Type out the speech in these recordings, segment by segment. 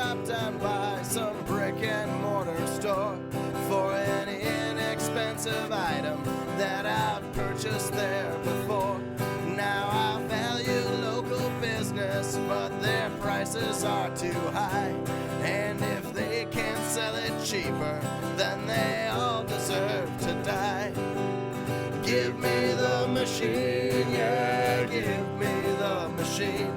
stop down by some brick and mortar store for any inexpensive item that I've purchased there before. Now I value local business, but their prices are too high. And if they can't sell it cheaper, then they all deserve to die. Give me the machine, yeah, give me the machine.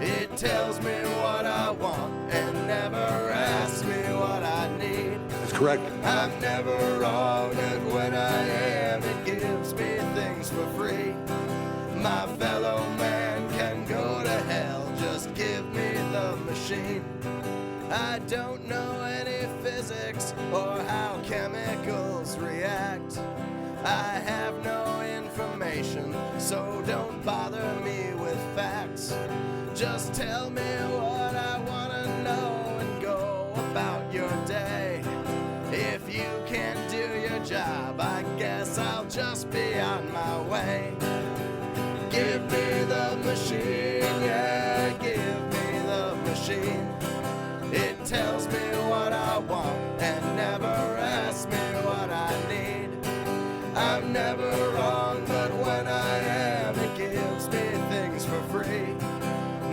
It tells me what I want and never asks me what I need. That's correct. I'm never wrong, and when I am, it gives me things for free. My fellow man can go to hell, just give me the machine. I don't know any physics or how chemicals react. I have no information, so don't bother me with facts. Just tell me what I want to know and go about your day. If you can't do your job, I guess I'll just be on my way. Give me the machine, yeah, give me the machine. It tells me what I want and never asks me what I need. I'm never wrong, but when I am, it gives me things for free.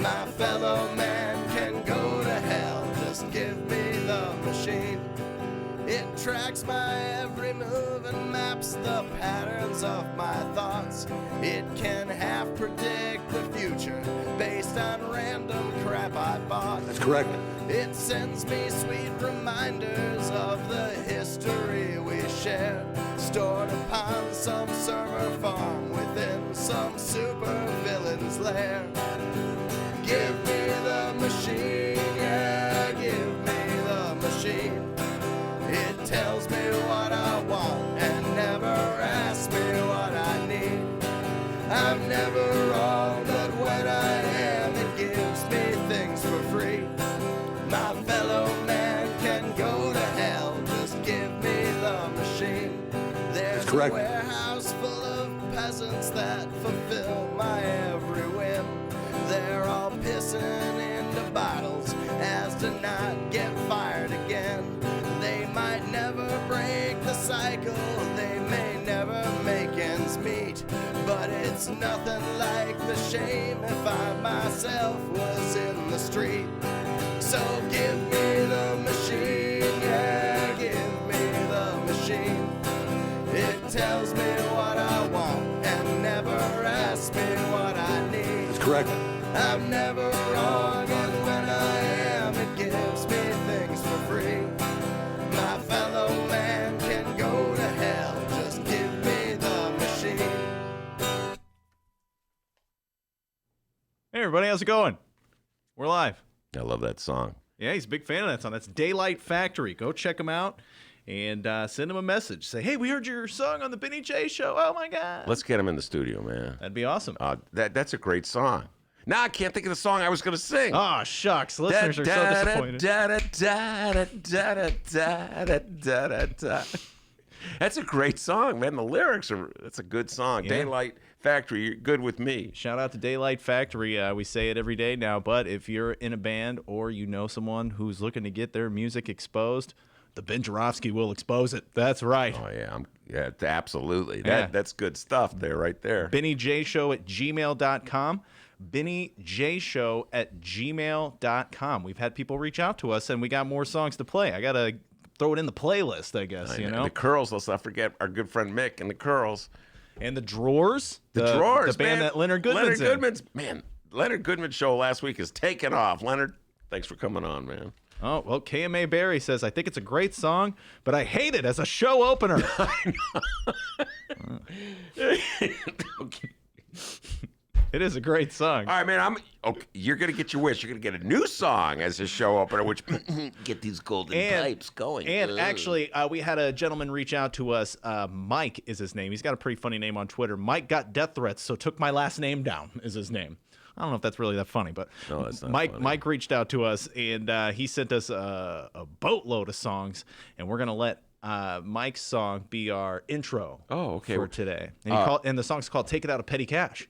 My fellow man can go to hell, just give me the machine. It tracks my every move and maps the patterns of my thoughts. It can half predict the future based on random crap I bought. That's correct. It sends me sweet reminders of the history we shared, stored upon some server farm within some super villain's lair. Give me the machine, yeah, give me the machine. It tells me what I want and never asks me what I need. I'm never wrong, but when I am, it gives me things for free. My fellow man can go to hell, just give me the machine. There's a warehouse full of peasants that fulfill my every whim. They're all pissing into bottles as to not get fired again. They might never break the cycle, they may never make ends meet, but it's nothing like the shame if I myself was in the street. So give me the machine, yeah, give me the machine. It tells me what I want and never asks me what I need. That's correct. I'm never wrong, and when I am, it gives me things for free. My fellow man can go to hell, just give me the machine. Hey everybody, how's it going? We're live. I love that song. Yeah, he's a big fan of that song. That's Daylight Factory. Go check him out and send him a message. Say, hey, we heard your song on the Benny J Show. Oh my God. Let's get him in the studio, man. That'd be awesome. That's a great song. Now I can't think of the song I was going to sing. Oh, shucks. Listeners are so disappointed. That's a great song, man. The lyrics that's a good song. Yeah. Daylight Factory, you're good with me. Shout out to Daylight Factory. We say it every day now, but if you're in a band or you know someone who's looking to get their music exposed, the Ben Joravsky will expose it. That's right. Oh, yeah. Yeah, absolutely. That's good stuff there, right there. BennyJShow@gmail.com. BennyJShow@gmail.com. We've had people reach out to us, and we got more songs to play. I got to throw it in the playlist, I guess, you know? The Curls, let's not forget our good friend Mick and the Curls. And the Drawers. The Drawers, the band man. that Leonard Goodman's in. Man, Leonard Goodman's show last week is taking off. Leonard, thanks for coming on, man. Oh, well, KMA Barry says, I think it's a great song, but I hate it as a show opener. I know. Okay. It is a great song. All right, man. You're gonna get your wish. You're gonna get a new song as a show opener, which get these golden pipes going. And actually, we had a gentleman reach out to us. Mike is his name. He's got a pretty funny name on Twitter. Mike got death threats, so took my last name down. Is his name. I don't know if that's really that funny, but no, that's not Mike. funny. Mike reached out to us, and he sent us a boatload of songs, and we're gonna let Mike's song be our intro. Oh, okay. For today, and, and the song's called "Take It Out of Petty Cash."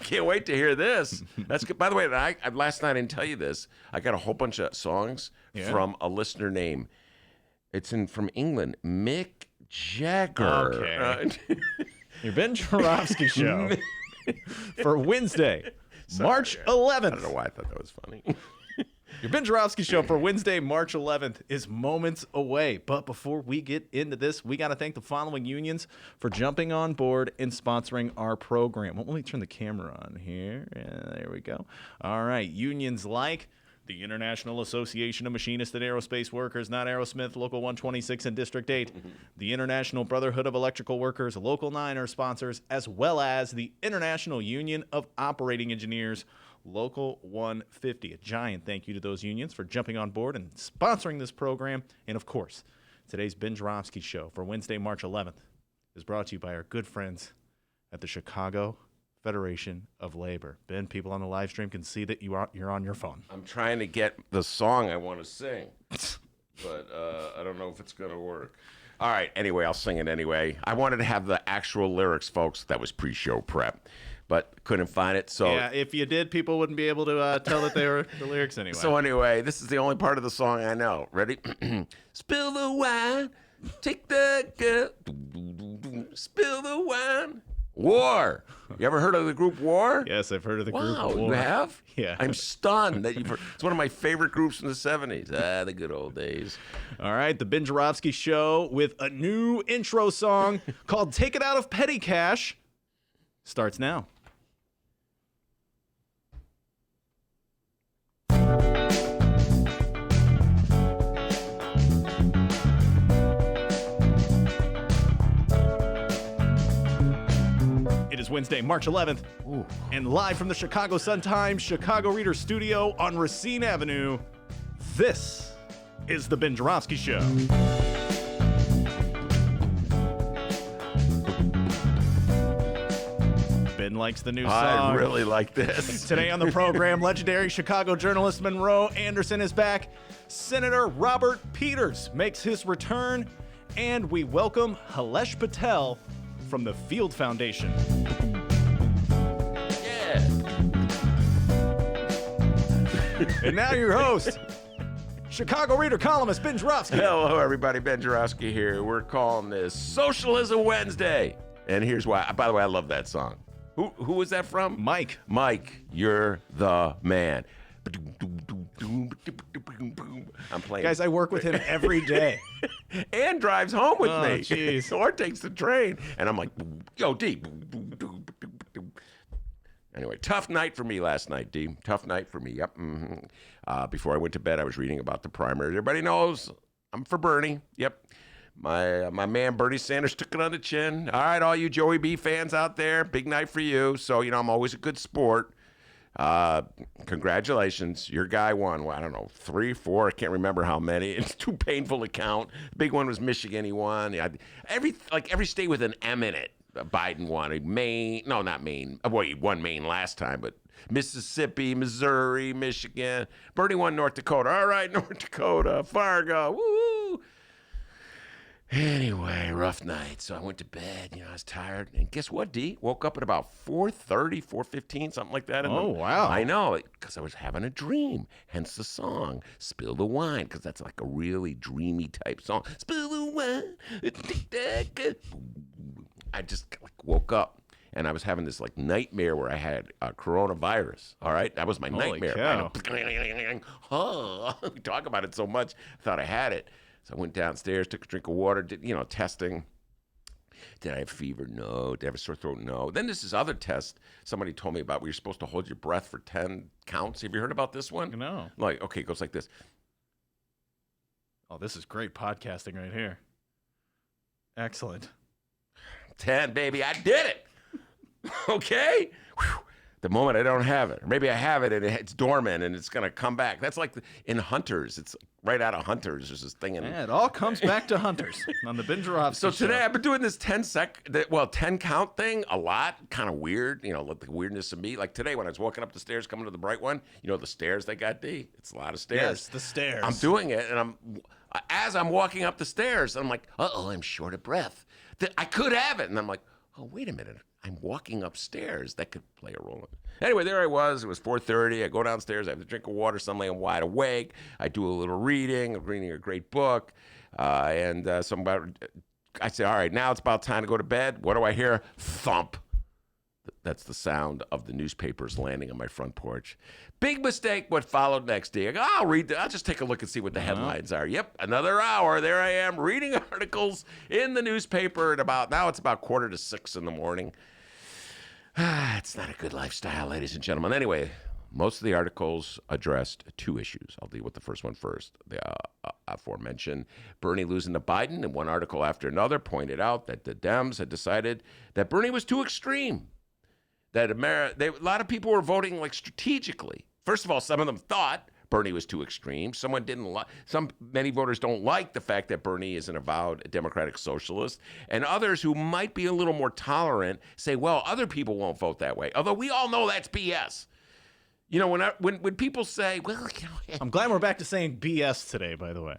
Can't wait to hear this. That's good. By the way, last night I didn't tell you this. I got a whole bunch of songs from a listener name. It's from England, Mick Jagger. Okay. Your Ben Joravsky show for Wednesday, March 11th. I don't know why I thought that was funny. Your Ben Joravsky show for Wednesday, March 11th is moments away. But before we get into this, we got to thank the following unions for jumping on board and sponsoring our program. Well, let me turn the camera on here. There we go. All right. Unions like the International Association of Machinists and Aerospace Workers, not Aerosmith, Local 126 and District 8. The International Brotherhood of Electrical Workers, Local 9 are sponsors, as well as the International Union of Operating Engineers, Local 150. A giant thank you to those unions for jumping on board and sponsoring this program. And, of course, today's Ben Joravsky show for Wednesday, March 11th is brought to you by our good friends at the Chicago Federation of Labor. Ben, people on the live stream can see that you're on your phone. I'm trying to get the song I want to sing, but I don't know if it's going to work. All right, anyway, I'll sing it anyway. I wanted to have the actual lyrics, folks. That was pre-show prep, but couldn't find it. So yeah, if you did, people wouldn't be able to tell that they were the lyrics anyway. So anyway, this is the only part of the song I know. Ready? Spill the wine, take the girl, spill the wine. War. You ever heard of the group War? Yes, I've heard of the group Wow, War. you have? Yeah. I'm stunned that you've heard. It's one of my favorite groups from the 70s. The good old days. All right, the Ben Joravsky show with a new intro song called Take It Out of Petty Cash starts now. It is Wednesday, March 11th, and live from the Chicago Sun-Times Chicago Reader Studio on Racine Avenue, this is the Ben Joravsky Show. Ben likes the new song. I really like this. Today on the program, legendary Chicago journalist Monroe Anderson is back. Senator Robert Peters makes his return, and we welcome Hilesh Patel from the Field Foundation. Yeah. And now your host, Chicago Reader columnist Ben Joravsky. Hello, everybody. Ben Joravsky here. We're calling this Socialism Wednesday. And here's why. By the way, I love that song. Who was that from? Mike. Mike, you're the man. I'm playing. Guys, I work with him every day. And drives home with me. Jeez. Or takes the train. And I'm like, yo, D. Anyway, tough night for me last night, D. Tough night for me. Yep. Mm-hmm. Before I went to bed, I was reading about the primary. Everybody knows I'm for Bernie. Yep. My man Bernie Sanders took it on the chin. All right, all you Joey B fans out there, big night for you. So, I'm always a good sport. Congratulations. Your guy won, I don't know, 3, 4, I can't remember how many. It's too painful to count. The big one was Michigan. He won. Every state with an M in it. Biden won. Maine, no, not Maine. Well, he won Maine last time, but Mississippi, Missouri, Michigan. Bernie won North Dakota. All right, North Dakota, Fargo. Woo! Anyway, rough night. So I went to bed. I was tired. And guess what, D? Woke up at about 4:30, 4:15, something like that. Wow. I know, because I was having a dream. Hence the song, Spill the Wine, because that's like a really dreamy type song. Spill the wine. I just woke up. And I was having this nightmare where I had coronavirus. All right, that was my Holy nightmare. Cow. We talk about it so much. I thought I had it. So I went downstairs, took a drink of water, did testing. Did I have fever? No. Did I have a sore throat? No. Then there's this other test somebody told me about where you're supposed to hold your breath for 10 counts. Have you heard about this one? No. Okay, it goes like this. Oh, this is great podcasting right here. Excellent. 10, baby. I did it. Okay? Whew. The moment I don't have it. Or maybe I have it and it's dormant and it's going to come back. That's like in Hunters. It's right out of Hunters. There's this thing in it all comes back to Hunters on the Ben Joravsky So today show. I've been doing this 10 count thing a lot. Kind of weird. The weirdness of me. Like today when I was walking up the stairs coming to the Bright One, the stairs they got, D? It's a lot of stairs. Yes, the stairs. I'm doing it and as I'm walking up the stairs, I'm like, I'm short of breath. I could have it. And I'm like, oh, wait a minute. I'm walking upstairs. That could play a role. Anyway, there I was. It was 4:30. I go downstairs. I have a drink of water. Suddenly I'm wide awake. I do a little reading. I'm reading a great book. I say, all right, now it's about time to go to bed. What do I hear? Thump. That's the sound of the newspapers landing on my front porch. Big mistake what followed next day. I go, I'll just take a look and see what the headlines are. Yep, another hour. There I am reading articles in the newspaper now it's about 5:45 in the morning. It's not a good lifestyle, ladies and gentlemen. Anyway, most of the articles addressed two issues. I'll deal with the first one first. The aforementioned Bernie losing to Biden, and one article after another pointed out that the Dems had decided that Bernie was too extreme. That a lot of people were voting like strategically. First of all, some of them thought Bernie was too extreme. Many voters don't like the fact that Bernie is an avowed Democratic socialist, and others who might be a little more tolerant say, well, other people won't vote that way. Although we all know that's BS. You know, when people say, well, you know, I'm glad we're back to saying BS today, by the way.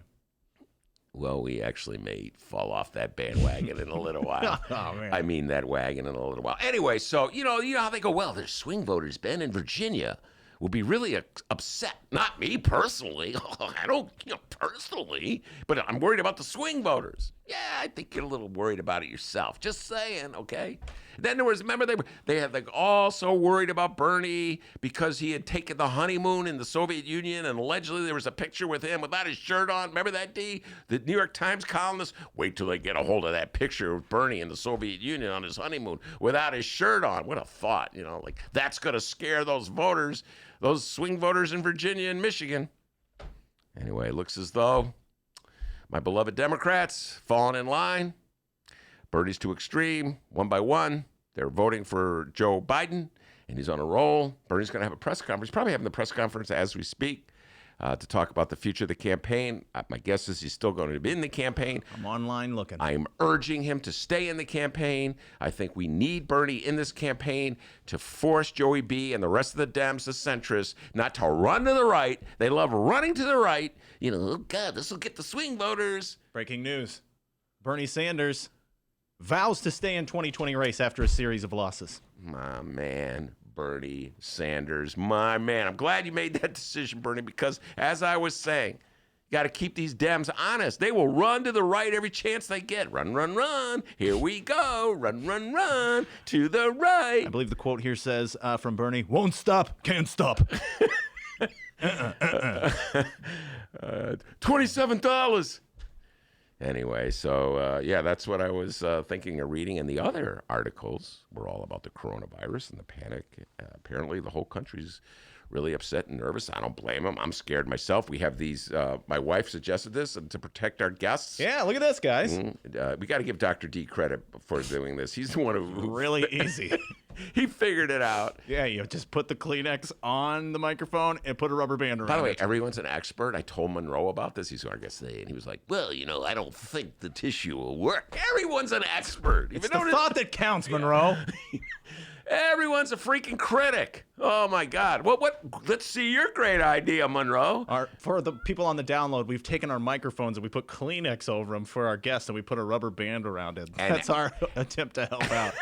Well, we actually may fall off that bandwagon in a little while. Oh, man. I mean that wagon in a little while. Anyway, so, you know how they go, well, there's swing voters, Ben, in Virginia will be really upset. Not me personally. I don't, personally, but I'm worried about the swing voters. Yeah, I think you're a little worried about it yourself. Just saying, okay? Then there was, remember, they had like all so worried about Bernie because he had taken the honeymoon in the Soviet Union, and allegedly there was a picture with him without his shirt on. Remember that, D? The New York Times columnist, wait till they get a hold of that picture of Bernie in the Soviet Union on his honeymoon without his shirt on. What a thought, like that's going to scare those voters, those swing voters in Virginia and Michigan. Anyway, it looks as though my beloved Democrats falling in line. Bernie's too extreme, one by one. They're voting for Joe Biden, and he's on a roll. Bernie's going to have a press conference, probably having the press conference as we speak, to talk about the future of the campaign. My guess is he's still going to be in the campaign. I'm online looking. I'm urging him to stay in the campaign. I think we need Bernie in this campaign to force Joey B. and the rest of the Dems, the centrists, not to run to the right. They love running to the right. Oh, God, this will get the swing voters. Breaking news. Bernie Sanders vows to stay in 2020 race after a series of losses. My man, Bernie Sanders, my man. I'm glad you made that decision, Bernie, because as I was saying, you got to keep these Dems honest. They will run to the right every chance they get. Run, run, run. Here we go. Run, run, run to the right. I believe the quote here says from Bernie, won't stop, can't stop. $27. Anyway, so that's what I was thinking of reading. And the other articles were all about the coronavirus and the panic. Apparently, the whole country's really upset and nervous. I don't blame them. I'm scared myself. We have these, my wife suggested this to protect our guests. Yeah, look at this, guys. We got to give Dr. D credit for doing this. He's the one who really easy. He figured it out. Yeah, you just put the Kleenex on the microphone and put a rubber band around it. By the way, everyone's an expert. I told Monroe about this. He's our guest today, and he was like, well, I don't think the tissue will work. Everyone's an expert. It's the thought that counts, Monroe. Everyone's a freaking critic. Oh, my God. What? Let's see your great idea, Monroe. For the people on the download, we've taken our microphones and we put Kleenex over them for our guests, and we put a rubber band around it. That's our attempt to help out.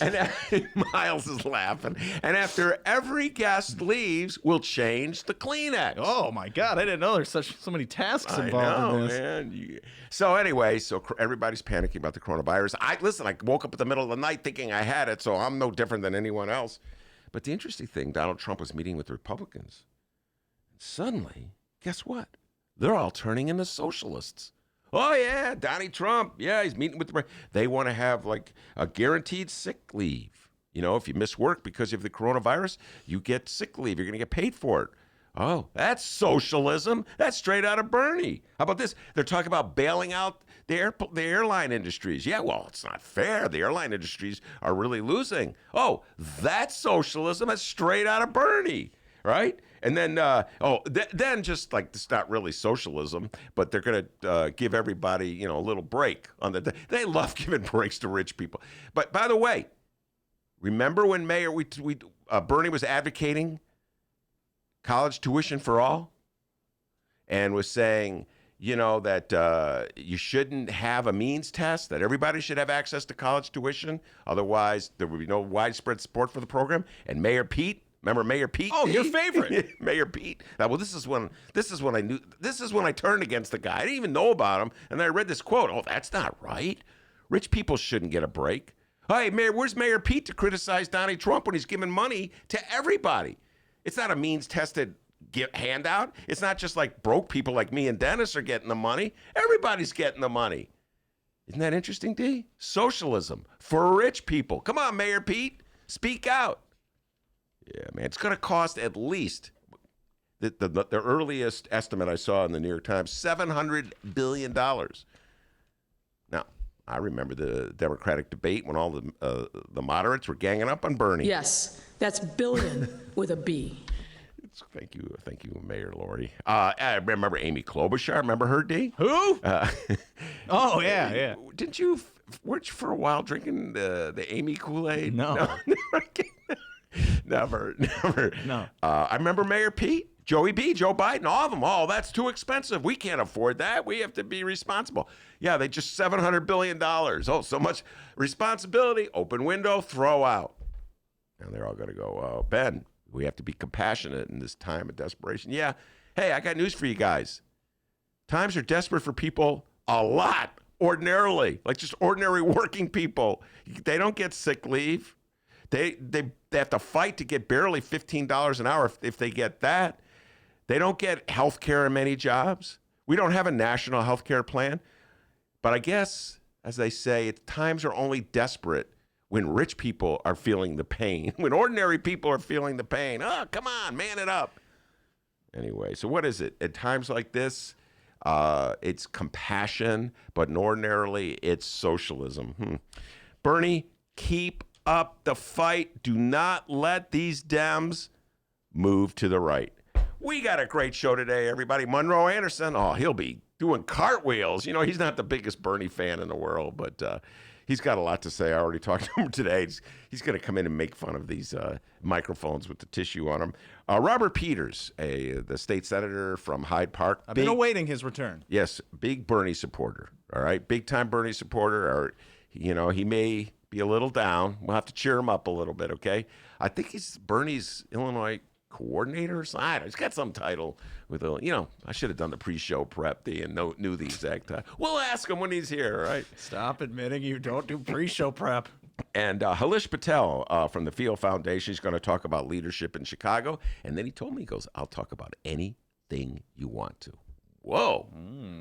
And Miles is laughing. And after every guest leaves, we'll change the Kleenex. Oh, my God. I didn't know there's so many tasks involved in this. Man. So anyway, everybody's panicking about the coronavirus. I woke up in the middle of the night thinking I had it, so I'm no different than anyone else. But the interesting thing, Donald Trump was meeting with the Republicans. Suddenly, guess what? They're all turning into socialists. Oh, yeah, Donnie Trump. Yeah, he's meeting with they want to have like a guaranteed sick leave. If you miss work because of the coronavirus, you get sick leave. You're going to get paid for it. Oh, that's socialism. That's straight out of Bernie. How about this? They're talking about bailing out the airline industries. Yeah, well, it's not fair. The airline industries are really losing. Oh, that's socialism. That's straight out of Bernie, right? And then, then just like it's not really socialism, but they're going to give everybody, a little break on the. They love giving breaks to rich people. But by the way, remember when Bernie was advocating college tuition for all, and was saying, that you shouldn't have a means test, that everybody should have access to college tuition. Otherwise, there would be no widespread support for the program. And Mayor Pete, remember Mayor Pete? Oh, your favorite. Mayor Pete. Well, this is when I turned against the guy. I didn't even know about him. And then I read this quote. Oh, that's not right. Rich people shouldn't get a break. Hey, Mayor, where's Mayor Pete to criticize Donald Trump when he's giving money to everybody? It's not a means-tested handout. It's not just like broke people like me and Dennis are getting the money. Everybody's getting the money. Isn't that interesting, D? Socialism for rich people. Come on, Mayor Pete. Speak out. Yeah, man. It's going to cost at least, the earliest estimate I saw in the New York Times, $700 billion. Now, I remember the Democratic debate when all the moderates were ganging up on Bernie. Yes, that's billion with a B. Thank you, Mayor Lori. I remember Amy Klobuchar. Remember her, D? Who? Oh, yeah. Didn't you, weren't you for a while drinking the Amy Kool-Aid? No. Never. No. I remember Mayor Pete, Joey B., Joe Biden, all of them. Oh, that's too expensive. We can't afford that. We have to be responsible. Yeah, they just $700 billion. Oh, so much responsibility. Open window, throw out. And they're all going to go, oh, Ben, we have to be compassionate in this time of desperation. Yeah. Hey, I got news for you guys. Times are desperate for people a lot, ordinarily, like just ordinary working people. They don't get sick leave. They have to fight to get barely $15 an hour if they get that. They don't get health care in many jobs. We don't have a national health care plan. But I guess, as they say, times are only desperate when rich people are feeling the pain, when ordinary people are feeling the pain. Oh, come on, man it up. Anyway, so what is it? At times like this, it's compassion, but ordinarily it's socialism. Bernie, keep up the fight. Do not let these Dems move to the right. We got a great show today, everybody. Monroe Anderson, he'll be doing cartwheels. He's not the biggest Bernie fan in the world, but he's got a lot to say. I already talked to him today. He's going to come in and make fun of these microphones with the tissue on them. Robert Peters, the state senator from Hyde Park. I've been awaiting his return. Yes, big Bernie supporter. All right, big-time Bernie supporter. He may be a little down. We'll have to cheer him up a little bit, okay? I think he's Bernie's Illinois coordinator or something. He's got some title with I should have done the pre-show prep and knew the exact time. We'll ask him when he's here, all right? Stop admitting you don't do pre-show prep. And Hilesh Patel from the Field Foundation is going to talk about leadership in Chicago. And then he told me, he goes, I'll talk about anything you want to. Whoa.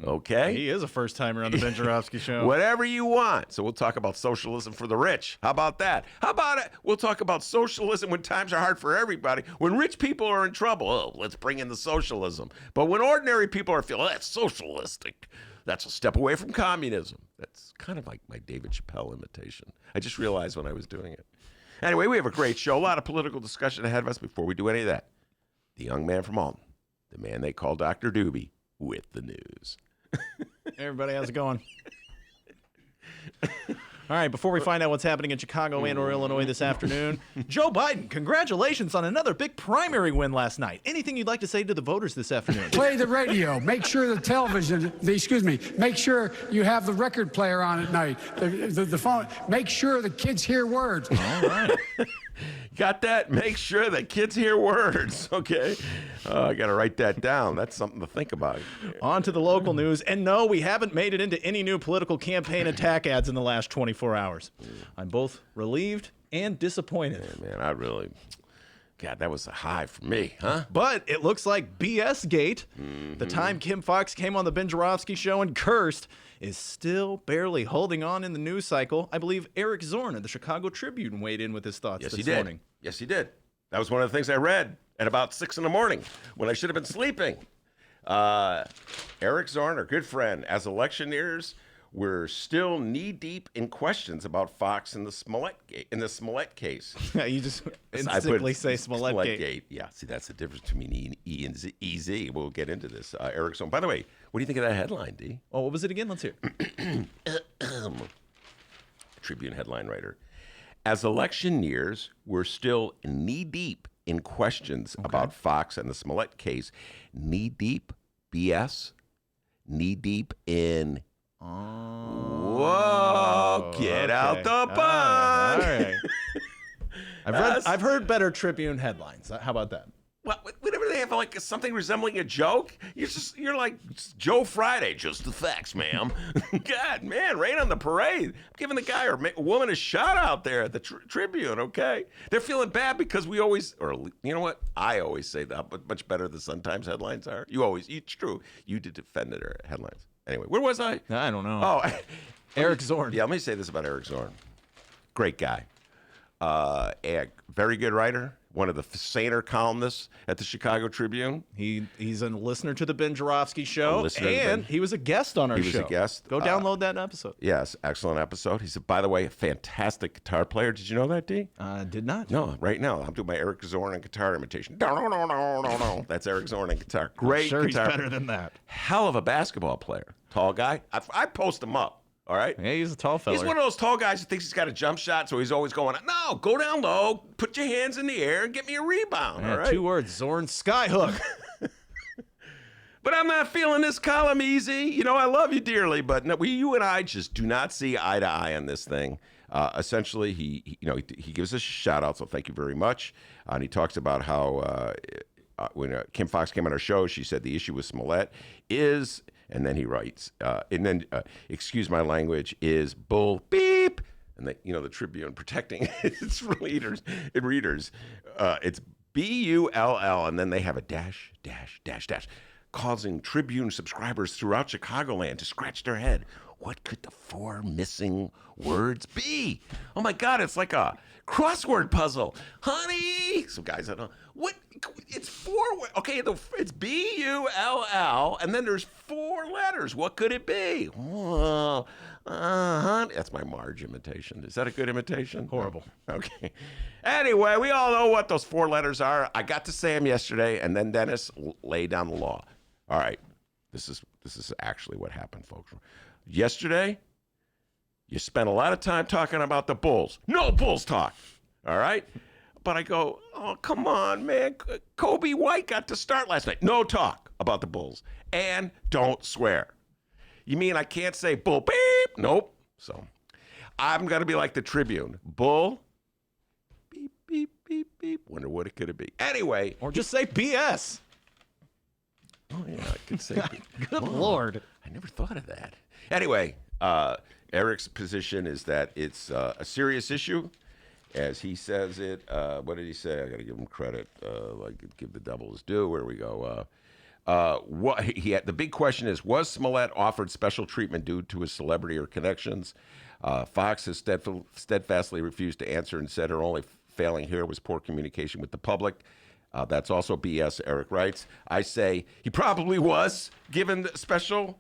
Okay. He is a first-timer on the Ben Joravsky Show. Whatever you want. So we'll talk about socialism for the rich. How about that? How about it? We'll talk about socialism when times are hard for everybody. When rich people are in trouble, let's bring in the socialism. But when ordinary people are feeling, that's socialistic. That's a step away from communism. That's kind of like my David Chappelle imitation. I just realized when I was doing it. Anyway, we have a great show. A lot of political discussion ahead of us. Before we do any of that, the young man from Alton, the man they call Dr. Doobie, with the news. Hey everybody, how's it going? All right, before we find out what's happening in Chicago and/or Illinois this afternoon, Joe Biden, congratulations on another big primary win last night. Anything you'd like to say to the voters this afternoon? Play the radio. Make sure the television, make sure you have the record player on at night. The phone. Make sure the kids hear words. All right. Got that? Make sure that kids hear words, okay? I got to write that down. That's something to think about. On to the local news. And no, we haven't made it into any new political campaign attack ads in the last 24 hours. I'm both relieved and disappointed. Yeah, man, God, that was a high for me, huh? But it looks like BS Gate, the time Kim Fox came on the Ben Joravsky Show and cursed, is still barely holding on in the news cycle. I believe Eric Zorn of the Chicago Tribune weighed in with his thoughts this morning. Yes, he did. That was one of the things I read at about 6 in the morning when I should have been sleeping. Eric Zorn, our good friend, as election nears, we're still knee-deep in questions about Fox in the Smollett case. You just instantly say Smollett Gate. Yeah, see, that's the difference between E and Z. We'll get into this. Eric Zorn. By the way, what do you think of that headline, D? Oh, what was it again? Let's hear. Tribune headline writer. As election nears, we're still knee-deep in questions about Fox and the Smollett case. Knee-deep, BS. knee-deep in. Oh, Whoa, get out the pond. All right. I've heard better Tribune headlines. How about that? Whenever they have like something resembling a joke, you're like Joe Friday, just the facts, ma'am. God, man, rain on the parade. I'm giving the guy or woman a shout out there at the Tribune. Okay, they're feeling bad because we always, or you know what? I always say that, but much better than Sun-Times headlines are. It's true. You did defend it or headlines. Anyway, where was I? I don't know. Oh, Eric Zorn. Yeah, let me say this about Eric Zorn. Great guy. A very good writer. One of the saner columnists at the Chicago Tribune. He's a listener to the Ben Joravsky show, and he was a guest on our show. He was a guest. Go download that episode. Yes, excellent episode. He's, by the way, a fantastic guitar player. Did you know that, D? Did not. No, right now I'm doing my Eric Zorn and guitar imitation. No. That's Eric Zorn and guitar. Great sure guitar. He's better than that. Hell of a basketball player. Tall guy. I post him up. All right? Yeah, he's a tall fella. He's one of those tall guys who thinks he's got a jump shot, so he's always going, no, go down low, put your hands in the air, and get me a rebound. Yeah, all right? 2 words, Zorn Skyhook. But I'm not feeling this column easy. You know, I love you dearly, but no, you and I just do not see eye to eye on this thing. Essentially, he gives us a shout out, so thank you very much. And he talks about how when Kim Fox came on our show, she said the issue with Smollett is... And then he writes, excuse my language, is bull beep. And the Tribune protecting its readers. It's B-U-L-L, and then they have a dash, causing Tribune subscribers throughout Chicagoland to scratch their head. What could the 4 missing words be? Oh my God, it's like a crossword puzzle. Honey, some guys don't know. What? It's 4 words. Okay, it's B-U-L-L, and then there's 4 letters. What could it be? Well, that's my Marge imitation. Is that a good imitation? Horrible. Okay. Anyway, we all know what those 4 letters are. I got to say them yesterday, and then Dennis laid down the law. All right. This is actually what happened, folks. Yesterday, you spent a lot of time talking about the Bulls. No Bulls talk. All right? But I go, oh, come on, man. Kobe White got to start last night. No talk about the Bulls. And don't swear. You mean I can't say bull beep? Nope. So I'm going to be like the Tribune. Bull beep, beep, beep, beep. Wonder what it could be. Anyway. Or just say BS. Oh, yeah, I could say Good Lord. I never thought of that. Anyway, Eric's position is that it's a serious issue. As he says it, what did he say? I got to give him credit. Give the devil his due. Where we go? The big question is: was Smollett offered special treatment due to his celebrity or connections? Fox has steadfastly refused to answer and said her only failing here was poor communication with the public. That's also BS. Eric writes. I say he probably was given special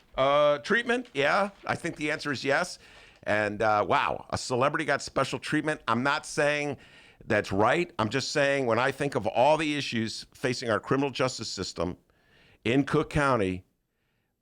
treatment. Yeah, I think the answer is yes. And wow, a celebrity got special treatment. I'm not saying that's right. I'm just saying when I think of all the issues facing our criminal justice system in Cook County,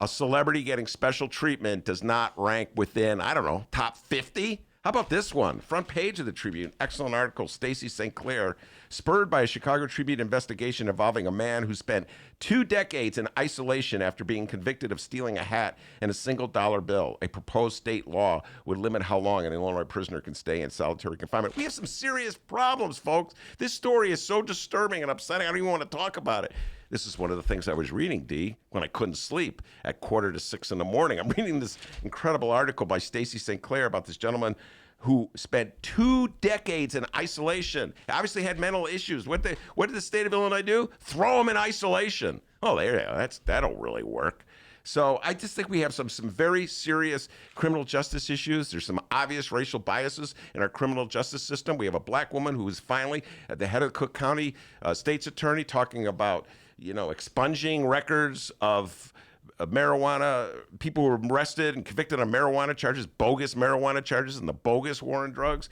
a celebrity getting special treatment does not rank within, I don't know, top 50. How about this one? Front page of the Tribune. Excellent article. Stacey St. Clair, spurred by a Chicago Tribune investigation involving a man who spent 2 decades in isolation after being convicted of stealing a hat and a $1 bill. A proposed state law would limit how long an Illinois prisoner can stay in solitary confinement. We have some serious problems, folks. This story is so disturbing and upsetting, I don't even want to talk about it. This is one of the things I was reading, D, when I couldn't sleep at 5:45 in the morning. I'm reading this incredible article by Stacey St. Clair about this gentleman who spent 2 decades in isolation. Obviously had mental issues. What did the state of Illinois do? Throw him in isolation. Oh, there you go. That'll really work. So I just think we have some very serious criminal justice issues. There's some obvious racial biases in our criminal justice system. We have a black woman who is finally at the head of the Cook County state's attorney talking about, expunging records of marijuana, people who were arrested and convicted on marijuana charges, bogus marijuana charges, and the bogus war on drugs.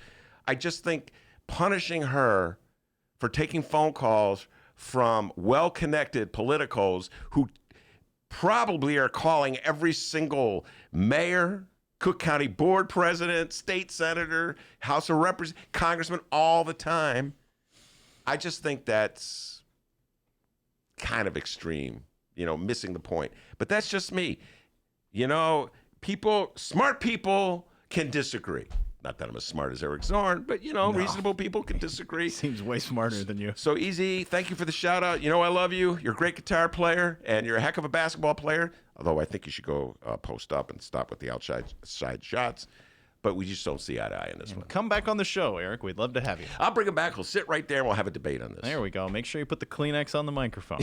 I just think punishing her for taking phone calls from well-connected politicos who probably are calling every single mayor, Cook County board president, state senator, House of Representatives, congressman all the time. I just think that's kind of extreme, missing the point. But that's just me. smart people can disagree. Not that I'm as smart as Eric Zorn, but, reasonable people can disagree. Seems way smarter than you. So, Easy, thank you for the shout-out. I love you. You're a great guitar player, and you're a heck of a basketball player, although I think you should go post up and stop with the outside shots. But we just don't see eye to eye in this one. Come back on the show, Eric. We'd love to have you. I'll bring him back. He'll sit right there, and we'll have a debate on this. There we go. Make sure you put the Kleenex on the microphone.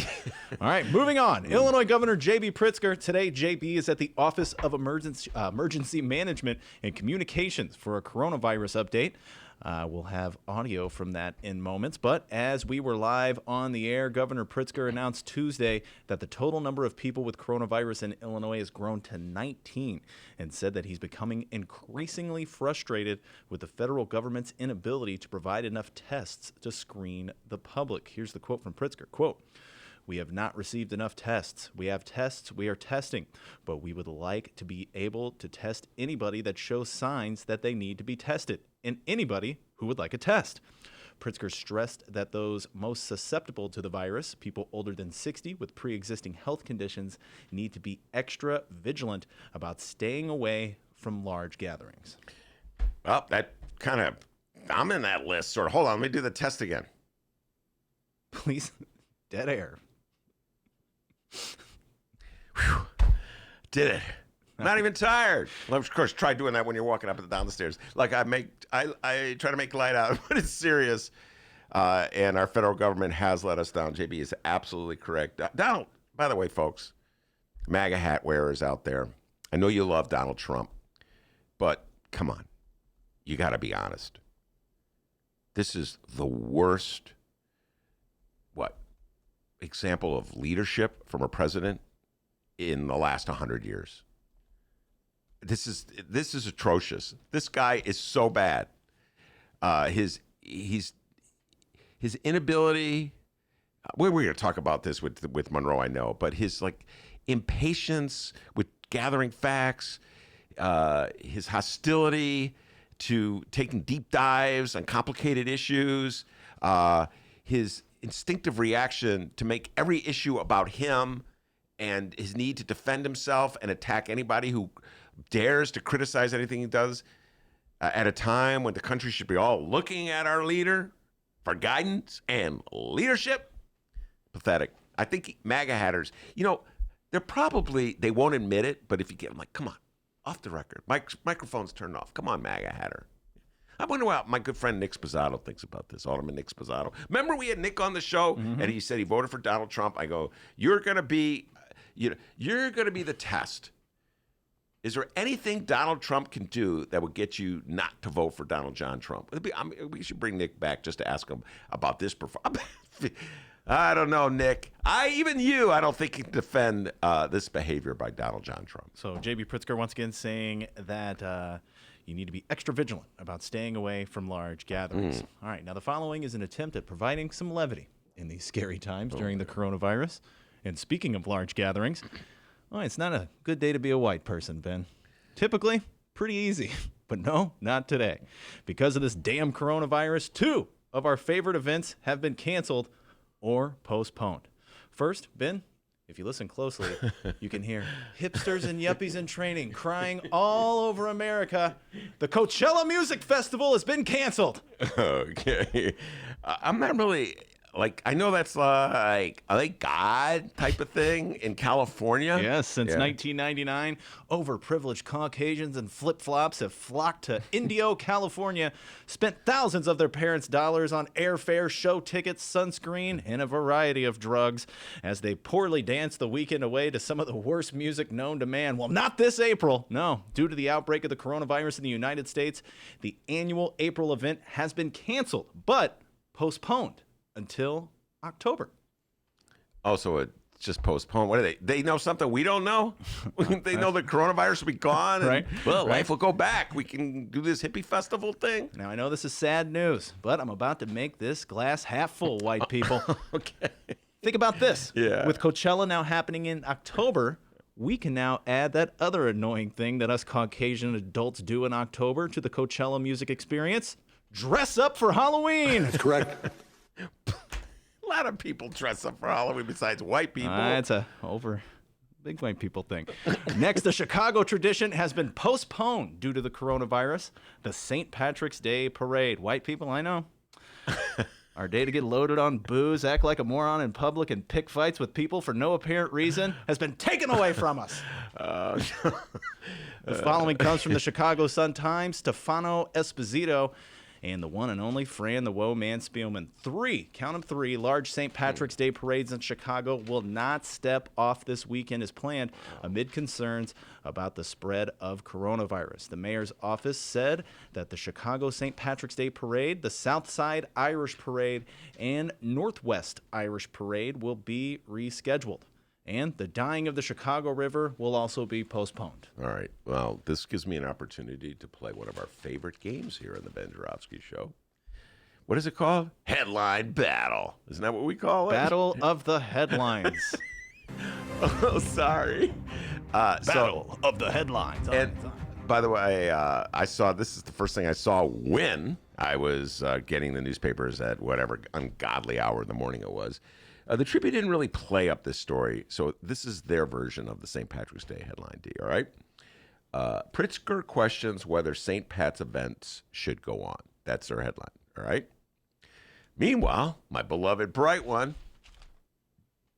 All right, moving on. Illinois Governor J.B. Pritzker. Today, J.B. is at the Office of Emergency Management and Communications for a coronavirus update. We'll have audio from that in moments. But as we were live on the air, Governor Pritzker announced Tuesday that the total number of people with coronavirus in Illinois has grown to 19 and said that he's becoming increasingly frustrated with the federal government's inability to provide enough tests to screen the public. Here's the quote from Pritzker. Quote, "We have not received enough tests. We have tests. We are testing. But we would like to be able to test anybody that shows signs that they need to be tested and anybody who would like a test." Pritzker stressed that those most susceptible to the virus, people older than 60 with pre-existing health conditions, need to be extra vigilant about staying away from large gatherings. Well, I'm in that list. Sort of. Hold on, let me do the test again. Please, dead air. Whew. Did it. Not even tired. Well, of course, try doing that when you're walking up and down the stairs. Like I try to make light out, but it's serious. And our federal government has let us down. JB is absolutely correct. Donald, by the way, folks, MAGA hat wearers out there, I know you love Donald Trump, but come on, you got to be honest. This is the worst, example of leadership from a president in the last 100 years. This is atrocious. This guy is so bad. His inability. We're going to talk about this with Monroe, I know, but his impatience with gathering facts, his hostility to taking deep dives on complicated issues, his instinctive reaction to make every issue about him and his need to defend himself and attack anybody who dares to criticize anything he does at a time when the country should be all looking at our leader for guidance and leadership. Pathetic. I think MAGA hatters, they won't admit it, but if you get them, come on, off the record. Microphone's turned off. Come on, MAGA hatter. I wonder what my good friend Nick Sposato thinks about this, Alderman Nick Sposato. Remember we had Nick on the show, and he said he voted for Donald Trump. I go, you're going to be the test. Is there anything Donald Trump can do that would get you not to vote for Donald John Trump? We should bring Nick back just to ask him about this performance. I don't know, Nick. I don't think you can defend this behavior by Donald John Trump. So J.B. Pritzker once again saying that you need to be extra vigilant about staying away from large gatherings. All right, now the following is an attempt at providing some levity in these scary times during the coronavirus. And speaking of large gatherings, it's not a good day to be a white person, Ben. Typically, pretty easy. But no, not today. Because of this damn coronavirus, 2 of our favorite events have been canceled or postponed. First, Ben, if you listen closely, you can hear hipsters and yuppies in training crying all over America. The Coachella Music Festival has been canceled. Okay. I'm not really... I know that's like God type of thing in California. Yes, since 1999, overprivileged Caucasians and flip-flops have flocked to Indio, California, spent thousands of their parents' dollars on airfare, show tickets, sunscreen, and a variety of drugs as they poorly dance the weekend away to some of the worst music known to man. Well, not this April. No, due to the outbreak of the coronavirus in the United States, the annual April event has been canceled, but postponed until October. Oh, so it's just postponed. What are they? They know something we don't know? They know the coronavirus will be gone. And, right. Life will go back. We can do this hippie festival thing. Now, I know this is sad news, but I'm about to make this glass half full, white people. Okay. Think about this. Yeah. With Coachella now happening in October, we can now add that other annoying thing that us Caucasian adults do in October to the Coachella music experience. Dress up for Halloween. That's correct. A lot of people dress up for Halloween besides white people. It's a Big white people think. Next, the Chicago tradition has been postponed due to the coronavirus. The St. Patrick's Day Parade. White people, I know. Our day to get loaded on booze, act like a moron in public, and pick fights with people for no apparent reason has been taken away from us. The following comes from the Chicago Sun-Times, Stefano Esposito, and the one and only Fran the Woe Man Spielman. 3, count them 3, large St. Patrick's Day parades in Chicago will not step off this weekend as planned amid concerns about the spread of coronavirus. The mayor's office said that the Chicago St. Patrick's Day Parade, the South Side Irish Parade, and Northwest Irish Parade will be rescheduled. And the dyeing of the Chicago River will also be postponed. All right. Well, this gives me an opportunity to play one of our favorite games here on the Ben Joravsky Show. What is it called? Headline Battle. Isn't that what we call it? Battle of the Headlines. Oh, sorry. Battle of the Headlines. And by the way, I saw, this is the first thing I saw when I was getting the newspapers at whatever ungodly hour in the morning it was. The Tribune didn't really play up this story, so this is their version of the St. Patrick's Day headline, D, all right? Pritzker questions whether St. Pat's events should go on. That's their headline, all right? Meanwhile, my beloved bright one.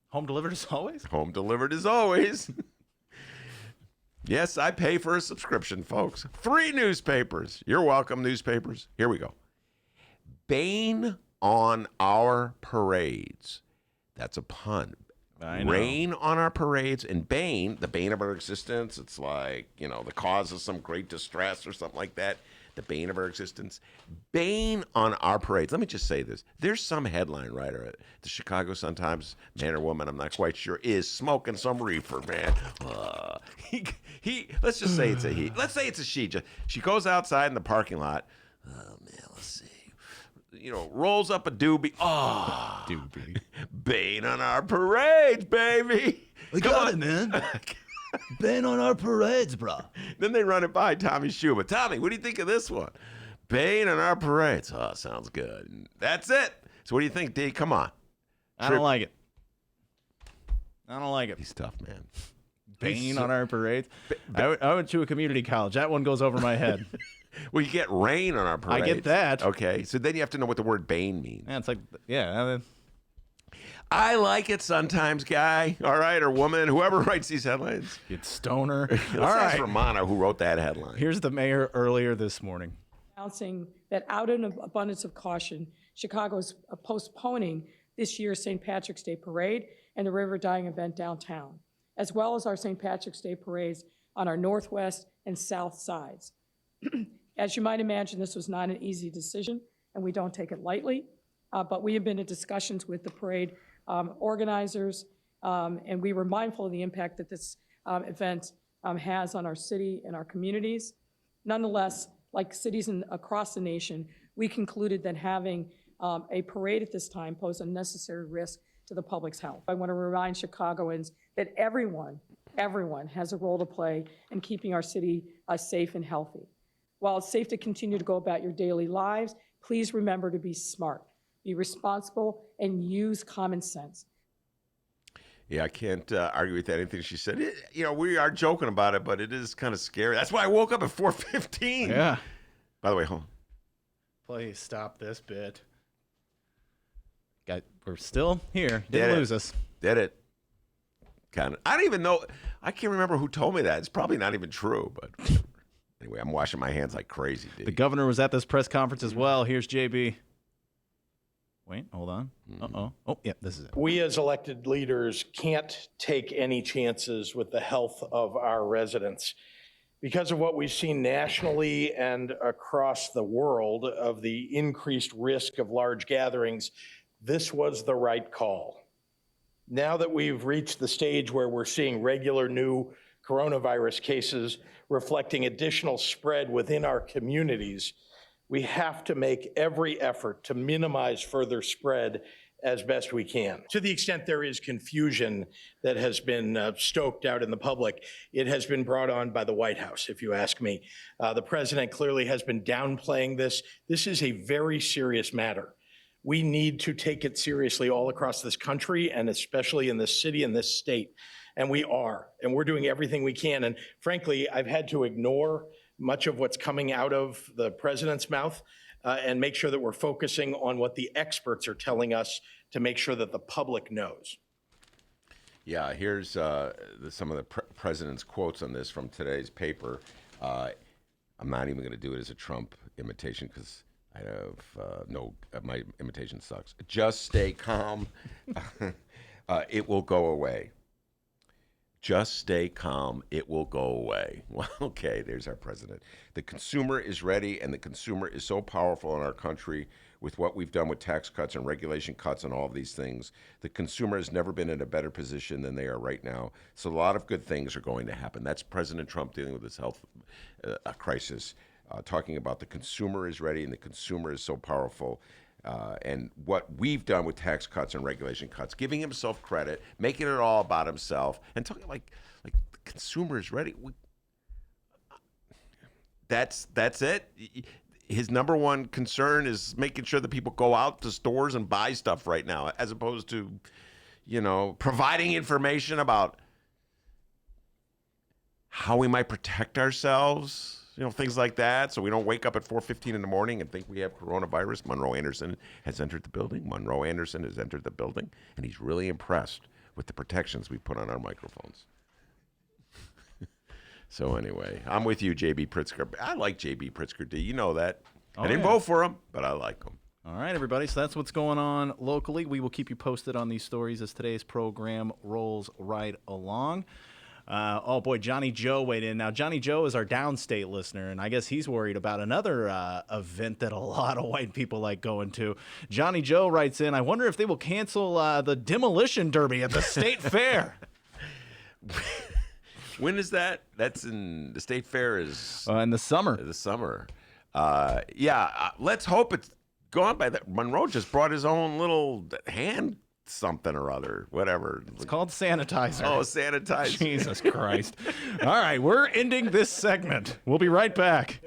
Home delivered as always? Home delivered as always. Yes, I pay for a subscription, folks. 3 newspapers. You're welcome, newspapers. Here we go. Bane on our parades. That's a pun. I know. Rain on our parades, and bane, the bane of our existence. It's like, you know, the cause of some great distress or something like that. The bane of our existence. Bane on our parades. Let me just say this. There's some headline writer at the Chicago Sun-Times, man or woman, I'm not quite sure, is smoking some reefer, man. Let's just say it's a he. Let's say it's a she. She goes outside in the parking lot. Oh, man, let's see. You know, rolls up a doobie. Oh, Doobie. Bane on our parades, baby. We got it, man. Bane on our parades, bro. Then they run it by Tommy Schuba. Tommy, what do you think of this one? Bane on our parades. Oh, sounds good. And that's it. So what do you think, D? Come on. I don't like it. I don't like it. He's tough, man. Bane on our parades. I went to a community college. That one goes over my head. Well, you get rain on our parades. I get that. Okay, so then you have to know what the word bane means. Yeah, it's like, yeah. I like it sometimes, guy, all right, or woman, whoever writes these headlines. It's stoner. Let's All ask right. Romana, who wrote that headline. Here's the mayor earlier this morning. Announcing that out of an abundance of caution, Chicago is postponing this year's St. Patrick's Day Parade and the river dyeing event downtown, as well as our St. Patrick's Day parades on our northwest and south sides. As you might imagine, this was not an easy decision, and we don't take it lightly, but we have been in discussions with the parade organizers, and we were mindful of the impact that this event has on our city and our communities. Nonetheless, like cities across the nation, we concluded that having a parade at this time posed unnecessary risk to the public's health. I want to remind Chicagoans that everyone has a role to play in keeping our city safe and healthy. While it's safe to continue to go about your daily lives, please remember to be smart, be responsible, and use common sense. Yeah, I can't argue with anything she said. You know, we are joking about it, but it is kind of scary. That's why I woke up at 4:15. Yeah. By the way, hold on. Please stop this bit. We're still here. Did Didn't it. lose us. Did it. Kind of. I don't even know. I can't remember who told me that. It's probably not even true, but anyway, I'm washing my hands like crazy, dude. The governor was at this press conference as well. Here's JB. Wait, hold on. Uh-oh. Oh, yeah, this is it. We as elected leaders can't take any chances with the health of our residents. Because of what we've seen nationally and across the world of the increased risk of large gatherings, this was the right call. Now that we've reached the stage where we're seeing regular new coronavirus cases reflecting additional spread within our communities, we have to make every effort to minimize further spread as best we can. To the extent there is confusion that has been stoked out in the public, it has been brought on by the White House, if you ask me. The president clearly has been downplaying this. This is a very serious matter. We need to take it seriously all across this country and especially in this city and this state. And we are, and we're doing everything we can. And frankly, I've had to ignore much of what's coming out of the president's mouth and make sure that we're focusing on what the experts are telling us to make sure that the public knows. Yeah, here's some of the president's quotes on this from today's paper. I'm not even going to do it as a Trump imitation because I have my imitation sucks. Just stay calm. It will go away. Just stay calm. It will go away. Well, okay, there's our president. The consumer is ready, and the consumer is so powerful in our country with what we've done with tax cuts and regulation cuts and all of these things. The consumer has never been in a better position than they are right now. So a lot of good things are going to happen. That's President Trump dealing with this health crisis, talking about the consumer is ready and the consumer is so powerful. And what we've done with tax cuts and regulation cuts, giving himself credit, making it all about himself, and talking like the consumer is ready. That's it. His number one concern is making sure that people go out to stores and buy stuff right now, as opposed to, providing information about how we might protect ourselves. Things like that, so we don't wake up at 4:15 in the morning and think we have coronavirus. Monroe Anderson has entered the building. And he's really impressed with the protections we put on our microphones. So anyway, I'm with you, J.B. Pritzker. I like J.B. Pritzker, D. You know that. I didn't vote for him, but I like him. All right, everybody, so that's what's going on locally. We will keep you posted on these stories as today's program rolls right along. Oh, boy, Johnny Joe weighed in. Now, Johnny Joe is our downstate listener, and I guess he's worried about another event that a lot of white people like going to. Johnny Joe writes in, I wonder if they will cancel the demolition derby at the state fair. When is that? That's in the state fair is... in the summer. Let's hope it's gone by that. Monroe just brought his own little hand something or other, whatever. It's called sanitizer. Oh, sanitizer. Jesus Christ. All right, we're ending this segment. We'll be right back.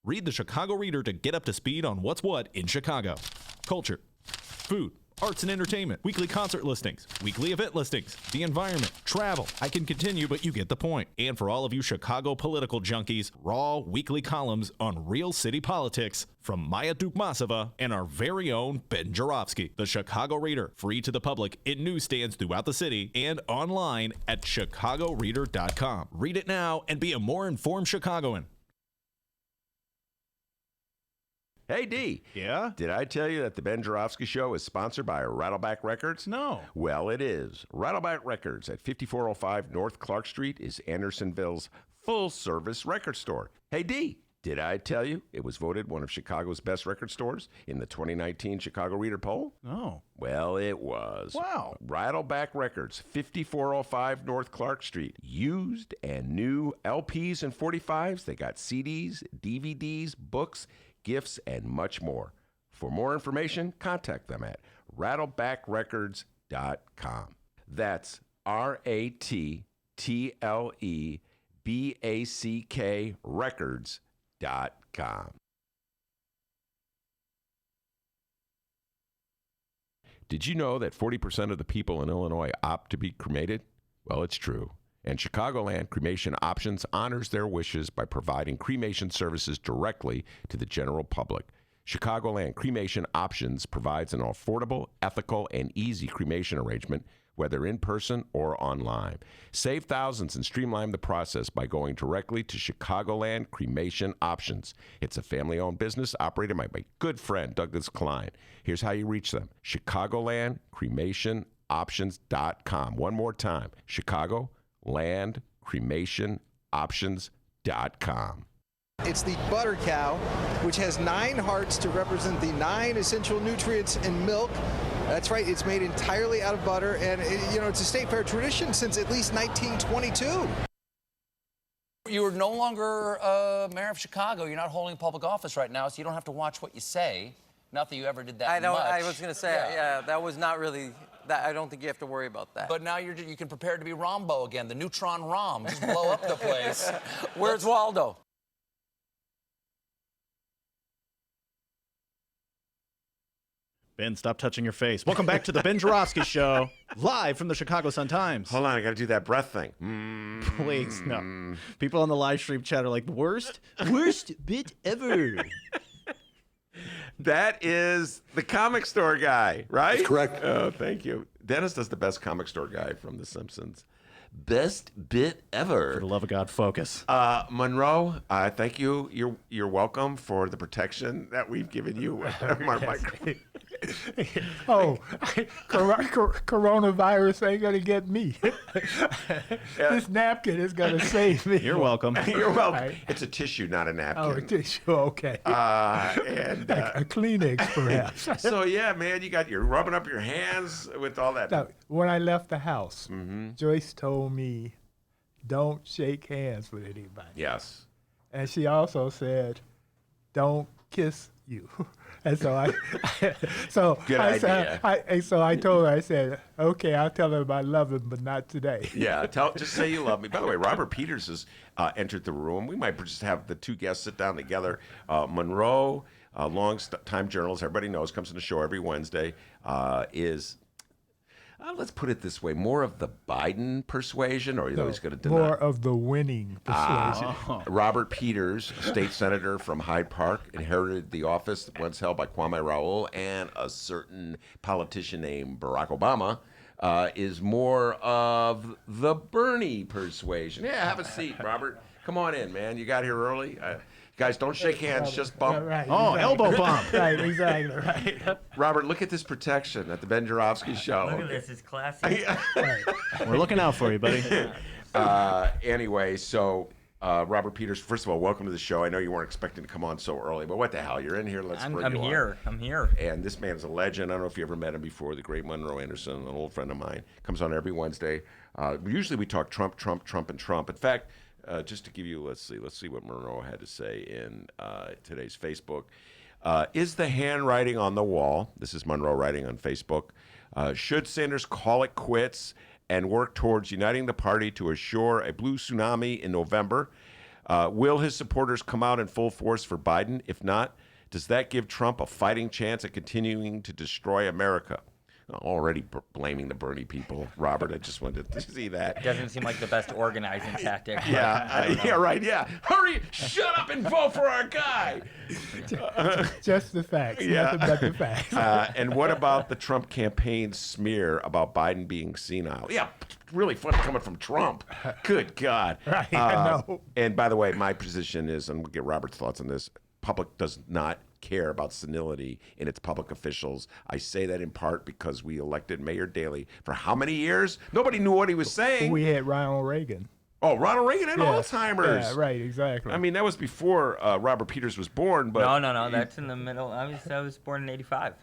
Read the Chicago Reader to get up to speed on what's what in Chicago. Culture, food, arts and entertainment, weekly concert listings, weekly event listings, the environment, travel. I can continue, but you get the point. And for all of you Chicago political junkies, raw weekly columns on real city politics from Maya Dukmasova and our very own Ben Joravsky. The Chicago Reader, free to the public in newsstands throughout the city and online at chicagoreader.com. Read it now and be a more informed Chicagoan. Hey, D. Yeah? Did I tell you that the Ben Joravsky Show is sponsored by Rattleback Records? No. Well, it is. Rattleback Records at 5405 North Clark Street is Andersonville's full-service record store. Hey, D. Did I tell you it was voted one of Chicago's best record stores in the 2019 Chicago Reader poll? No. Well, it was. Wow. Rattleback Records, 5405 North Clark Street. Used and new LPs and 45s. They got CDs, DVDs, books, gifts, and much more. For more information, contact them at rattlebackrecords.com. That's RATTLEBACK records.com. Did you know that 40% of the people in Illinois opt to be cremated? Well, it's true. And Chicagoland Cremation Options honors their wishes by providing cremation services directly to the general public. Chicagoland Cremation Options provides an affordable, ethical, and easy cremation arrangement, whether in person or online. Save thousands and streamline the process by going directly to Chicagoland Cremation Options. It's a family-owned business operated by my good friend Douglas Klein. Here's how you reach them. Chicagoland Cremation Options.com. One more time. Chicagolandcremationoptions.com. It's the butter cow, which has 9 hearts to represent the 9 essential nutrients in milk. That's right, it's made entirely out of butter, and it's a state fair tradition since at least 1922. You're no longer mayor of Chicago. You're not holding public office right now, so you don't have to watch what you say. Not that you ever did that much. I was going to say, yeah, that was not really... I don't think you have to worry about that. But now you can prepare to be Rombo again, the neutron Rom. Just blow up the place. Where's Waldo? Ben, stop touching your face. Welcome back to the Ben Joravsky Show, live from the Chicago Sun-Times. Hold on, I got to do that breath thing. Please, no. People on the live stream chat are like, worst bit ever. That is the comic store guy, right? That's correct. Oh, thank you. Dennis does the best comic store guy from The Simpsons. Best bit ever. For the love of God, focus. Monroe, thank you. You're welcome for the protection that we've given you. Coronavirus ain't gonna get me. This napkin is gonna save me. You're welcome. You're welcome. It's a tissue, not a napkin. Oh, a tissue, okay. And a Kleenex, perhaps. So yeah, man, you're rubbing up your hands with all that. Now, when I left the house, Joyce told me, don't shake hands with anybody. Yes. And she also said, don't kiss you. And so Good idea. So I told her, I said, okay, I'll tell her I love him, but not today. Yeah, just say you love me. By the way, Robert Peters has entered the room. We might just have the two guests sit down together. Monroe, long-time journalist, everybody knows, comes to the show every Wednesday, is... let's put it this way, more of the Biden persuasion, or he's going to deny? More of the winning persuasion. Robert Peters, state senator from Hyde Park, inherited the office once held by Kwame Raoul, and a certain politician named Barack Obama is more of the Bernie persuasion. Yeah, have a seat, Robert. Come on in, man. You got here early. Guys, don't shake hands, just bump. Right, oh, exactly. Elbow bump. Right, exactly, right. Robert, look at this protection at the Ben Joravsky Show. Look at this, it's classic. We're looking out for you, buddy. Anyway, so Robert Peters, first of all, welcome to the show. I know you weren't expecting to come on so early, but what the hell? You're in here. Let's bring you on. I'm here. And this man is a legend. I don't know if you ever met him before. The great Monroe Anderson, an old friend of mine, comes on every Wednesday. Usually we talk Trump, and Trump. In fact, just to give you, let's see what Monroe had to say in today's Facebook. Is the handwriting on the wall? This is Monroe writing on Facebook. Should Sanders call it quits and work towards uniting the party to assure a blue tsunami in November? Will his supporters come out in full force for Biden? If not, does that give Trump a fighting chance at continuing to destroy America? Already blaming the Bernie people, Robert. I just wanted to see that. Doesn't seem like the best organizing tactic. Yeah, right. Yeah, hurry! Shut up and vote for our guy. Just the facts. Nothing but the facts. And what about the Trump campaign smear about Biden being senile? Yeah, really funny coming from Trump. Good God. Right. I know. And by the way, my position is, and we'll get Robert's thoughts on this. Public does not care about senility in its public officials. I say that in part because we elected Mayor Daley for how many years? Nobody knew what he was saying. We had Ronald Reagan. Oh, Ronald Reagan had Alzheimer's. Yeah, right, exactly. I mean, that was before Robert Peters was born, but... No, that's in the middle. I was born in 85.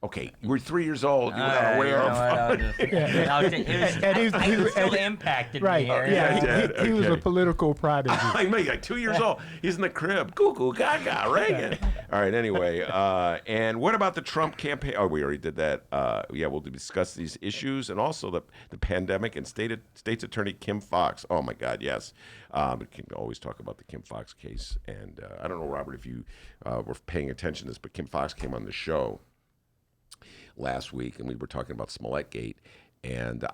Okay, you were 3 years old. You were not aware of... He was still impacted me here. Yeah, he was a political prodigy. I mean, like 2 years old. He's in the crib. Goo gaga, Reagan. All right, anyway. And what about the Trump campaign? Oh, we already did that. We'll discuss these issues and also the pandemic and State's Attorney Kim Foxx. Oh, my God, yes. We can always talk about the Kim Foxx case. And I don't know, Robert, if you were paying attention to this, but Kim Foxx came on the show last week, and we were talking about Smollettgate, and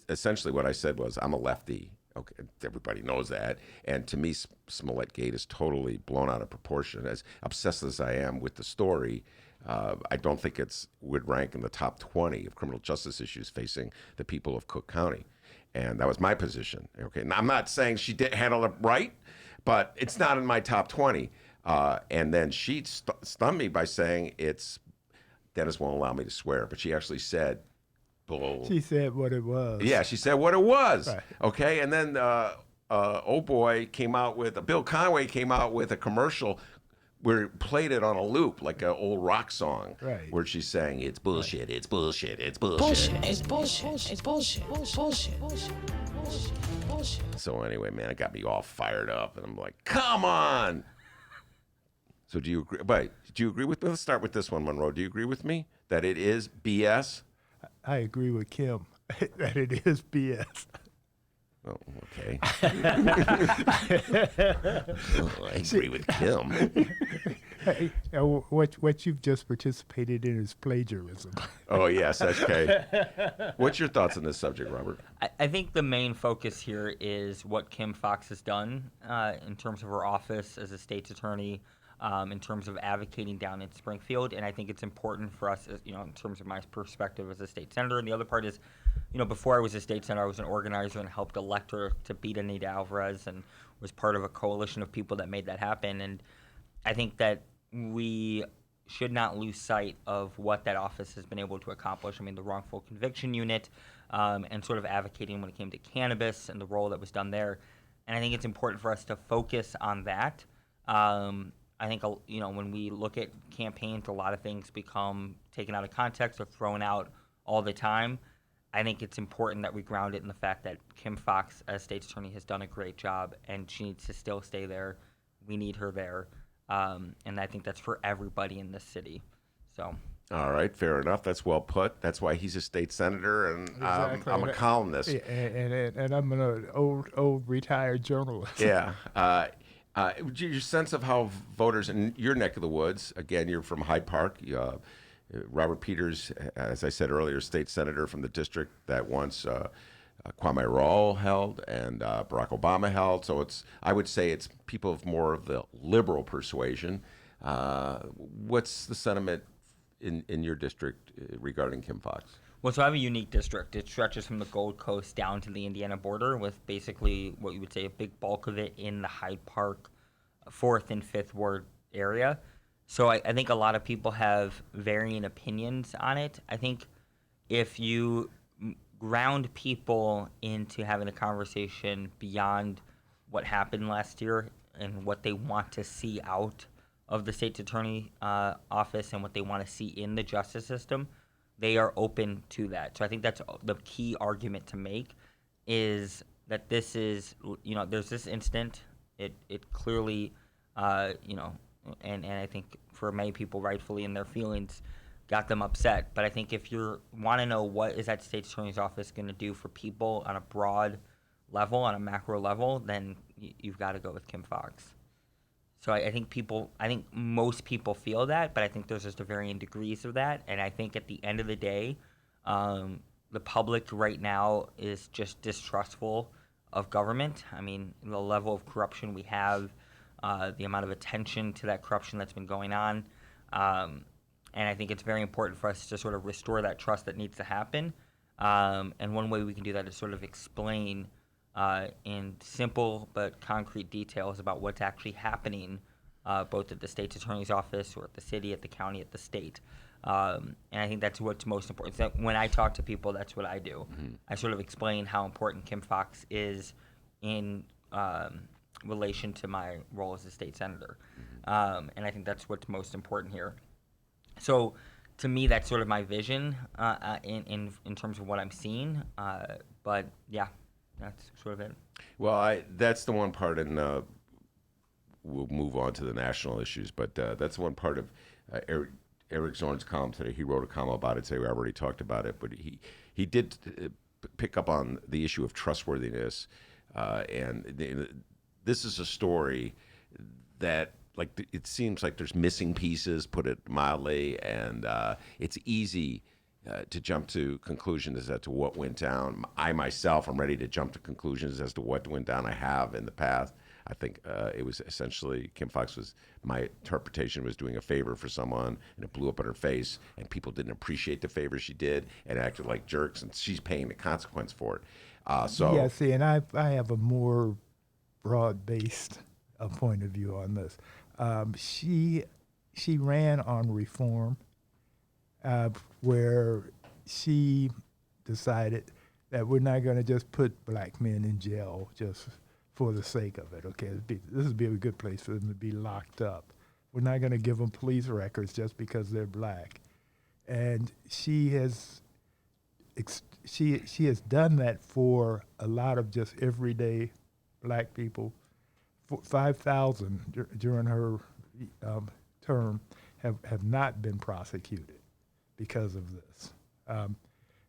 essentially what I said was, I'm a lefty. Okay, everybody knows that, and to me, Smollettgate is totally blown out of proportion. As obsessed as I am with the story, I don't think would rank in the top 20 of criminal justice issues facing the people of Cook County, and that was my position. Okay, now, I'm not saying she did handle it right, but it's not in my top 20. And then she stunned me by saying Dennis won't allow me to swear, but she actually said, she said what it was. Yeah, she said what it was. Right. Okay, and then Bill Conway came out with a commercial where it played it on a loop, like an old rock song, right, where she's saying, it's bullshit, it's bullshit, it's bullshit. Bullshit, it's bullshit, it's bullshit, bullshit, bullshit. So anyway, man, it got me all fired up, and I'm like, come on. So do you agree? But do you agree with me? Let's start with this one, Monroe. Do you agree with me that it is BS? I agree with Kim that it is BS. Oh, okay. I agree with Kim. Hey, what you've just participated in is plagiarism. Oh, yes, okay. What's your thoughts on this subject, Robert? I think the main focus here is what Kim Foxx has done in terms of her office as a state's attorney, in terms of advocating down in Springfield. And I think it's important for us, in terms of my perspective as a state senator. And the other part is, before I was a state senator, I was an organizer and helped elect her to beat Anita Alvarez and was part of a coalition of people that made that happen. And I think that we should not lose sight of what that office has been able to accomplish. I mean, the wrongful conviction unit and sort of advocating when it came to cannabis and the role that was done there. And I think it's important for us to focus on that. I think, when we look at campaigns, a lot of things become taken out of context or thrown out all the time. I think it's important that we ground it in the fact that Kim Foxx, as state's attorney, has done a great job, and she needs to still stay there. We need her there. And I think that's for everybody in this city. So. All right, fair enough. That's well put. That's why he's a state senator, and Exactly. I'm a columnist. Yeah, and I'm an old retired journalist. Yeah. Your sense of how voters in your neck of the woods, again, you're from Hyde Park. Robert Peters, as I said earlier, state senator from the district that once Kwame Raoul held and Barack Obama held. So I would say it's people of more of the liberal persuasion. What's the sentiment in your district regarding Kim Foxx? Well, so I have a unique district. It stretches from the Gold Coast down to the Indiana border, with basically what you would say a big bulk of it in the Hyde Park 4th and 5th Ward area. So I think a lot of people have varying opinions on it. I think if you ground people into having a conversation beyond what happened last year and what they want to see out of the state's attorney office and what they want to see in the justice system, they are open to that. So I think that's the key argument to make, is that this is, there's this incident. It clearly, and I think for many people, rightfully in their feelings, got them upset. But I think if you want to know what is that state's attorney's office going to do for people on a broad level, on a macro level, then you've got to go with Kim Foxx. So I think most people feel that, but I think there's just a varying degrees of that. And I think at the end of the day, the public right now is just distrustful of government. I mean, the level of corruption we have, the amount of attention to that corruption that's been going on. And I think it's very important for us to sort of restore that trust that needs to happen. And one way we can do that is sort of explain in simple but concrete details about what's actually happening, both at the state's attorney's office or at the city, at the county, at the state. And I think that's what's most important. So when I talk to people, that's what I do. Mm-hmm. I sort of explain how important Kim Foxx is in relation to my role as a state senator. Mm-hmm. And I think that's what's most important here. So to me, that's sort of my vision in terms of what I'm seeing. But yeah, that's sort of it. Well, that's the one part, and we'll move on to the national issues, but that's one part of Eric Zorn's column today. He wrote a column about it today. We already talked about it, but he did pick up on the issue of trustworthiness. And this is a story that, like, it seems like there's missing pieces, put it mildly, and it's easy to jump to conclusions as to what went down. I myself am ready to jump to conclusions as to what went down. I have in the past. I think it was essentially Kim Foxx my interpretation was doing a favor for someone, and it blew up in her face, and people didn't appreciate the favor she did and acted like jerks, and she's paying the consequence for it. Yeah, see, and I have a more broad-based point of view on this. She ran on reform, where she decided that we're not going to just put black men in jail just for the sake of it. Okay, this would be a good place for them to be locked up. We're not going to give them police records just because they're black. And she has she has done that for a lot of just everyday black people. 5,000 during her term have not been prosecuted because of this.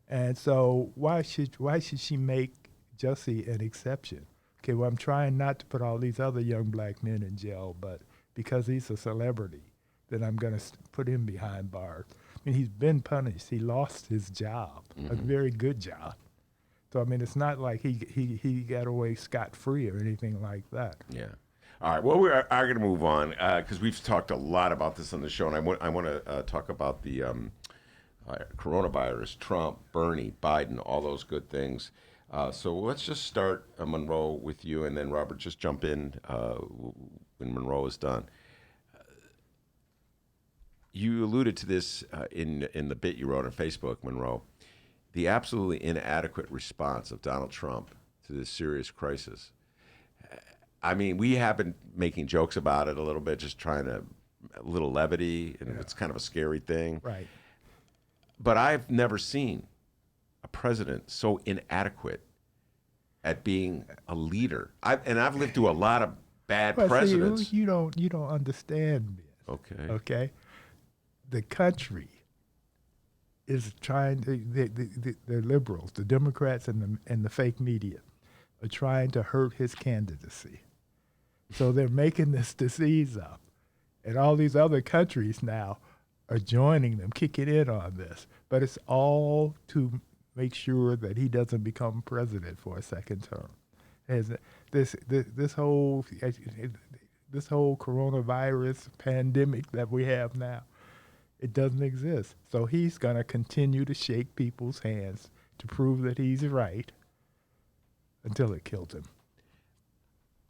And so why should she make Jussie an exception? Okay, well, I'm trying not to put all these other young black men in jail, but because he's a celebrity, then I'm going to put him behind bars. I mean, he's been punished. He lost his job, a very good job. So, I mean, it's not like he got away scot-free or anything like that. Yeah. All right. Well, we are going to move on because we've talked a lot about this on the show, and I want to talk about the coronavirus, Trump, Bernie, Biden, all those good things. So let's just start, Monroe, with you, and then Robert, just jump in when Monroe is done. You alluded to this in the bit you wrote on Facebook, Monroe, the absolutely inadequate response of Donald Trump to this serious crisis. I mean, we have been making jokes about it a little bit, just trying to, a little levity, and it's kind of a scary thing. Right. But I've never seen a president so inadequate at being a leader. I've lived through a lot of bad presidents. See, you don't understand this. Okay. Okay. The country is trying to, the liberals, the Democrats, and the fake media are trying to hurt his candidacy. So they're making this disease up, and all these other countries now are joining them, kicking in on this. But it's all to make sure that he doesn't become president for a second term. This whole coronavirus pandemic that we have now, it doesn't exist. So he's going to continue to shake people's hands to prove that he's right until it kills him.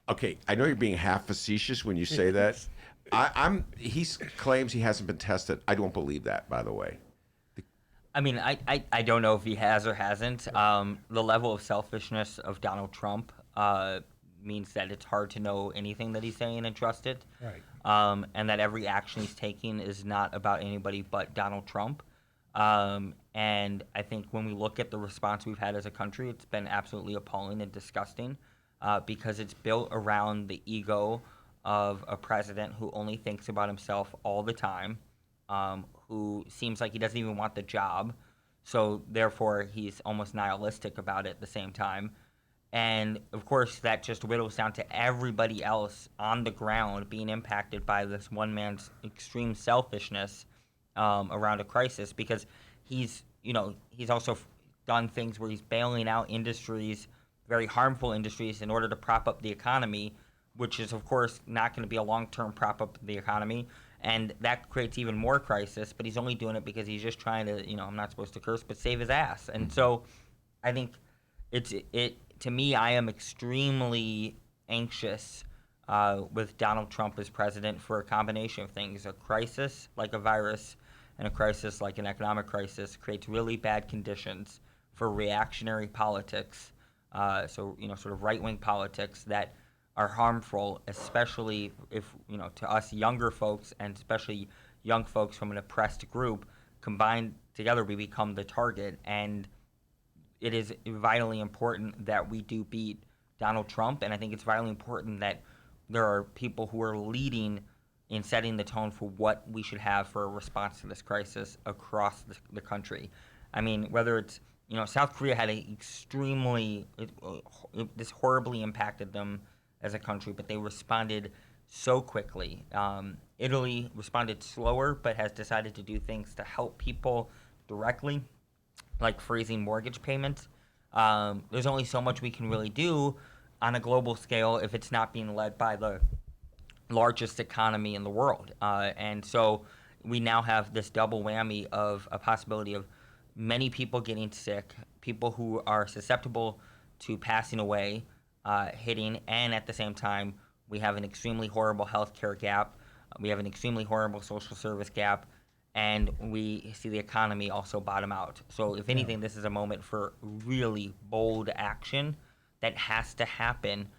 Okay, I know you're being half facetious when you say that. He claims he hasn't been tested. I don't believe that, by the way. I mean, I don't know if he has or hasn't. The level of selfishness of Donald Trump means that it's hard to know anything that he's saying and trust it. Right. And that every action he's taking is not about anybody but Donald Trump. And I think when we look at the response we've had as a country, it's been absolutely appalling and disgusting because it's built around the ego of a president who only thinks about himself all the time, who seems like he doesn't even want the job. So therefore, he's almost nihilistic about it at the same time. And of course, that just whittles down to everybody else on the ground being impacted by this one man's extreme selfishness around a crisis, because he's also done things where he's bailing out industries, very harmful industries, in order to prop up the economy, which is, of course, not going to be a long-term prop up of the economy. And that creates even more crisis, but he's only doing it because he's just trying to, I'm not supposed to curse, but save his ass. And so I think to me, I am extremely anxious with Donald Trump as president for a combination of things. A crisis like a virus and a crisis like an economic crisis creates really bad conditions for reactionary politics, sort of right-wing politics that are harmful, especially if, to us younger folks, and especially young folks from an oppressed group. Combined together, we become the target. And it is vitally important that we do beat Donald Trump, and I think it's vitally important that there are people who are leading in setting the tone for what we should have for a response to this crisis across the country. I mean, whether it's, South Korea had this horribly impacted them as a country, but they responded so quickly. Italy responded slower, but has decided to do things to help people directly, like freezing mortgage payments. There's only so much we can really do on a global scale if it's not being led by the largest economy in the world. And so we now have this double whammy of a possibility of many people getting sick, people who are susceptible to passing away, hitting, and at the same time, we have an extremely horrible healthcare gap. We have an extremely horrible social service gap. And we see the economy also bottom out. So if anything, this is a moment for really bold action that has to happen.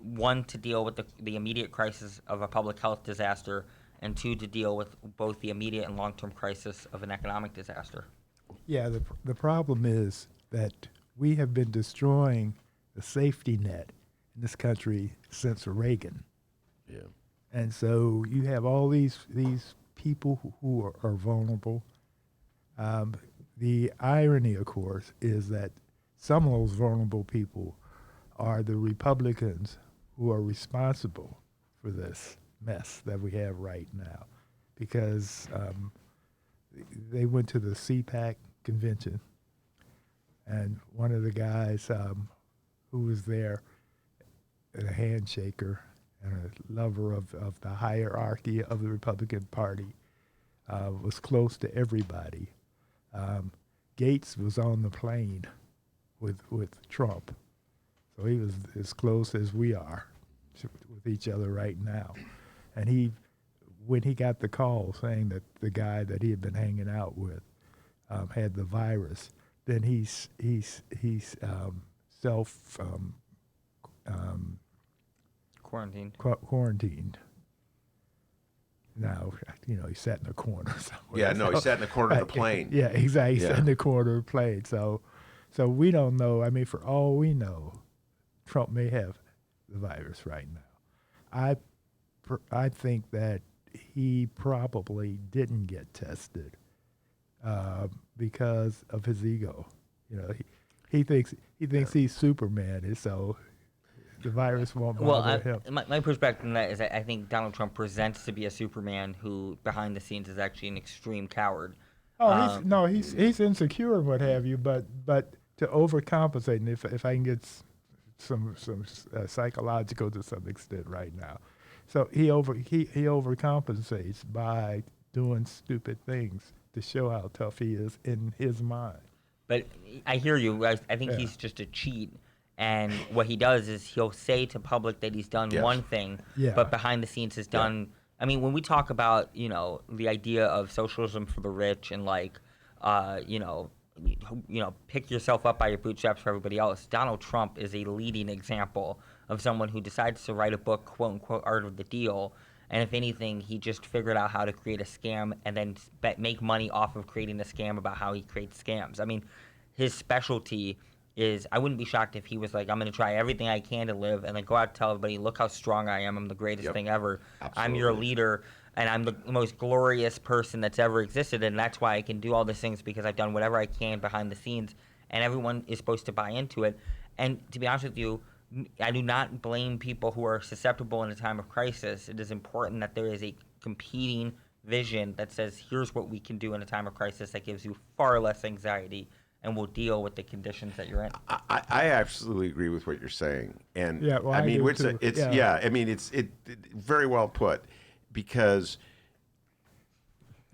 One, to deal with the immediate crisis of a public health disaster, and two, to deal with both the immediate and long-term crisis of an economic disaster. Yeah, the problem is that we have been destroying the safety net in this country since Reagan. Yeah. And so you have all these people who are vulnerable. The irony, of course, is that some of those vulnerable people are the Republicans who are responsible for this mess that we have right now, because they went to the CPAC convention, and one of the guys who was there, a handshaker and a lover of the hierarchy of the Republican Party, was close to everybody. Gates was on the plane with Trump, so he was as close as we are with each other right now. And when he got the call saying that the guy that he had been hanging out with had the virus, then he's self quarantined. Now, he sat in the corner somewhere. Yeah, no, he sat in the corner of the plane. Yeah, exactly. He sat in the corner of the plane. So we don't know. I mean, for all we know, Trump may have the virus right now. I think that he probably didn't get tested because of his ego. He thinks he's Superman, and so the virus won't bother him. My perspective on that is that I think Donald Trump presents to be a Superman who, behind the scenes, is actually an extreme coward. Oh, he's insecure and what have you, but to overcompensate, and if I can get some psychological to some extent right now, so he overcompensates by doing stupid things to show how tough he is in his mind. But I hear you. I think he's just a cheat. And what he does is he'll say to public that he's done one thing, but behind the scenes has done. I mean, when we talk about the idea of socialism for the rich and pick yourself up by your bootstraps for everybody else, Donald Trump is a leading example of someone who decides to write a book, quote unquote, Art of the Deal. And if anything, he just figured out how to create a scam and then make money off of creating a scam about how he creates scams. I mean, his specialty is, I wouldn't be shocked if he was like, I'm going to try everything I can to live and then go out and tell everybody, look how strong I am. I'm the greatest thing ever. Absolutely. I'm your leader, and I'm the most glorious person that's ever existed, and that's why I can do all these things, because I've done whatever I can behind the scenes, and everyone is supposed to buy into it. And to be honest with you, I do not blame people who are susceptible in a time of crisis. It is important that there is a competing vision that says, here's what we can do in a time of crisis that gives you far less anxiety and will deal with the conditions that you're in. I absolutely agree with what you're saying, and I mean, it's very well put, because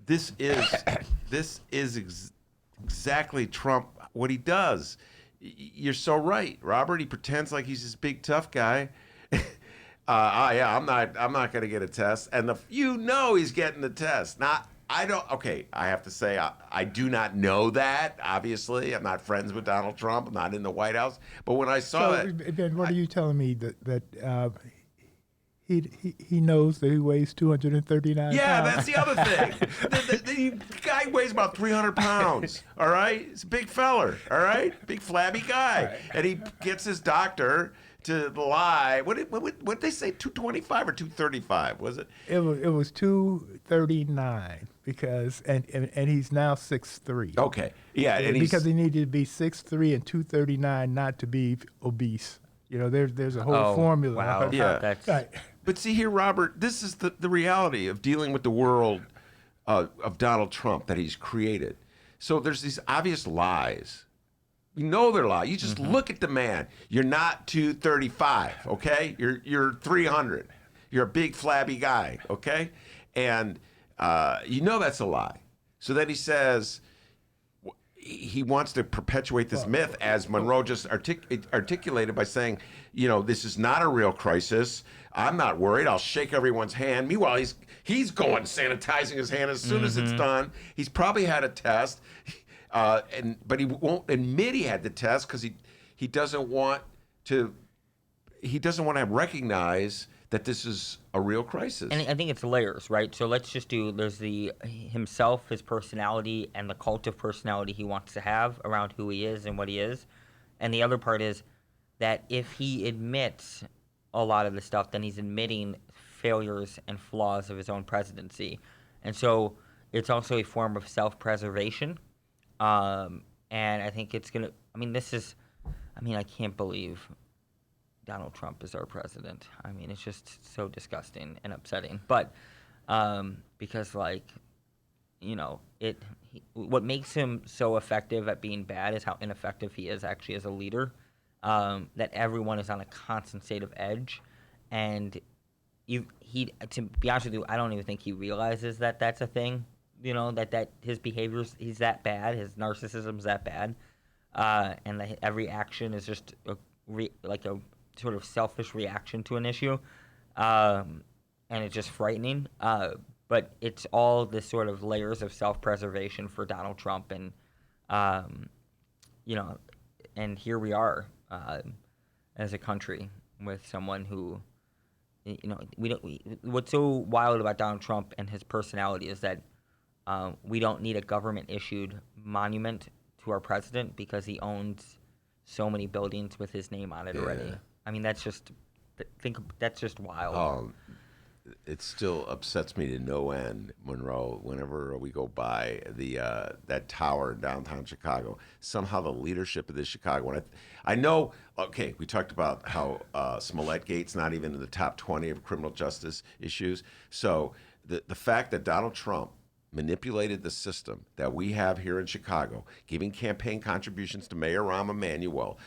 this is exactly Trump, what he does. You're so right, Robert. He pretends like he's this big tough guy. I'm not going to get a test, and he's getting the test. I have to say, I do not know that, obviously. I'm not friends with Donald Trump. I'm not in the White House. But when I saw that... Then what are you telling me, that he knows that he weighs 239 pounds? Yeah, that's the other thing. the guy weighs about 300 pounds, all right? He's a big feller, all right? Big flabby guy. Right. And he gets his doctor to lie. What did they say, 225 or 235, was it? It was 239. Because and he's now 6'3". Okay, yeah, and because he needed to be 6'3" and 239 not to be obese. There's a whole formula. Wow, yeah. Right. But see here, Robert, this is the reality of dealing with the world of Donald Trump that he's created. So there's these obvious lies. You know they're lies. You just look at the man. You're not 235, okay? You're 300. You're a big flabby guy, okay? And that's a lie. So then he says he wants to perpetuate this myth, as Monroe just articulated by saying, this is not a real crisis. I'm not worried. I'll shake everyone's hand. Meanwhile, he's going sanitizing his hand as soon as it's done. He's probably had a test, but he won't admit he had the test because he doesn't want to recognize that this is a real crisis. And I think it's layers, right? So let's just there's himself, his personality, and the cult of personality he wants to have around who he is and what he is. And the other part is that if he admits a lot of the stuff, then he's admitting failures and flaws of his own presidency. And so it's also a form of self-preservation. And I think it's going to, I can't believe Donald Trump is our president. I mean, it's just so disgusting and upsetting. But because, what makes him so effective at being bad is how ineffective he is actually as a leader. That everyone is on a constant state of edge, and he to be honest with you, I don't even think he realizes that that's a thing. That his behaviors, he's that bad, his narcissism's that bad, and that every action is just a sort of selfish reaction to an issue, and it's just frightening. But it's all this sort of layers of self-preservation for Donald Trump, and and here we are as a country with someone who, what's so wild about Donald Trump and his personality is that we don't need a government-issued monument to our president because he owns so many buildings with his name on it already. I mean, that's just wild. It still upsets me to no end, Monroe, whenever we go by that tower in downtown Chicago. Somehow the leadership of this Chicago, I know, okay, we talked about how Smollett Gate's not even in the top 20 of criminal justice issues. So the fact that Donald Trump manipulated the system that we have here in Chicago, giving campaign contributions to Mayor Rahm Emanuel,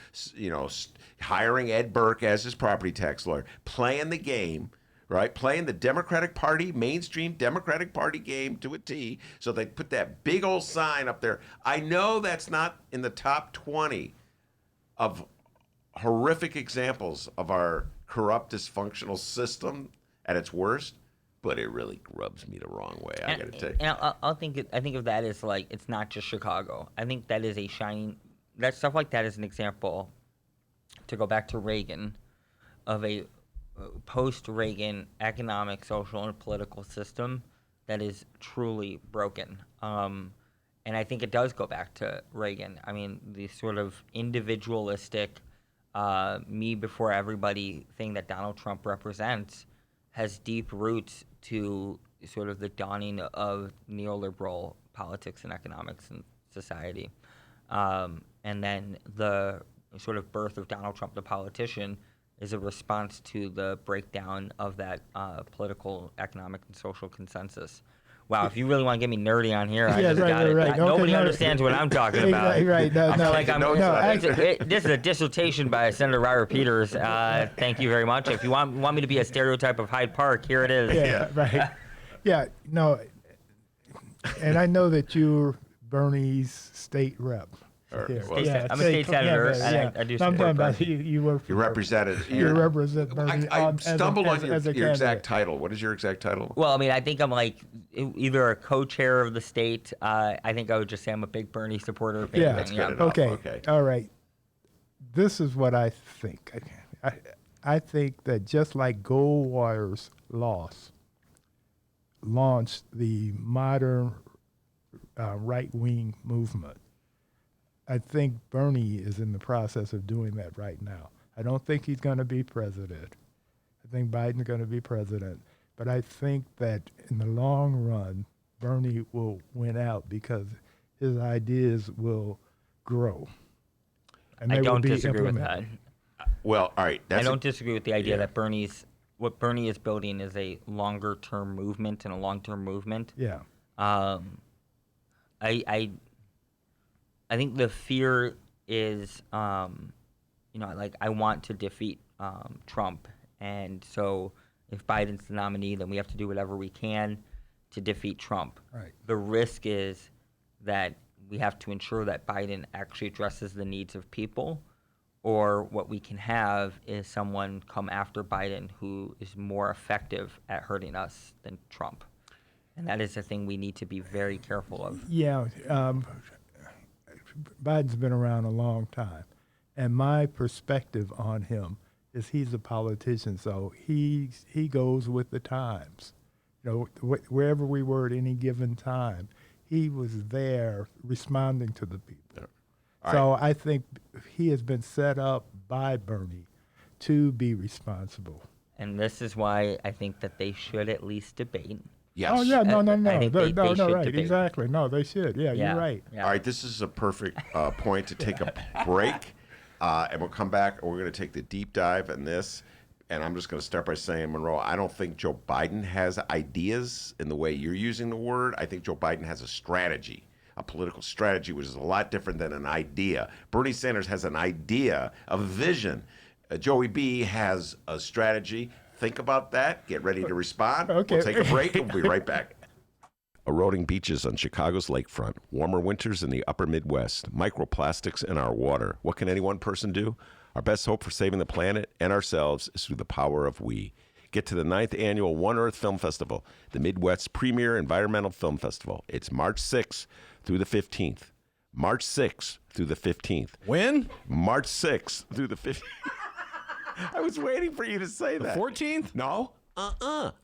hiring Ed Burke as his property tax lawyer, playing the game, right? Playing the Democratic Party, mainstream Democratic Party game to a T. So they put that big old sign up there. I know that's not in the top 20 of horrific examples of our corrupt, dysfunctional system at its worst, but it really rubs me the wrong way. I got to tell you. And I think of that as it's not just Chicago. I think that is that stuff like that is an example, to go back to Reagan, of a post-Reagan economic, social, and political system that is truly broken. And I think it does go back to Reagan. I mean, the sort of individualistic, me before everybody thing that Donald Trump represents has deep roots to sort of the dawning of neoliberal politics and economics and society. And then the sort of birth of Donald Trump, the politician, is a response to the breakdown of that political, economic, and social consensus. Wow, if you really want to get me nerdy on here, I just got it. Right. Nobody understands what I'm talking about. Right. This is a dissertation by Senator Robert Peters. Thank you very much. If you want me to be a stereotype of Hyde Park, here it is. Yeah, right. Yeah, no, and I know that you're Bernie's state rep. I'm a state senator, and I do I'm talking support about Bernie. you work for You represented. You represent Bernie. I stumbled on your candidate. exact title. What is your exact title? Well, I mean, I think I'm either a co-chair of the state. I think I would just say I'm a big Bernie supporter. Yeah. That's good enough. Okay. All right. This is what I think. I think that just like Goldwater's loss launched the modern right-wing movement, I think Bernie is in the process of doing that right now. I don't think he's going to be president. I think Biden's going to be president. But I think that in the long run, Bernie will win out because his ideas will grow. And I they will don't be disagree with that. implemented. Well, all right. I don't disagree with the idea that what Bernie is building is a longer-term movement and a long-term movement. Yeah. I think the fear is, I want to defeat Trump, and so if Biden's the nominee, then we have to do whatever we can to defeat Trump. Right. The risk is that we have to ensure that Biden actually addresses the needs of people, or what we can have is someone come after Biden who is more effective at hurting us than Trump. And that is a thing we need to be very careful of. Yeah. Biden's been around a long time, and my perspective on him is he's a politician, so he goes with the times. You know, wherever we were at any given time, he was there responding to the people. So I think he has been set up by Bernie to be responsible. And this is why I think that they should at least debate. Yes. Oh, yeah, no, I think they no, should right, debate. exactly. No, they should. Yeah, Yeah. you're right. Yeah. All right, this is a perfect point to take a break, and we'll come back, and we're going to take the deep dive in this. And I'm just going to start by saying, Monroe, I don't think Joe Biden has ideas in the way you're using the word. I think Joe Biden has a strategy, a political strategy, which is a lot different than an idea. Bernie Sanders has an idea, a vision. Joey B has a strategy. Think about that. Get ready to respond. Okay. We'll take a break, and we'll be right back. Eroding beaches on Chicago's lakefront, warmer winters in the upper Midwest, microplastics in our water. What can any one person do? Our best hope for saving the planet and ourselves is through the power of we. Get to the 9th annual One Earth Film Festival, the Midwest's premier environmental film festival. It's March 6th through the 15th. March 6th through the 15th. When? March 6th through the 15th. I was waiting for you to say that. 14th? No.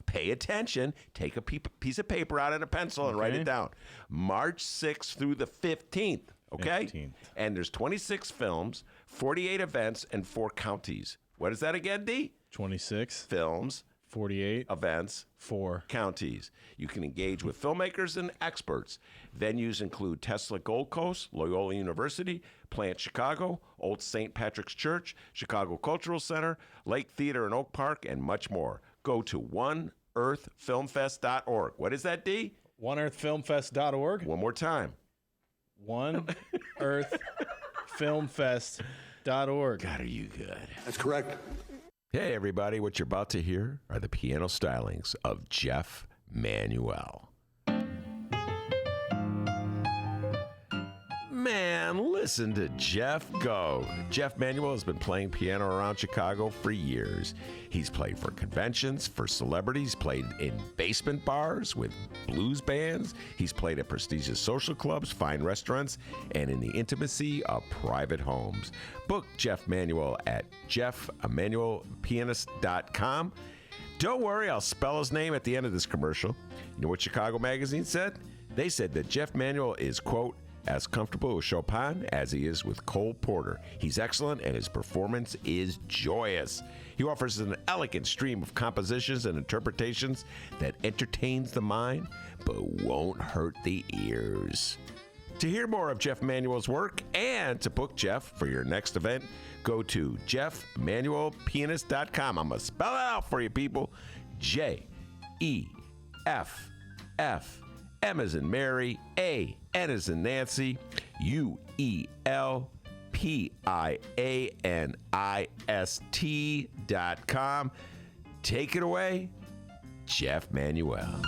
Pay attention. Take a piece of paper out and a pencil and write it down. March 6th through the 15th. Okay? 15th. And there's 26 films, 48 events, and 4 counties. What is that again, D? 26. Films, 48. events, 4. counties. You can engage with filmmakers and experts. Venues include Tesla Gold Coast, Loyola University, Plant Chicago, Old St. Patrick's Church, Chicago Cultural Center, Lake Theater in Oak Park, and much more. Go to oneearthfilmfest.org. What is that, D? OneEarthFilmFest.org. One more time. OneEarthFilmFest.org. God, are you good? That's correct. Hey, everybody. What you're about to hear are the piano stylings of Jeff Manuel. Man, listen to Jeff go. Jeff Manuel has been playing piano around Chicago for years. He's played for conventions, for celebrities, played in basement bars with blues bands. He's played at prestigious social clubs, fine restaurants, and in the intimacy of private homes. Book Jeff Manuel at jeffemanuelpianist.com. Don't worry, I'll spell his name at the end of this commercial. You know what Chicago Magazine said? They said that Jeff Manuel is, quote, as comfortable with Chopin as he is with Cole Porter. He's excellent and his performance is joyous. He offers an elegant stream of compositions and interpretations that entertains the mind but won't hurt the ears. To hear more of Jeff Manuel's work and to book Jeff for your next event, go to jeffmanuelpianist.com. I'm going to spell it out for you, people. J-E-F-F. M as in Mary, A, N as in Nancy, UELPIANIST.com. Take it away, Jeff Manuel.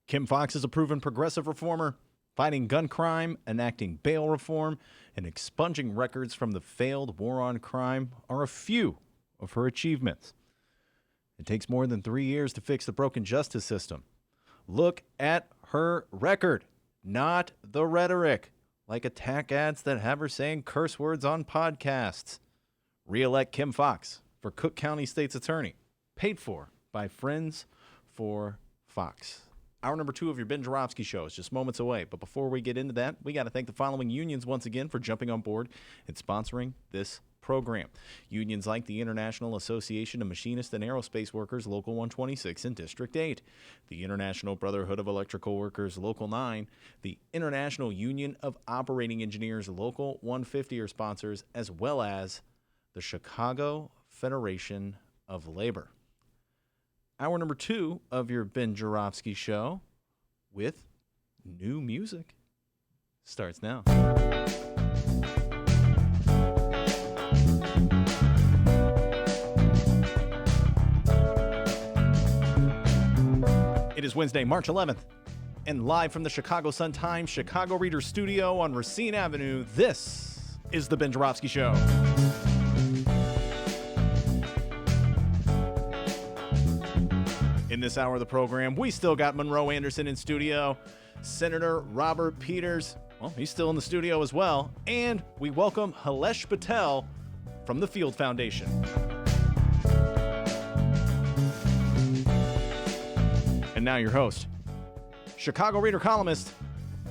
Kim Foxx is a proven progressive reformer, fighting gun crime, enacting bail reform, and expunging records from the failed war on crime are a few of her achievements. It takes more than 3 years to fix the broken justice system. Look at her record, not the rhetoric, like attack ads that have her saying curse words on podcasts. Re-elect Kim Foxx for Cook County State's Attorney, paid for by Friends for Fox. Hour number 2 of your Ben Joravsky Show is just moments away. But before we get into that, we got to thank the following unions once again for jumping on board and sponsoring this program. Unions like the International Association of Machinists and Aerospace Workers, Local 126 in District 8, the International Brotherhood of Electrical Workers, Local 9, the International Union of Operating Engineers, Local 150 are sponsors, as well as the Chicago Federation of Labor. Hour number 2 of your Ben Joravsky Show with new music starts now. It is Wednesday, March 11th, And live from the Chicago Sun-Times Chicago Reader Studio on Racine Avenue, this is The Ben Joravsky Show. In this hour of the program, we still got Monroe Anderson in studio. Senator Robert Peters, well, he's still in the studio as well. And we welcome Hilesh Patel from the Field Foundation. And now your host, Chicago Reader columnist,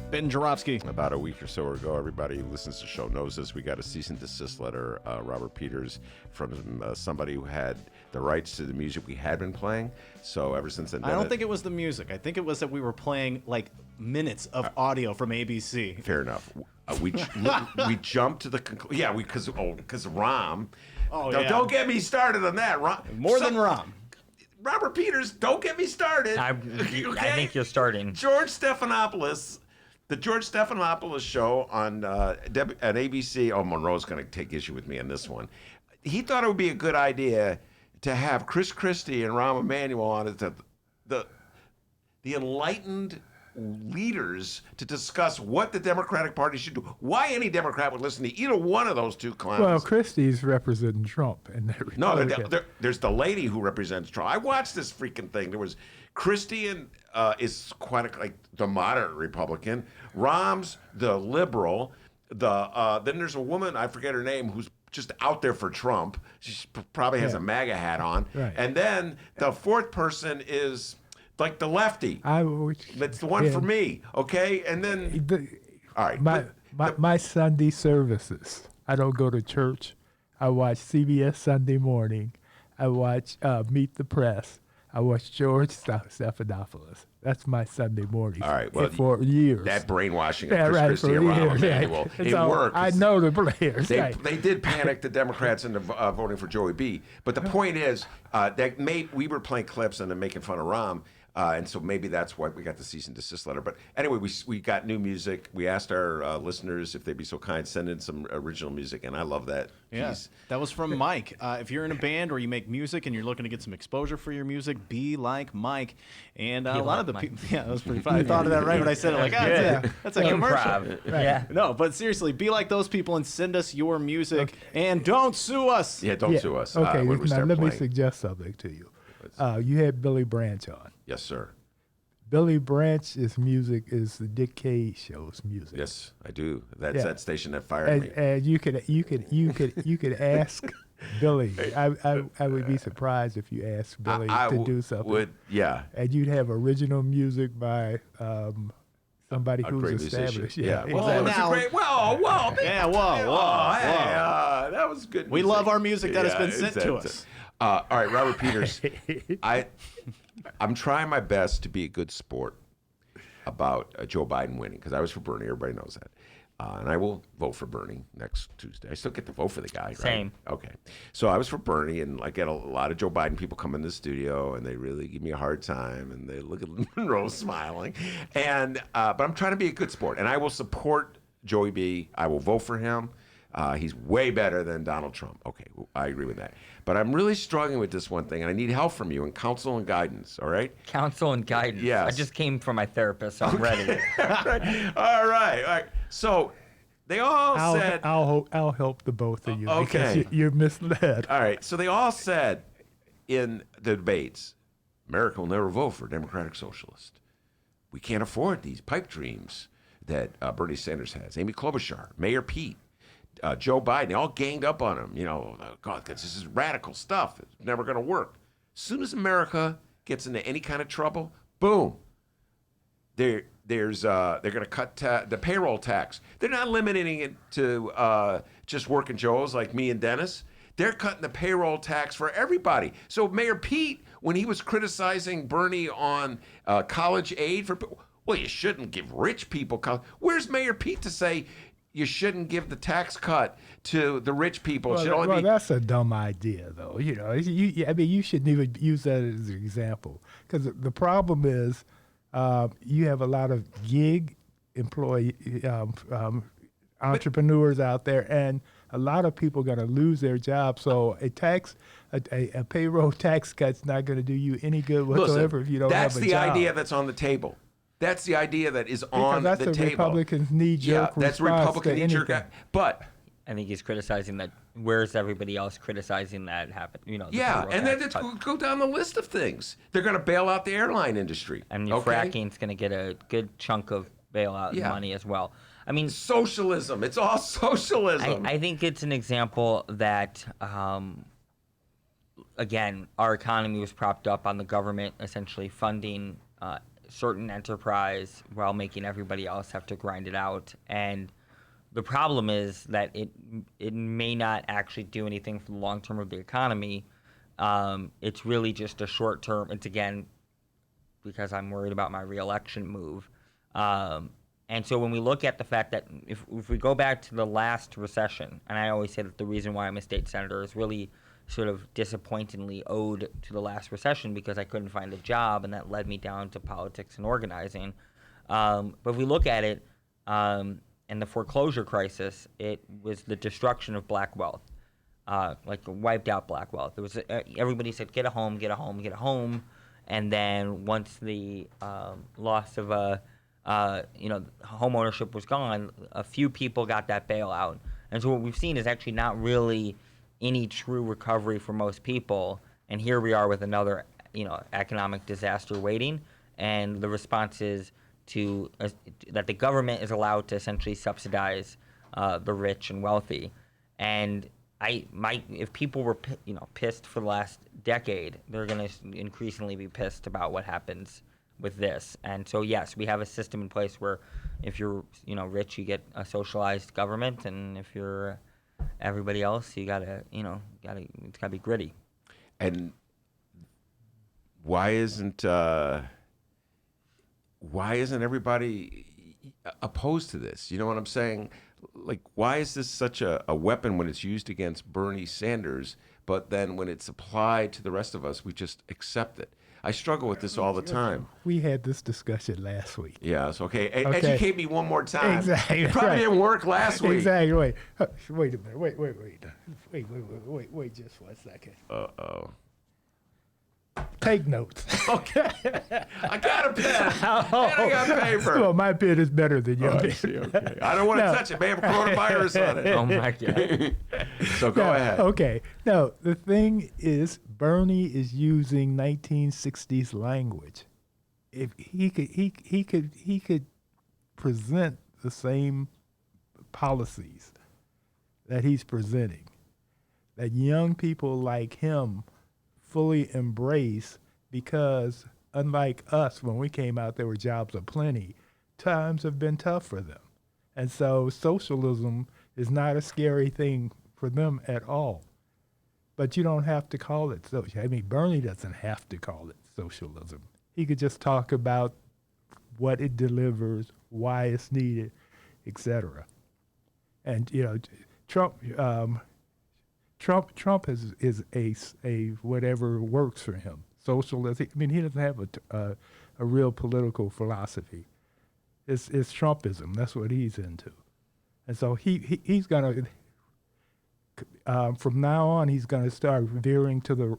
Ben Joravsky. About a week or so ago, everybody who listens to the show knows this. We got a cease and desist letter, Robert Peters, from somebody who had the rights to the music we had been playing. So ever since then, I don't think it was the music. I think it was that we were playing like minutes of audio from ABC. Fair enough. We jumped to the conclusion. Yeah, because Rom. Oh, yeah. Don't get me started on that. More than Rom. Robert Peters, don't get me started. I think you're starting. George Stephanopoulos, the George Stephanopoulos show on ABC. Oh, Monroe's going to take issue with me on this one. He thought it would be a good idea to have Chris Christie and Rahm Emanuel on it, the enlightened leaders to discuss what the Democratic Party should do. Why any Democrat would listen to either one of those two clowns? Well, Christie's representing Trump, and there's the lady who represents Trump. I watched this freaking thing. There was Christie and is quite like the moderate Republican. Rahm's the liberal. Then there's a woman, I forget her name, who's just out there for Trump. She probably has a MAGA hat on. Right. And then the fourth person is like the lefty. That's the one for me, okay? And then, all right. My Sunday services, I don't go to church. I watch CBS Sunday Morning. I watch Meet the Press. I watch George Stephanopoulos. That's my Sunday morning. All right, well, for years. That brainwashing of Chris Christie and Rahm Emanuel, it worked. I know the players. They did panic the Democrats into voting for Joey B. But the point is, we were playing clips and then making fun of Rahm. And so maybe that's why we got the cease and desist letter. But anyway, we got new music. We asked our listeners if they'd be so kind, send in some original music, and I love that piece. That was from Mike. If you're in a band or you make music and you're looking to get some exposure for your music, be like Mike. And a lot of the people, that was pretty fun. I thought of that right when I said it. Like, that's a commercial. Right. Yeah. No, but seriously, be like those people and send us your music, and don't sue us. Yeah, don't sue us. Okay, now let me suggest something to you. You had Billy Branch on. Yes, sir. Billy Branch's music is the Dick Cave Show's music. Yes, I do. That's that station that fired me. And you could ask Billy. I would be surprised if you asked Billy to do something. And you'd have original music by somebody who's established. Yeah. Well, exactly. that was a great. Whoa. That was good. We love our music that has been sent to us. All right, Robert Peters. I'm trying my best to be a good sport about Joe Biden winning, because I was for Bernie. Everybody knows that. And I will vote for Bernie next Tuesday. I still get to vote for the guy, right? Same. Okay. So I was for Bernie, and I get a lot of Joe Biden people come in the studio, and they really give me a hard time, and they look at Monroe smiling. And but I'm trying to be a good sport, and I will support Joey B. I will vote for him. He's way better than Donald Trump. Okay, I agree with that. But I'm really struggling with this one thing, and I need help from you and counsel and guidance, all right? Counsel and guidance. Yes. I just came from my therapist, so I'm ready. All right. So they all said... I'll help the both of you because you're misled. All right, so they all said in the debates, America will never vote for a Democratic Socialist. We can't afford these pipe dreams that Bernie Sanders has. Amy Klobuchar, Mayor Pete, Joe Biden, they all ganged up on him. God, this is radical stuff. It's never going to work. As soon as America gets into any kind of trouble, boom, they're going to cut the payroll tax. They're not limiting it to just working Joes like me and Dennis. They're cutting the payroll tax for everybody. So Mayor Pete, when he was criticizing Bernie on college aid well, you shouldn't give rich people college. Where's Mayor Pete to say you shouldn't give the tax cut to the rich people? Well, that's a dumb idea, though. You shouldn't even use that as an example, because the problem is you have a lot of gig employee entrepreneurs out there, and a lot of people are going to lose their jobs. So a payroll tax cut's not going to do you any good whatsoever. Listen, if you don't have a job. That's the idea that's on the table. That's the idea that is Because on that's the a table. Republican's knee-jerk that's response Republican to knee-jerk. anything. But I think he's criticizing that. Where's everybody else criticizing that happened? You know. The yeah, payroll and then tax let's cut. go down the list of things. They're going to bail out the airline industry. And okay? fracking's going to get a good chunk of bailout money as well. I mean, Socialism. It's all socialism. I think it's an example that, again, our economy was propped up on the government essentially funding certain enterprise while making everybody else have to grind it out. And the problem is that it may not actually do anything for the long term of the economy. It's really just a short term. It's, again, because I'm worried about my reelection move. And so when we look at the fact that if we go back to the last recession, and I always say that the reason why I'm a state senator is really sort of disappointingly owed to the last recession because I couldn't find a job, and that led me down to politics and organizing. But if we look at it, and the foreclosure crisis, it was the destruction of black wealth, like wiped out black wealth. It was everybody said, get a home, get a home, get a home. And then once the loss of home ownership was gone, a few people got that bailout. And so what we've seen is actually not really any true recovery for most people. And here we are with another, economic disaster waiting. And the response is that the government is allowed to essentially subsidize the rich and wealthy. And if people were pissed for the last decade, they're going to increasingly be pissed about what happens with this. And so yes, we have a system in place where if you're rich, you get a socialized government, and if you're everybody else, you gotta it's gotta be gritty. And why isn't everybody opposed to this? You know what I'm saying? Like, why is this such a weapon when it's used against Bernie Sanders, but then when it's applied to the rest of us, we just accept it? I struggle with this all the time. We had this discussion last week. Yes, okay. Educate me one more time. Exactly. It probably didn't work last week. Exactly. Wait a minute. Wait just 1 second. Uh-oh. Take notes. Okay. I got a pen. And I got paper. Well, my pen is better than your pen. I see, okay. I don't want to touch it. May have coronavirus on it. Oh, my God. So go ahead. Okay. No, the thing is, Bernie is using 1960s language. If he could present the same policies that he's presenting, that young people like him fully embrace, because unlike us, when we came out, there were jobs aplenty. Times have been tough for them. And so socialism is not a scary thing for them at all. But you don't have to call it social. I mean, Bernie doesn't have to call it socialism. He could just talk about what it delivers, why it's needed, etc. And Trump is a whatever works for him. Socialist. I mean, he doesn't have a real political philosophy. It's Trumpism. That's what he's into. And so he's gonna. From now on, he's going to start veering to the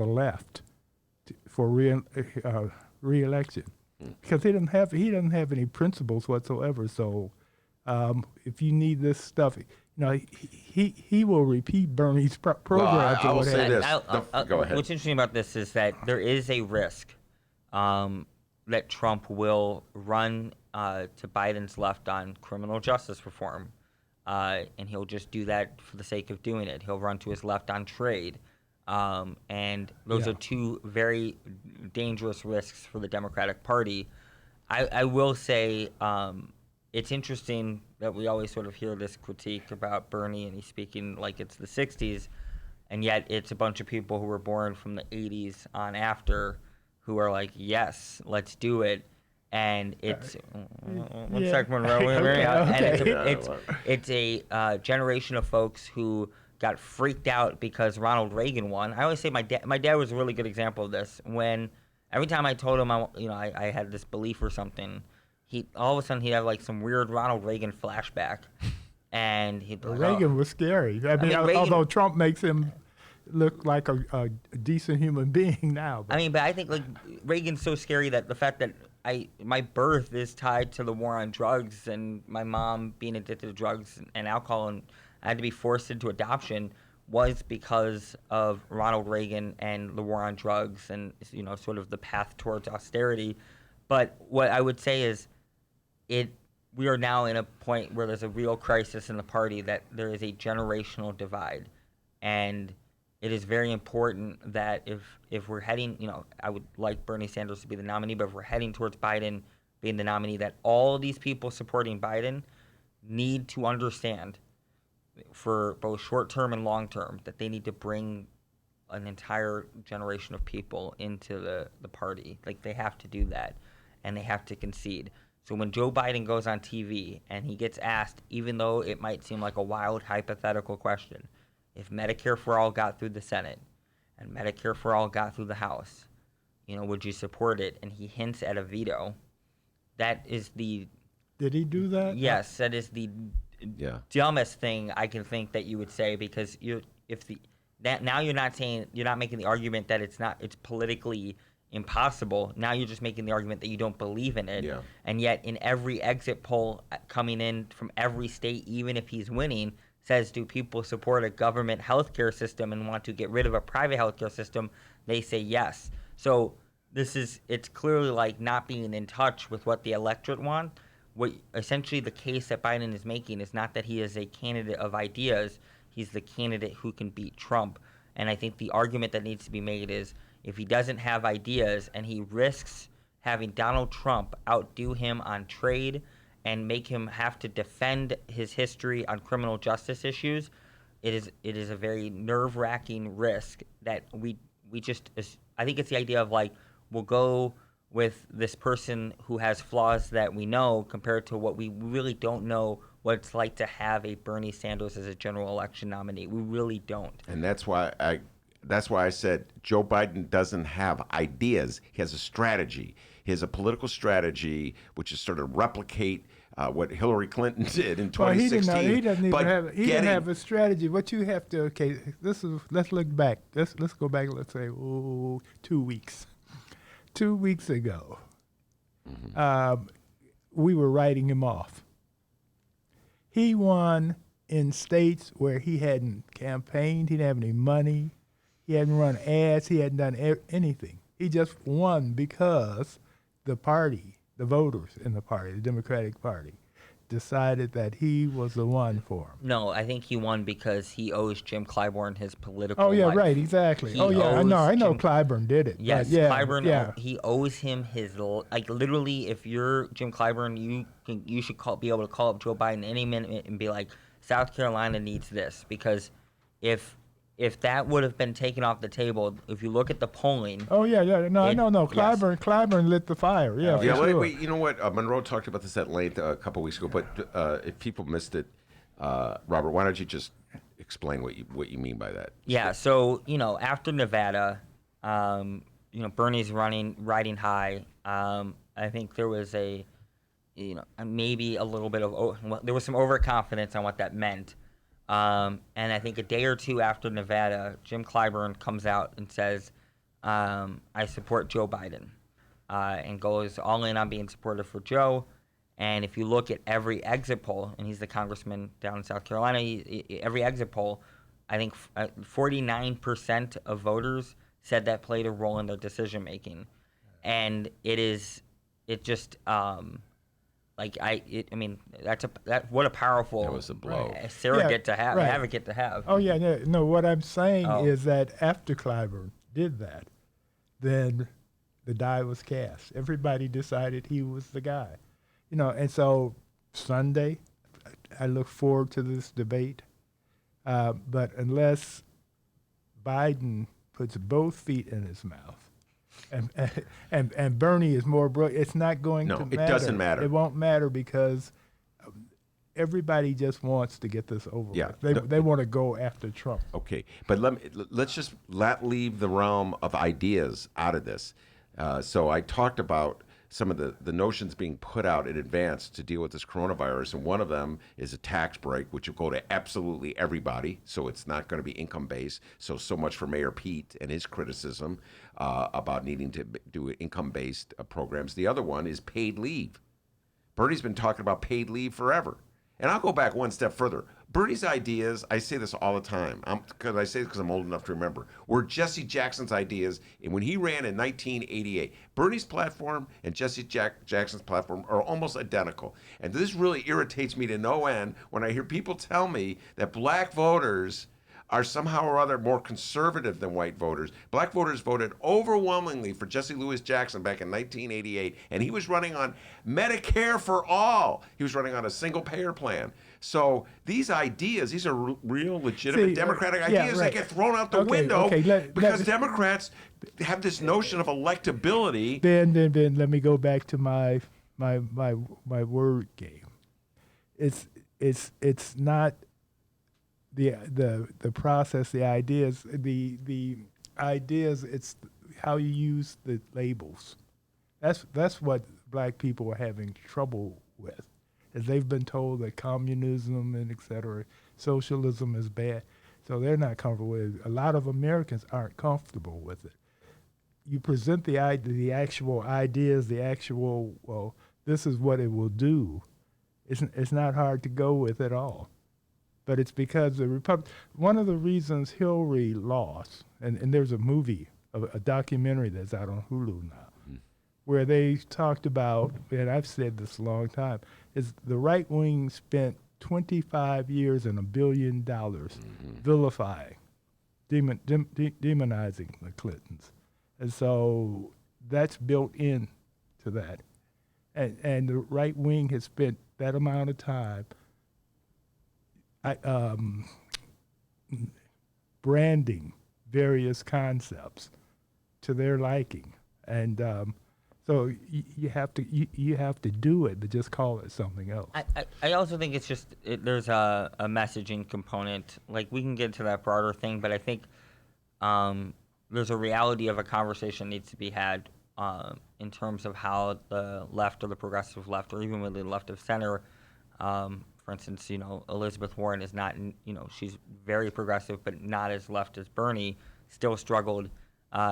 left for re-election, because he doesn't have any principles whatsoever. So if you need this stuff, he will repeat Bernie's program. Well, I will say this. Go ahead. What's interesting about this is that there is a risk that Trump will run to Biden's left on criminal justice reform. And he'll just do that for the sake of doing it. He'll run to his left on trade. And those are two very dangerous risks for the Democratic Party. I will say it's interesting that we always sort of hear this critique about Bernie, and he's speaking like it's the 60s, and yet it's a bunch of people who were born from the 80s on after who are like, yes, let's do it. And it's one sec, Monroe. And it's a generation of folks who got freaked out because Ronald Reagan won. I always say my dad was a really good example of this. When every time I told him I had this belief or something, all of a sudden he'd have like some weird Ronald Reagan flashback, and he'd be like, Reagan was scary. I mean, although Trump makes him look like a decent human being now. But I think like Reagan's so scary that the fact that my birth is tied to the war on drugs, and my mom being addicted to drugs and alcohol, and I had to be forced into adoption was because of Ronald Reagan and the war on drugs and, you know, sort of the path towards austerity. But what I would say is we are now in a point where there's a real crisis in the party, that there is a generational divide. And it is very important that if we're heading, you know, I would like Bernie Sanders to be the nominee, but if we're heading towards Biden being the nominee, that all these people supporting Biden need to understand, for both short-term and long-term, that they need to bring an entire generation of people into the party. Like, they have to do that, and they have to concede. So when Joe Biden goes on TV and he gets asked, even though it might seem like a wild hypothetical question, if Medicare for All got through the Senate and Medicare for All got through the House, you know, would you support it? And he hints at a veto. That is the... Did he do that? Yes, that is the dumbest thing I can think that you would say, because now you're not making the argument that it's politically impossible. Now you're just making the argument that you don't believe in it. Yeah. And yet in every exit poll coming in from every state, even if he's winning, says, do people support a government healthcare system and want to get rid of a private healthcare system? They say yes. So it's clearly like not being in touch with what the electorate want. What essentially the case that Biden is making is not that he is a candidate of ideas, he's the candidate who can beat Trump. And I think the argument that needs to be made is, if he doesn't have ideas and he risks having Donald Trump outdo him on trade and make him have to defend his history on criminal justice issues, it is a very nerve-wracking risk that we just, I think it's the idea of like, we'll go with this person who has flaws that we know compared to what we really don't know what it's like to have a Bernie Sanders as a general election nominee. We really don't. And that's why I said Joe Biden doesn't have ideas. He has a strategy. He has a political strategy, which is sort of replicate what Hillary Clinton did in 2016. Well, he didn't have a strategy. What you have to, let's look back. Let's go back, let's say, 2 weeks. 2 weeks ago, we were writing him off. He won in states where he hadn't campaigned, he didn't have any money, he hadn't run ads, he hadn't done anything. He just won because the party, the voters in the party, the Democratic Party, decided that he was the one for him. No, I think he won because he owes Jim Clyburn his political life. Oh, yeah, right, exactly. I know Clyburn did it. Yes, yeah, Clyburn, he owes him his, like, literally, if you're Jim Clyburn, you should be able to call up Joe Biden any minute and be like, South Carolina needs this, because if that would have been taken off the table, if you look at the polling. Oh, yeah. No. Clyburn lit the fire. Yeah, for sure. Wait, you know what? Monroe talked about this at length a couple weeks ago, but if people missed it, Robert, why don't you just explain what you mean by that? Yeah, so, after Nevada, Bernie's riding high. I think there was maybe a little bit of, there was some overconfidence on what that meant. And I think a day or two after Nevada, Jim Clyburn comes out and says, I support Joe Biden, and goes all in on being supportive for Joe. And if you look at every exit poll, and he's the congressman down in South Carolina, every exit poll, I think 49% of voters said that played a role in their decision making. And what a powerful that was a blow. Surrogate to have, advocate to have. Oh, yeah, no, what I'm saying is that after Clyburn did that, then the die was cast. Everybody decided he was the guy. And so Sunday, I look forward to this debate, but unless Biden puts both feet in his mouth, and Bernie is more brilliant, it's not going to matter. No, it doesn't matter. It won't matter because everybody just wants to get this over with. They want to go after Trump. Okay, but let's just leave the realm of ideas out of this. So I talked about some of the notions being put out in advance to deal with this coronavirus, and one of them is a tax break, which will go to absolutely everybody, so it's not going to be income-based. So much for Mayor Pete and his criticism about needing to do income-based programs. The other one is paid leave. Bernie's been talking about paid leave forever. And I'll go back one step further. Bernie's ideas, I say this all the time, because I'm old enough to remember, were Jesse Jackson's ideas. And when he ran in 1988, Bernie's platform and Jesse Jackson's platform are almost identical. And this really irritates me to no end when I hear people tell me that black voters are somehow or other more conservative than white voters. Black voters voted overwhelmingly for Jesse Louis Jackson back in 1988, and he was running on Medicare for all. He was running on a single-payer plan. So these ideas, these are real, legitimate Democratic ideas that get thrown out the window because Democrats have this notion of electability. Then let me go back to my word game. It's not the process, the ideas, it's how you use the labels. That's what black people are having trouble with, is they've been told that communism and et cetera, socialism is bad, so they're not comfortable with it. A lot of Americans aren't comfortable with it. You present the actual ideas, well, this is what it will do. It's not hard to go with at all. But it's because one of the reasons Hillary lost, and there's a movie, a documentary that's out on Hulu now, where they talked about, and I've said this a long time, is the right wing spent 25 years and $1 billion vilifying, demonizing the Clintons. And so that's built in to that. And the right wing has spent that amount of time branding various concepts to their liking, and so you have to do it, but just call it something else. I also think it's just there's a messaging component. Like, we can get to that broader thing, but I think there's a reality of a conversation needs to be had in terms of how the left or the progressive left, or even really the left of center. For instance, Elizabeth Warren is not, she's very progressive, but not as left as Bernie, still struggled,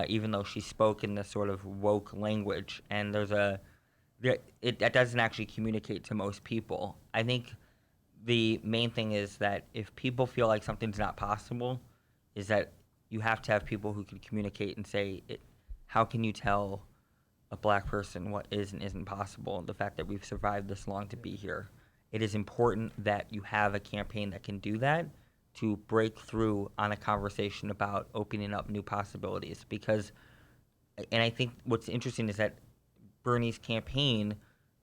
even though she spoke in this sort of woke language. And that doesn't actually communicate to most people. I think the main thing is that if people feel like something's not possible, is that you have to have people who can communicate and say, how can you tell a black person what is and isn't possible? The fact that we've survived this long to be here. It is important that you have a campaign that can do that, to break through on a conversation about opening up new possibilities. And I think what's interesting is that Bernie's campaign,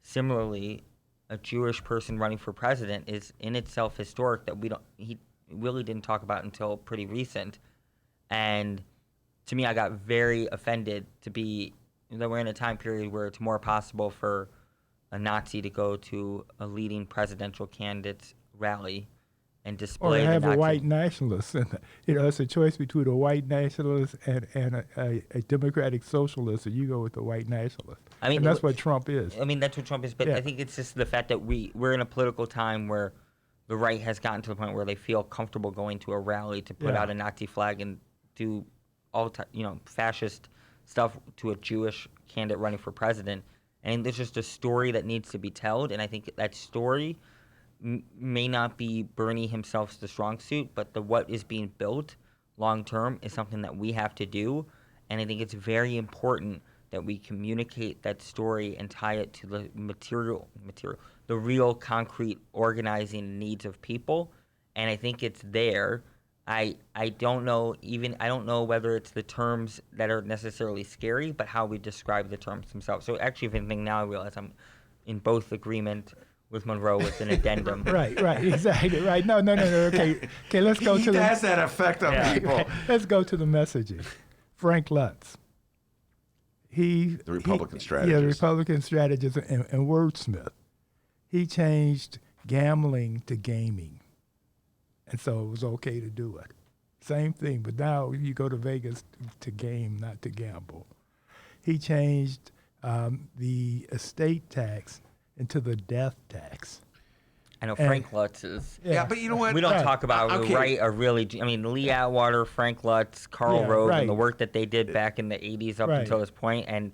similarly, a Jewish person running for president, is in itself historic, that he really didn't talk about until pretty recent. And to me, I got very offended that we're in a time period where it's more possible for a Nazi to go to a leading presidential candidate's rally and display or the have Nazi. a white nationalist. It's a choice between a white nationalist and a democratic socialist, and you go with the white nationalist. And that's what Trump is. I mean, that's what Trump is, but I think it's just the fact that we're in a political time where the right has gotten to the point where they feel comfortable going to a rally to put out a Nazi flag and do all fascist stuff to a Jewish candidate running for president. And there's just a story that needs to be told, and I think that story may not be Bernie himself's the strong suit, but what is being built long term is something that we have to do, and I think it's very important that we communicate that story and tie it to the material, the real concrete organizing needs of people, and I think it's there. I don't know whether it's the terms that are necessarily scary, but how we describe the terms themselves. So actually, if anything, now I realize I'm in both agreement with Monroe with an addendum. Right, exactly, right. No. Okay, let's go to has that effect on people. Right. Let's go to the messaging. Frank Luntz. The Republican strategist. Yeah, the Republican strategist and wordsmith. He changed gambling to gaming. And so it was okay to do it. Same thing, but now you go to Vegas to game, not to gamble. He changed the estate tax into the death tax. I know Frank Lutz is. Yeah, but you know what? We don't talk about okay. I mean, Lee Atwater, Frank Lutz, Karl Rove, and the work that they did back in the 80s up until this point. And,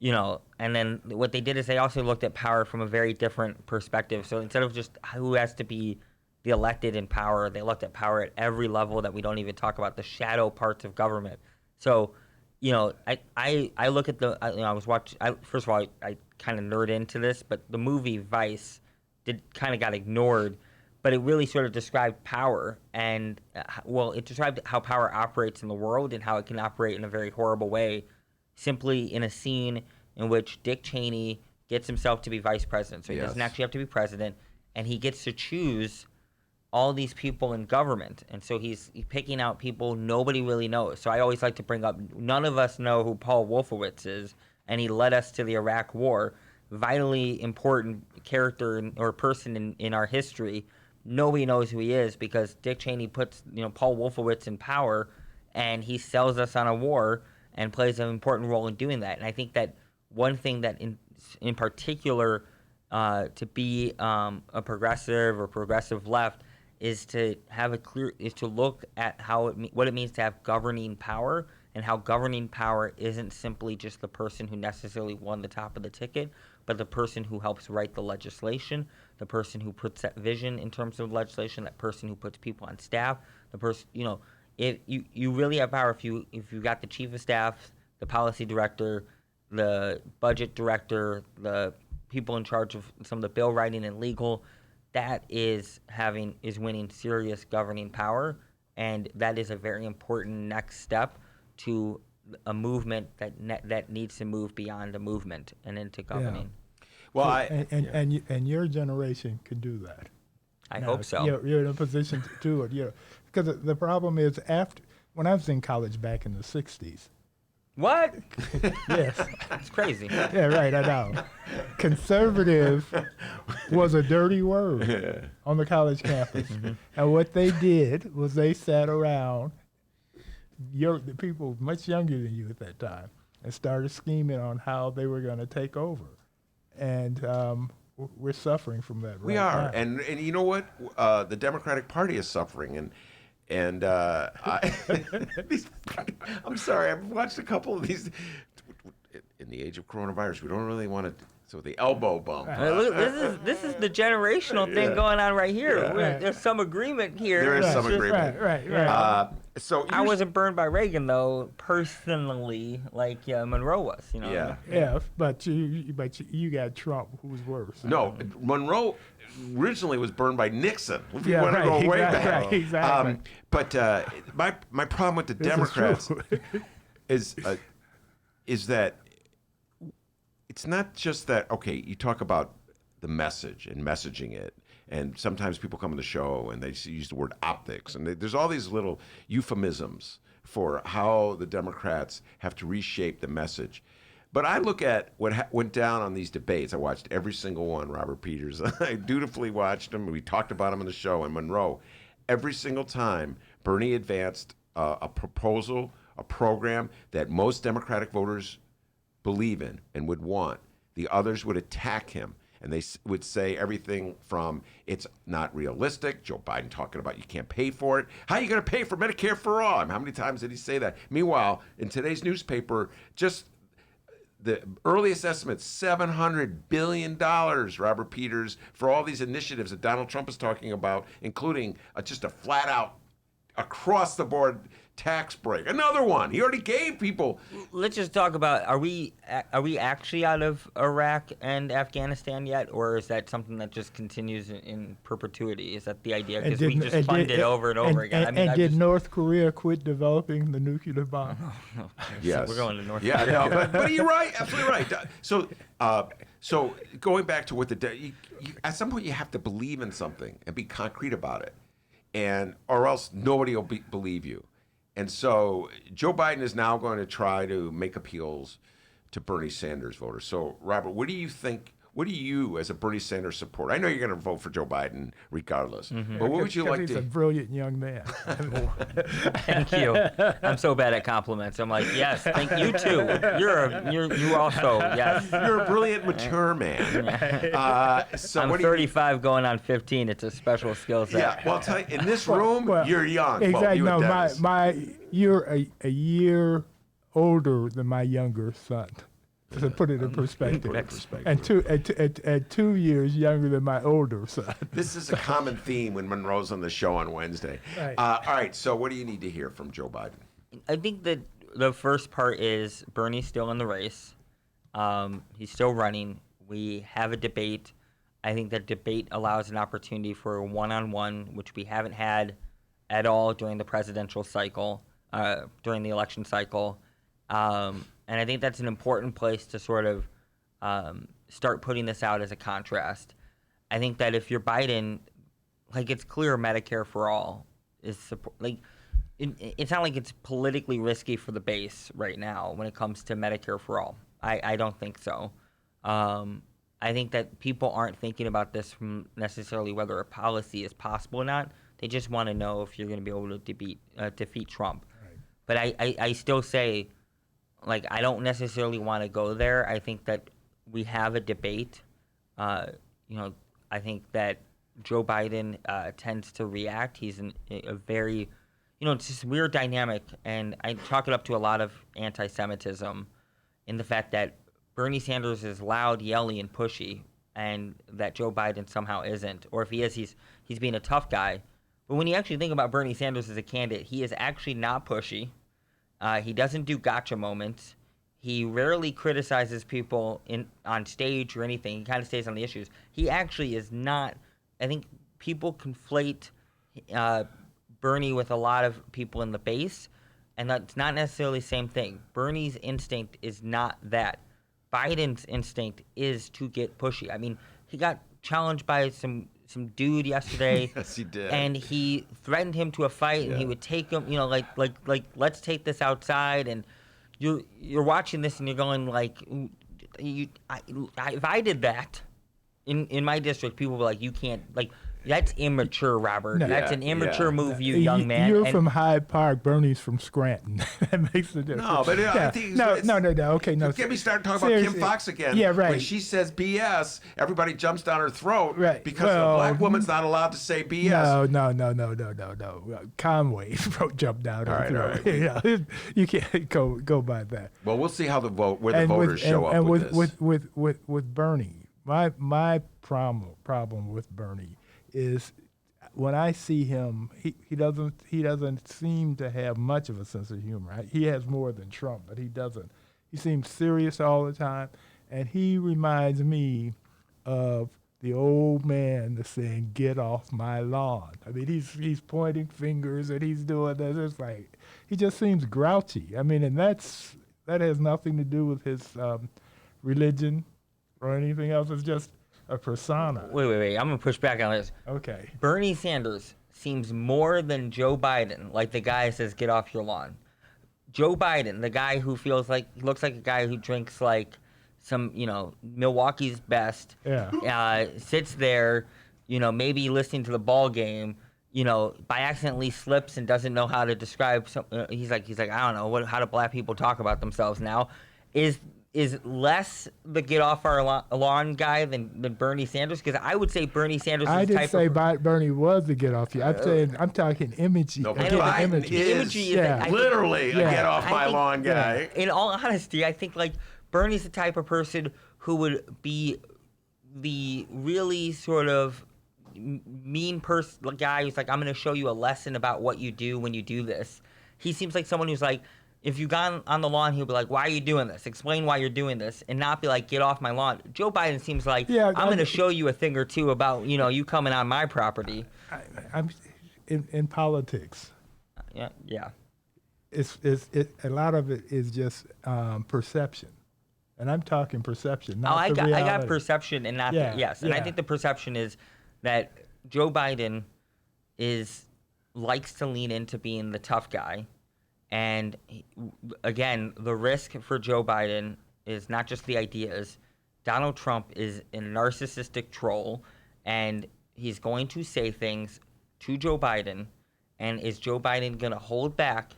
and then what they did is they also looked at power from a very different perspective. So instead of just who has to be the elected in power, they looked at power at every level that we don't even talk about, the shadow parts of government. So, I look at I was watching, first of all, I kind of nerd into this, but the movie Vice kind of got ignored, but it really sort of described power and, it described how power operates in the world and how it can operate in a very horrible way, simply in a scene in which Dick Cheney gets himself to be vice president. So he doesn't actually have to be president, and he gets to choose all these people in government. And so he's picking out people nobody really knows. So I always like to bring up, none of us know who Paul Wolfowitz is, and he led us to the Iraq War. Vitally important character or person in our history. Nobody knows who he is because Dick Cheney puts Paul Wolfowitz in power, and he sells us on a war and plays an important role in doing that. And I think that one thing that in particular to be a progressive or progressive left is to have to look at what it means to have governing power, and how governing power isn't simply just the person who necessarily won the top of the ticket, but the person who helps write the legislation, the person who puts that vision in terms of legislation, that person who puts people on staff, the person, if you really have power if you got the chief of staff, the policy director, the budget director, the people in charge of some of the bill writing and legal, that is winning serious governing power, and that is a very important next step to a movement that needs to move beyond a movement and into governing. Well, and your generation can do that. I hope so. You're in a position to do it. Because the problem is, when I was in college back in the 60s. What? Yes. It's crazy. Yeah, right, I know. Conservative was a dirty word on the college campus. And what they did was they sat around, the people much younger than you at that time, and started scheming on how they were going to take over. And we're suffering from that we right are. now. And you know what? The Democratic Party is suffering. And I'm sorry, I've watched a couple of these. In the age of coronavirus, we don't really want to. So the elbow bump. This is the generational thing going on right here. There's some agreement here. There is some agreement. Right. So I wasn't burned by Reagan though, personally, like Monroe was. Yeah, but you got Trump, who's worse. No, Monroe originally was burned by Nixon. If you want to right, go way exactly, back. Right, exactly. But my problem with the Democrats is that it's not just that. Okay, you talk about the message and messaging it. And sometimes people come on the show and they use the word optics. And there's all these little euphemisms for how the Democrats have to reshape the message. But I look at what went down on these debates. I watched every single one, Robert Peters. I dutifully watched them. We talked about them on the show. And Monroe, every single time, Bernie advanced a proposal, a program that most Democratic voters believe in and would want. The others would attack him. And they would say everything from, it's not realistic, Joe Biden talking about you can't pay for it. How are you going to pay for Medicare for all? I mean, how many times did he say that? Meanwhile, in today's newspaper, just the earliest estimate, $700 billion, Robert Peters, for all these initiatives that Donald Trump is talking about, including just a flat-out, across-the-board tax break. Another one. He already gave people. Let's just talk about, are we actually out of Iraq and Afghanistan yet, or is that something that just continues in perpetuity? Is that the idea? Because we just fund it over and over again. Did North Korea quit developing the nuclear bomb? No. Yes. We're going to North Korea. Yeah, no, but you're right. Absolutely right. So going back to what at some point you have to believe in something and be concrete about it, or else nobody will believe you. And so Joe Biden is now going to try to make appeals to Bernie Sanders voters. So, Robert, what do you think What do you, as a Bernie Sanders supporter, I know you're going to vote for Joe Biden regardless, Mm-hmm. but what would you like He's to? a brilliant young man. Thank you. I'm so bad at compliments. I'm like, yes, thank you too. You also, yes. You're a brilliant, mature man. So I'm what do you? 35 going on 15. It's a special skill set. Yeah, well, I'll tell you, in this room, Well, you're young. Exactly. Well, you No, and Dennis. you're a year older than my younger son. To put it in perspective. And 2 years younger than my older son. This is a common theme when Monroe's on the show on Wednesday. Right. All right, so what do you need to hear from Joe Biden? I think that the first part is Bernie's still in the race. He's still running. We have a debate. I think that debate allows an opportunity for a one-on-one, which we haven't had at all during the presidential cycle, during the election cycle. And I think that's an important place to sort of start putting this out as a contrast. I think that if you're Biden, like, it's clear Medicare for all is support. Like, it's not like it's politically risky for the base right now when it comes to Medicare for all. I don't think so. I think that people aren't thinking about this from necessarily whether a policy is possible or not. They just want to know if you're going to be able to defeat Trump. Right. But I still say, like, I don't necessarily want to go there. I think that we have a debate. I think that Joe Biden tends to react. He's a very, it's this weird dynamic, and I chalk it up to a lot of anti-Semitism in the fact that Bernie Sanders is loud, yelly, and pushy, and that Joe Biden somehow isn't. Or if he is, he's being a tough guy. But when you actually think about Bernie Sanders as a candidate, he is actually not pushy. He doesn't do gotcha moments. He rarely criticizes people on stage or anything. He kind of stays on the issues. He actually is not. I think people conflate Bernie with a lot of people in the base, and that's not necessarily the same thing. Bernie's instinct is not that. Biden's instinct is to get pushy. I mean, he got challenged by some dude yesterday. Yes, he did. And he threatened him to a fight, and he would take him, like let's take this outside. And you're watching this, and you're going like, if I did that in my district, people were like, you can't, like, that's immature, Robert. No. That's an immature move, you young man. You're from Hyde Park. Bernie's from Scranton. That makes a difference. No, but I think no. Okay, no. Get me started talking about Kim Fox again. Yeah, right. When she says BS, everybody jumps down her throat. Right. Because a black woman's not allowed to say BS. No. Conway jumped down her throat. All right. Yeah, you can't go by that. Well, we'll see how the voters show up with this. With Bernie, my problem with Bernie is when I see him, he doesn't seem to have much of a sense of humor. He has more than Trump, but he doesn't. He seems serious all the time, and he reminds me of the old man that's saying, "Get off my lawn." I mean, he's pointing fingers and he's doing this. It's like he just seems grouchy. I mean, and that has nothing to do with his religion or anything else. It's just a persona. Wait. I'm going to push back on this. Okay. Bernie Sanders seems more than Joe Biden, like the guy who says, get off your lawn. Joe Biden, the guy who looks like a guy who drinks like some, Milwaukee's best, sits there, maybe listening to the ball game, by accidentally slips and doesn't know how to describe something. He's like, I don't know how do black people talk about themselves now, is less the get off our lawn guy than Bernie Sanders? Because I would say Bernie Sanders is I didn't type say of... Bernie was the get off you. I'm talking image. No, but Biden is literally a get off my lawn guy. In all honesty, I think like Bernie's the type of person who would be the really sort of mean person, guy who's like, I'm going to show you a lesson about what you do when you do this. He seems like someone who's like, if you got on the lawn, he'll be like, why are you doing this? Explain why you're doing this, and not be like, get off my lawn. Joe Biden seems like, I'm going to show you a thing or two about, you coming on my property. I'm in politics. Yeah. It's a lot of it is just perception. And I'm talking perception, not the reality. I got perception and not yes. And I think the perception is that Joe Biden likes to lean into being the tough guy. And again, the risk for Joe Biden is not just the ideas, Donald Trump is a narcissistic troll, and he's going to say things to Joe Biden, and is Joe Biden going to hold back?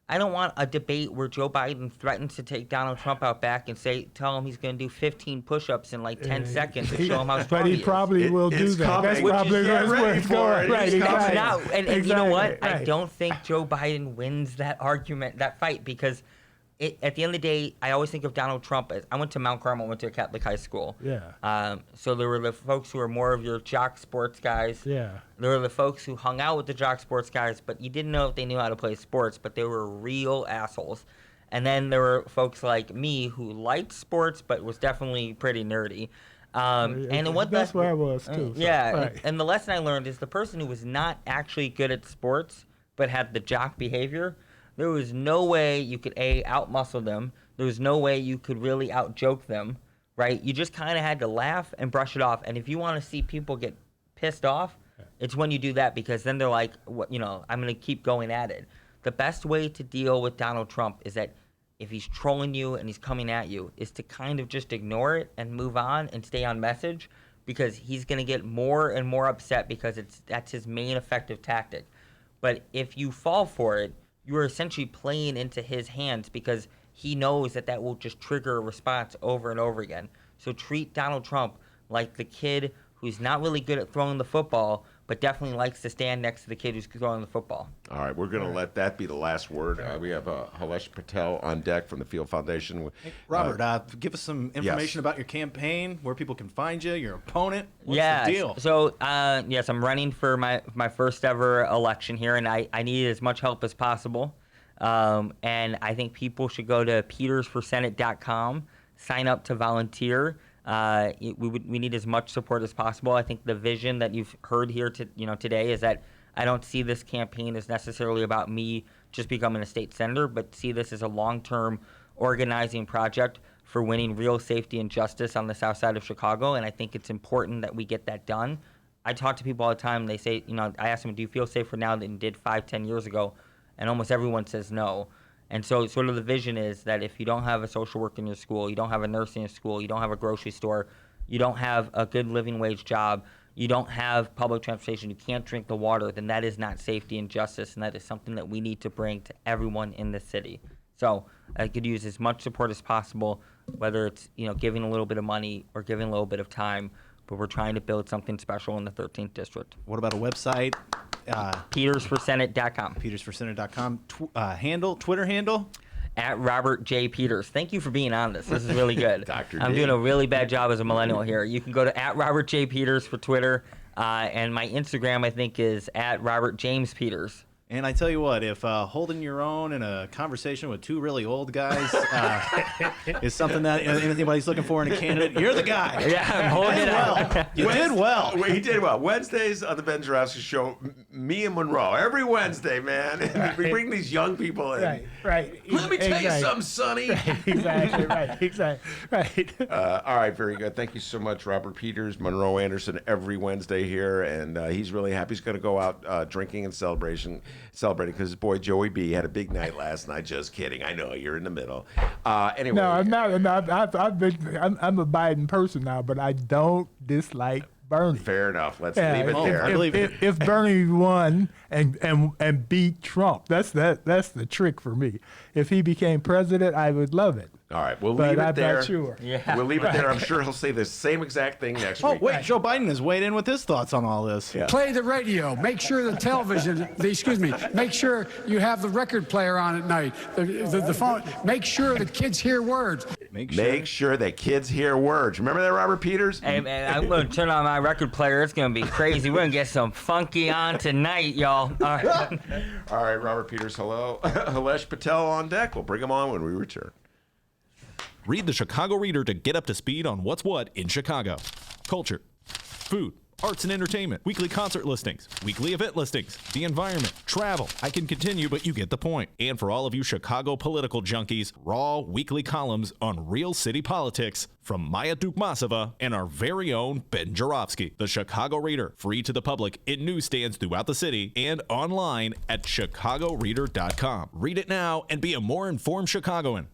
I don't want a debate where Joe Biden threatens to take Donald Trump out back and tell him he's going to do 15 push-ups in like 10 seconds to show him how strong But he he is. probably will do that. That's probably where it's going. Right, exactly. And you know what? Right. I don't think Joe Biden wins that argument, that fight, because at the end of the day, I always think of Donald Trump as, I went to Mount Carmel, went to a Catholic high school. Yeah. So there were the folks who were more of your jock sports guys. Yeah. There were the folks who hung out with the jock sports guys, but you didn't know if they knew how to play sports, but they were real assholes. And then there were folks like me who liked sports, but was definitely pretty nerdy. That's where I was too. Yeah, Right. and the lesson I learned is the person who was not actually good at sports, but had the jock behavior, there was no way you could out-muscle them. There was no way you could really out-joke them, right? You just kind of had to laugh and brush it off. And if you want to see people get pissed off, it's when you do that, because then they're like, I'm going to keep going at it. The best way to deal with Donald Trump is that if he's trolling you and he's coming at you, is to kind of just ignore it and move on and stay on message, because he's going to get more and more upset, because that's his main effective tactic. But if you fall for it, you're essentially playing into his hands, because he knows that will just trigger a response over and over again. So treat Donald Trump like the kid who's not really good at throwing the football, but definitely likes to stand next to the kid who's throwing the football. All right, we're going to let that be the last word. We have Hilesh Patel on deck from the Field Foundation. Hey, Robert, give us some information about your campaign, where people can find you, your opponent. What's the deal? So, yes, I'm running for my first ever election here, and I need as much help as possible. And I think people should go to petersforsenate.com, sign up to volunteer. We need as much support as possible. I think the vision that you've heard here today is that I don't see this campaign as necessarily about me just becoming a state senator, but see this as a long-term organizing project for winning real safety and justice on the south side of Chicago, and I think it's important that we get that done. I talk to people all the time, and they say, I ask them, do you feel safer now than you did 5-10 years ago? And almost everyone says no. And so sort of the vision is that if you don't have a social work in your school, you don't have a nurse in your school, you don't have a grocery store, you don't have a good living wage job, you don't have public transportation, you can't drink the water, then that is not safety and justice, and that is something that we need to bring to everyone in the city. So I could use as much support as possible, whether it's giving a little bit of money or giving a little bit of time, but we're trying to build something special in the 13th district. What about a website? petersforsenate.com. petersforsenate.com. Twitter handle? At Robert J. Peters. Thank you for being on this. This is really good. Dr. I'm D. doing a really bad job as a millennial here. You can go to at Robert J. Peters for Twitter, and my Instagram, I think, is at Robert James Peters. And I tell you what, if holding your own in a conversation with two really old guys is something that anybody's looking for in a candidate, you're the guy. Yeah, I'm holding it out. You did well. He did well. Wednesdays on the Ben Joravsky Show, me and Monroe, every Wednesday, man. Right. We bring these young people in. Right. Let me tell you something, Sonny. Right. All right, very good. Thank you so much, Robert Peters, Monroe Anderson, every Wednesday here, and he's really happy. He's going to go out drinking and celebrating because his boy Joey B had a big night last night. Just kidding. I know you're in the middle. Anyway, No, I'm not. I'm a Biden person now, but I don't dislike Bernie. Fair enough. Let's leave it there. If Bernie won and beat Trump, that's the trick for me. If he became president, I would love it. All right, we'll But leave it I'm there. not sure. Yeah. We'll leave it there. I'm sure he'll say the same exact thing next Oh, week. wait, Joe Biden has weighed in with his thoughts on all this. Yeah. Play the radio. Make sure the television, make sure you have the record player on at night. The phone. Make sure the kids hear words. Make sure that kids hear words. Remember that, Robert Peters? Hey, man, I'm going to turn on my record player. It's going to be crazy. We're going to get some funky on tonight, y'all. All right. All right, Robert Peters, hello. Hilesh Patel on deck. We'll bring him on when we return. Read the Chicago Reader to get up to speed on what's what in Chicago. Culture, food, arts and entertainment, weekly concert listings, weekly event listings, the environment, travel. I can continue, but you get the point. And for all of you Chicago political junkies, raw weekly columns on real city politics from Maya Dukmasova and our very own Ben Joravsky. The Chicago Reader, free to the public in newsstands throughout the city and online at chicagoreader.com. Read it now and be a more informed Chicagoan.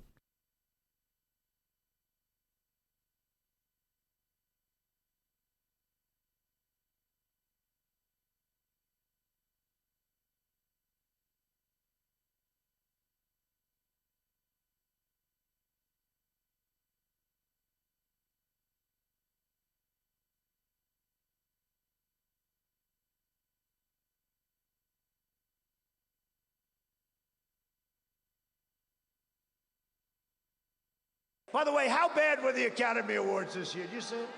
By the way, how bad were the Academy Awards this year? Did you see it?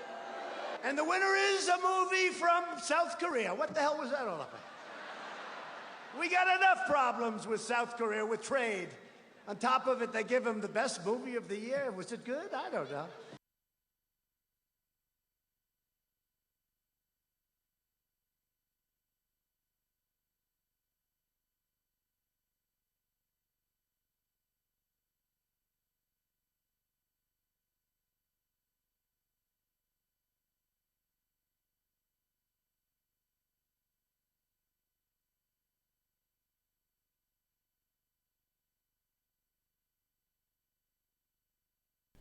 And the winner is a movie from South Korea. What the hell was that all about? We got enough problems with South Korea with trade. On top of it, they give him the best movie of the year. Was it good? I don't know.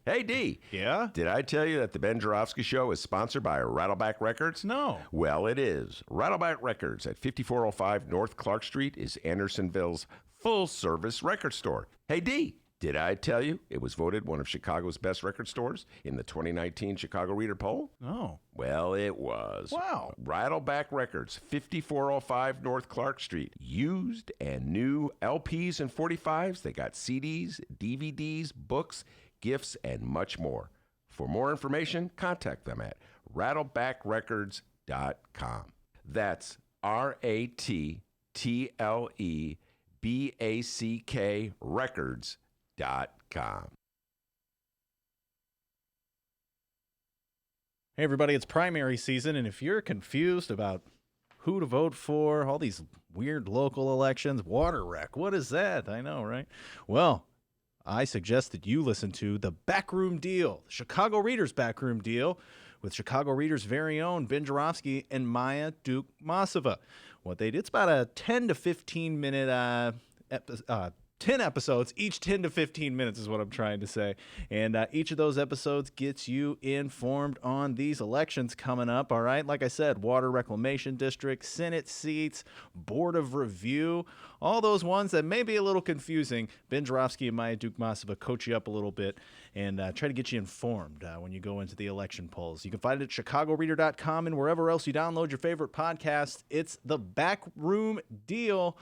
Hey, D. Yeah? Did I tell you that the Ben Joravsky Show is sponsored by Rattleback Records? No. Well, it is. Rattleback Records at 5405 North Clark Street is Andersonville's full-service record store. Hey, D. Did I tell you it was voted one of Chicago's best record stores in the 2019 Chicago Reader Poll? No. Well, it was. Wow. Rattleback Records, 5405 North Clark Street. Used and new LPs and 45s. They got CDs, DVDs, books, gifts, and much more. For more information, contact them at rattlebackrecords.com. That's RATTLEBACK records.com. Hey, everybody, it's primary season, and if you're confused about who to vote for, all these weird local elections, water wreck, what is that? I know, right? Well, I suggest that you listen to the Backroom Deal, the Chicago Readers Backroom Deal, with Chicago Readers' very own Ben Joravsky and Maya Dukmasova. What they did, it's about a 10 to 15 minute 10 episodes, each 10 to 15 minutes is what I'm trying to say. And each of those episodes gets you informed on these elections coming up, all right? Like I said, Water Reclamation District, Senate seats, Board of Review, all those ones that may be a little confusing. Ben Joravsky and Maya Dukmasova coach you up a little bit and try to get you informed when you go into the election polls. You can find it at chicagoreader.com and wherever else you download your favorite podcast. It's the Backroom Deal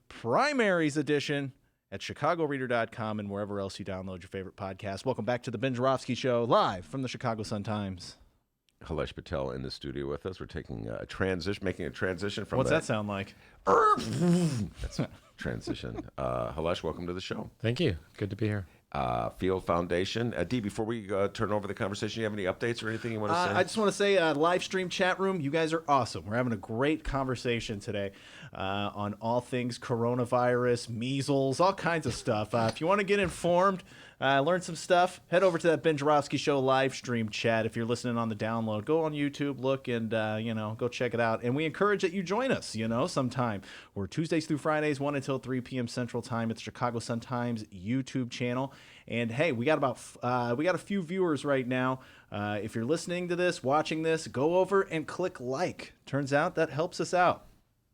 Primaries Edition at chicagoreader.com and wherever else you download your favorite podcast. Welcome back to the Ben Joravsky Show, live from the Chicago Sun-Times. Hilesh Patel in the studio with us. We're taking a transition, making a transition from What's that sound like? That's transition. Hilesh, welcome to the show. Thank you. Good to be here. Field Foundation. D, before we turn over the conversation, you have any updates or anything you want to say? I just want to say, live stream chat room, you guys are awesome. We're having a great conversation today on all things coronavirus, measles, all kinds of stuff. If you want to get informed, learn some stuff, head over to that Ben Joravsky Show live stream chat. If you're listening on the download, go on YouTube, look, and go check it out. And we encourage that you join us, sometime. We're Tuesdays through Fridays, 1 until 3 p.m. Central Time at the Chicago Sun-Times YouTube channel. And hey, we got a few viewers right now. If you're listening to this, watching this, go over and click like. Turns out that helps us out.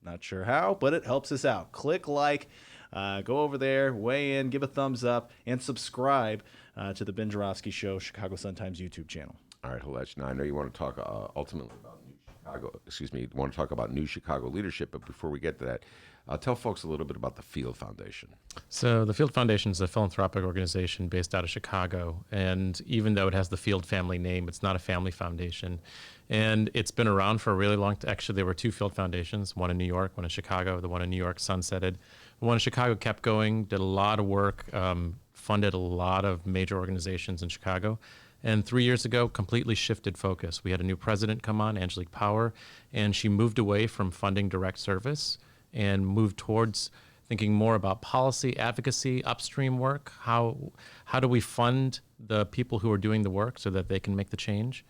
Not sure how, but it helps us out. Click like. Go over there, weigh in, give a thumbs up, and subscribe to the Ben Joravsky Show Chicago Sun-Times YouTube channel. All right, Hilesh. Now I know you want to talk ultimately about new Chicago. You want to talk about new Chicago leadership, but before we get to that, tell folks a little bit about the Field Foundation. So the Field Foundation is a philanthropic organization based out of Chicago, and even though it has the Field family name, it's not a family foundation. And it's been around for a really long time. Actually, there were two Field Foundations, one in New York, one in Chicago. The one in New York sunsetted. The one in Chicago kept going, did a lot of work, funded a lot of major organizations in Chicago. And 3 years ago, completely shifted focus. We had a new president come on, Angelique Power, and she moved away from funding direct service and moved towards thinking more about policy, advocacy, upstream work. How do we fund the people who are doing the work so that they can make the change?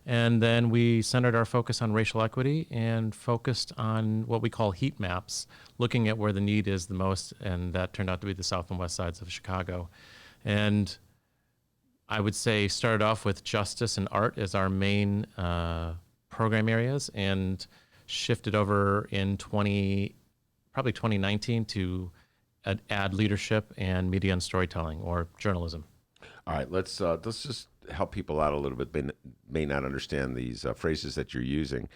And then we centered our focus on racial equity and focused on what we call heat maps, looking at where the need is the most, and that turned out to be the south and west sides of Chicago. And I would say started off with justice and art as our main program areas, and shifted over in probably 2019 to add leadership and media and storytelling, or journalism. All right, let's just help people out a little bit, may not understand these phrases that you're using.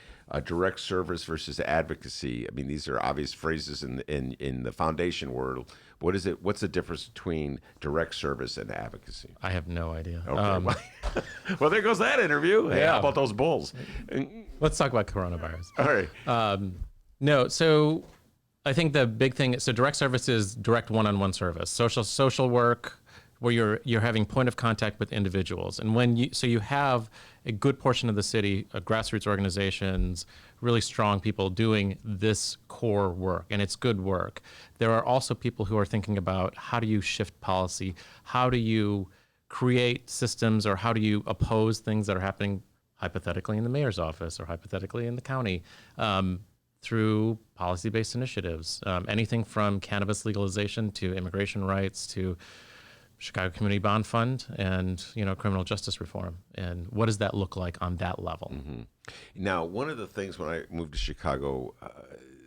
Direct service versus advocacy. I mean, these are obvious phrases in the foundation world. What is it? What's the difference between direct service and advocacy? I have no idea. Okay. Well, there goes that interview. Hey, how about those Bulls? Let's talk about coronavirus. All right. No, so I think the big thing, so direct service is direct one-on-one service. Social work, where you're having point of contact with individuals. And you have a good portion of the city, grassroots organizations, really strong people doing this core work, and it's good work. There are also people who are thinking about how do you shift policy, how do you create systems, or how do you oppose things that are happening hypothetically in the mayor's office or hypothetically in the county through policy-based initiatives, anything from cannabis legalization to immigration rights to Chicago Community Bond Fund and criminal justice reform. And what does that look like on that level? Mm-hmm. Now, one of the things when I moved to Chicago,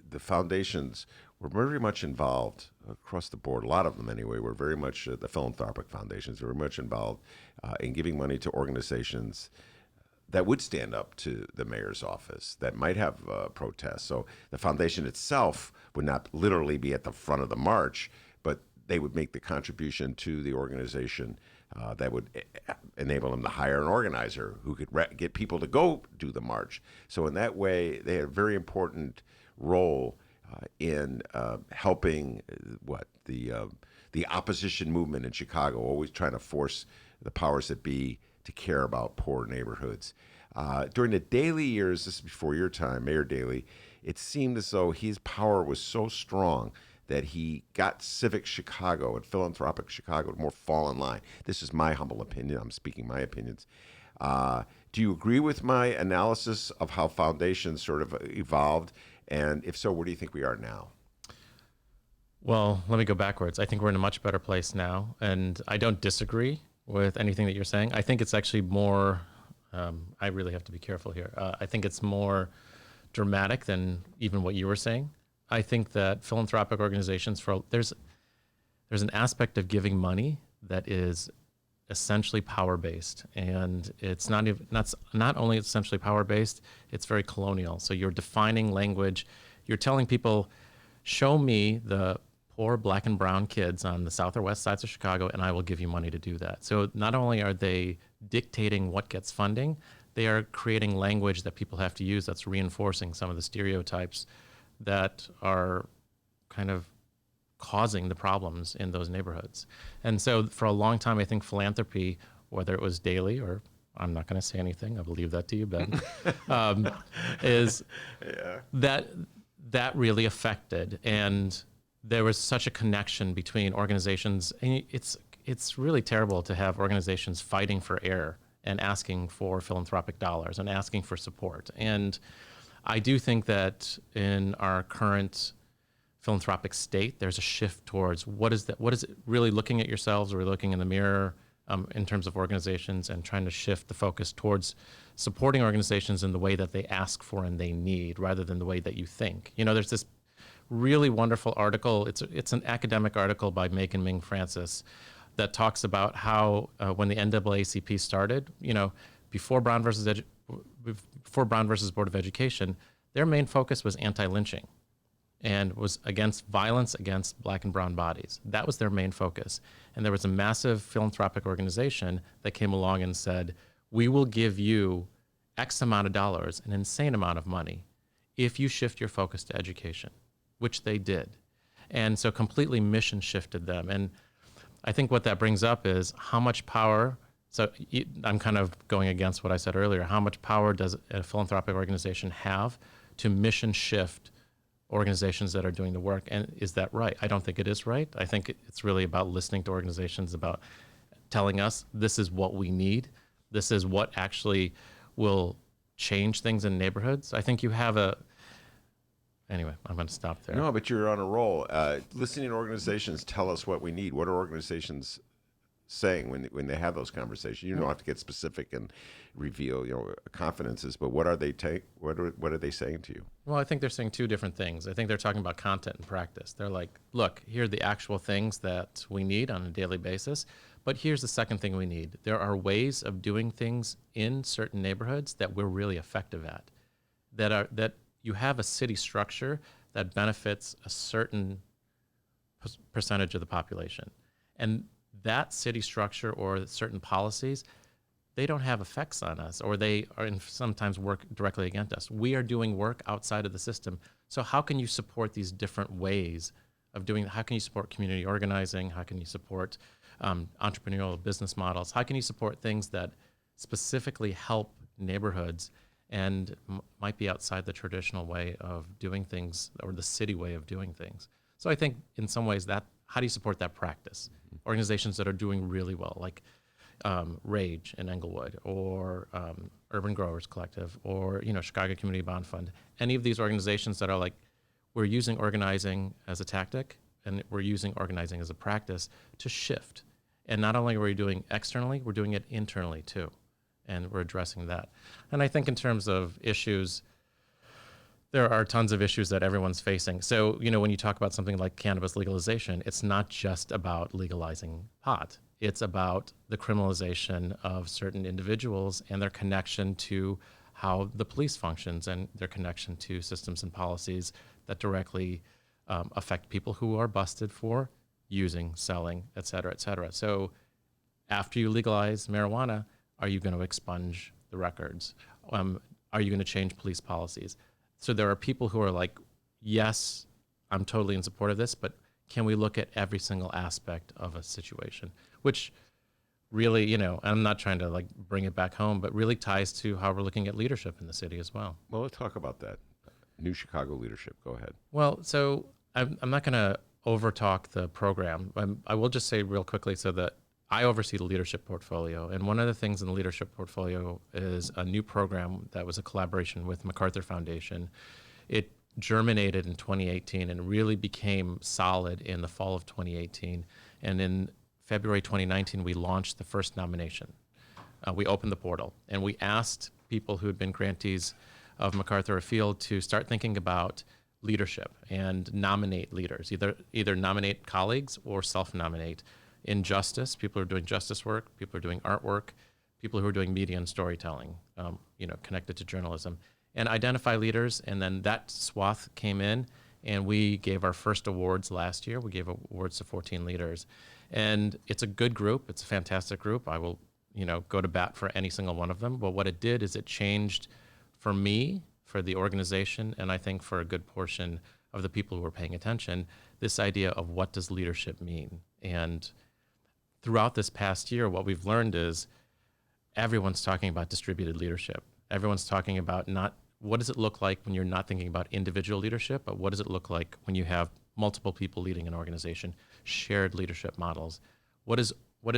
the foundations were very much involved across the board. A lot of them, anyway, were very much the philanthropic foundations, very much involved in giving money to organizations that would stand up to the mayor's office, that might have protests. So the foundation itself would not literally be at the front of the march, but they would make the contribution to the organization that would enable them to hire an organizer who could get people to go do the march. So in that way, they had a very important role in helping the opposition movement in Chicago, always trying to force the powers that be to care about poor neighborhoods. During the Daley years, this is before your time, Mayor Daley, it seemed as though his power was so strong that he got civic Chicago and philanthropic Chicago to more fall in line. This is my humble opinion. I'm speaking my opinions. Do you agree with my analysis of how foundations sort of evolved? And if so, where do you think we are now? Well, let me go backwards. I think we're in a much better place now, and I don't disagree with anything that you're saying. I think it's actually more, I really have to be careful here. I think it's more dramatic than even what you were saying. I think that philanthropic organizations, there's an aspect of giving money that is essentially power-based, and it's not only essentially power-based, it's very colonial. So you're defining language. You're telling people, show me the poor black and brown kids on the south or west sides of Chicago, and I will give you money to do that. So not only are they dictating what gets funding, they are creating language that people have to use that's reinforcing some of the stereotypes that are kind of causing the problems in those neighborhoods. And so for a long time, I think philanthropy, whether it was Daley or I'm not going to say anything, I will leave that to you, Ben, is that really affected. And there was such a connection between organizations. And it's really terrible to have organizations fighting for air and asking for philanthropic dollars and asking for support. And I do think that in our current philanthropic state, there's a shift towards what is it really looking at yourselves or looking in the mirror in terms of organizations and trying to shift the focus towards supporting organizations in the way that they ask for and they need rather than the way that you think. There's this really wonderful article. It's an academic article by Macon Ming Francis that talks about how when the NAACP started, before Brown versus Board of Education, their main focus was anti-lynching and was against violence against black and brown bodies. That was their main focus. And there was a massive philanthropic organization that came along and said, we will give you X amount of dollars, an insane amount of money, if you shift your focus to education, which they did. And so completely mission shifted them. And I think what that brings up is how much power. So I'm kind of going against what I said earlier. How much power does a philanthropic organization have to mission shift organizations that are doing the work? And is that right? I don't think it is right. I think it's really about listening to organizations, about telling us this is what we need. This is what actually will change things in neighborhoods. I think you have anyway, I'm going to stop there. No, but you're on a roll. Listening to organizations tell us what we need. What are organizations saying when they have those conversations? You don't have to get specific and reveal confidences, but what are they what are they saying to you? Well, I think they're saying two different things. I think they're talking about content and practice. They're like, look, here are the actual things that we need on a daily basis, But here's the second thing we need. There are ways of doing things in certain neighborhoods that we're really effective at, that you have a city structure that benefits a certain percentage of the population. And that city structure or certain policies, they don't have effects on us, or they are sometimes work directly against us. We are doing work outside of the system. So how can you support these different ways of doing? How can you support community organizing? How can you support entrepreneurial business models? How can you support things that specifically help neighborhoods and might be outside the traditional way of doing things, or the city way of doing things? So I think in some ways how do you support that practice? Organizations that are doing really well, like Rage in Englewood, or Urban Growers Collective, or Chicago Community Bond Fund. Any of these organizations that are like, we're using organizing as a tactic, and we're using organizing as a practice to shift. And not only are we doing externally, we're doing it internally too, and we're addressing that. And I think in terms of issues, there are tons of issues that everyone's facing. So, when you talk about something like cannabis legalization, it's not just about legalizing pot. It's about the criminalization of certain individuals and their connection to how the police functions, and their connection to systems and policies that directly affect people who are busted for using, selling, et cetera, et cetera. So after you legalize marijuana, are you going to expunge the records? Are you going to change police policies? So there are people who are like, yes, I'm totally in support of this, but can we look at every single aspect of a situation? Which really, I'm not trying to bring it back home, but really ties to how we're looking at leadership in the city as well. Well, let's talk about that. New Chicago leadership. Go ahead. Well, so I'm not going to overtalk the program. I will just say real quickly so that I oversee the leadership portfolio. And one of the things in the leadership portfolio is a new program that was a collaboration with MacArthur Foundation. It germinated in 2018 and really became solid in the fall of 2018. And in February 2019, we launched the first nomination. We opened the portal, and we asked people who had been grantees of MacArthur Field to start thinking about leadership and nominate leaders, either nominate colleagues or self-nominate. In justice, people who are doing justice work, people who are doing artwork, people who are doing media and storytelling, connected to journalism, and identify leaders. And then that swath came in, and we gave our first awards last year. We gave awards to 14 leaders. And it's a good group. It's a fantastic group. I will, go to bat for any single one of them. But what it did is it changed for me, for the organization, and I think for a good portion of the people who are paying attention, this idea of what does leadership mean. And throughout this past year, what we've learned is everyone's talking about distributed leadership. Everyone's talking about what does it look like when you're not thinking about individual leadership, but what does it look like when you have multiple people leading an organization, shared leadership models? What does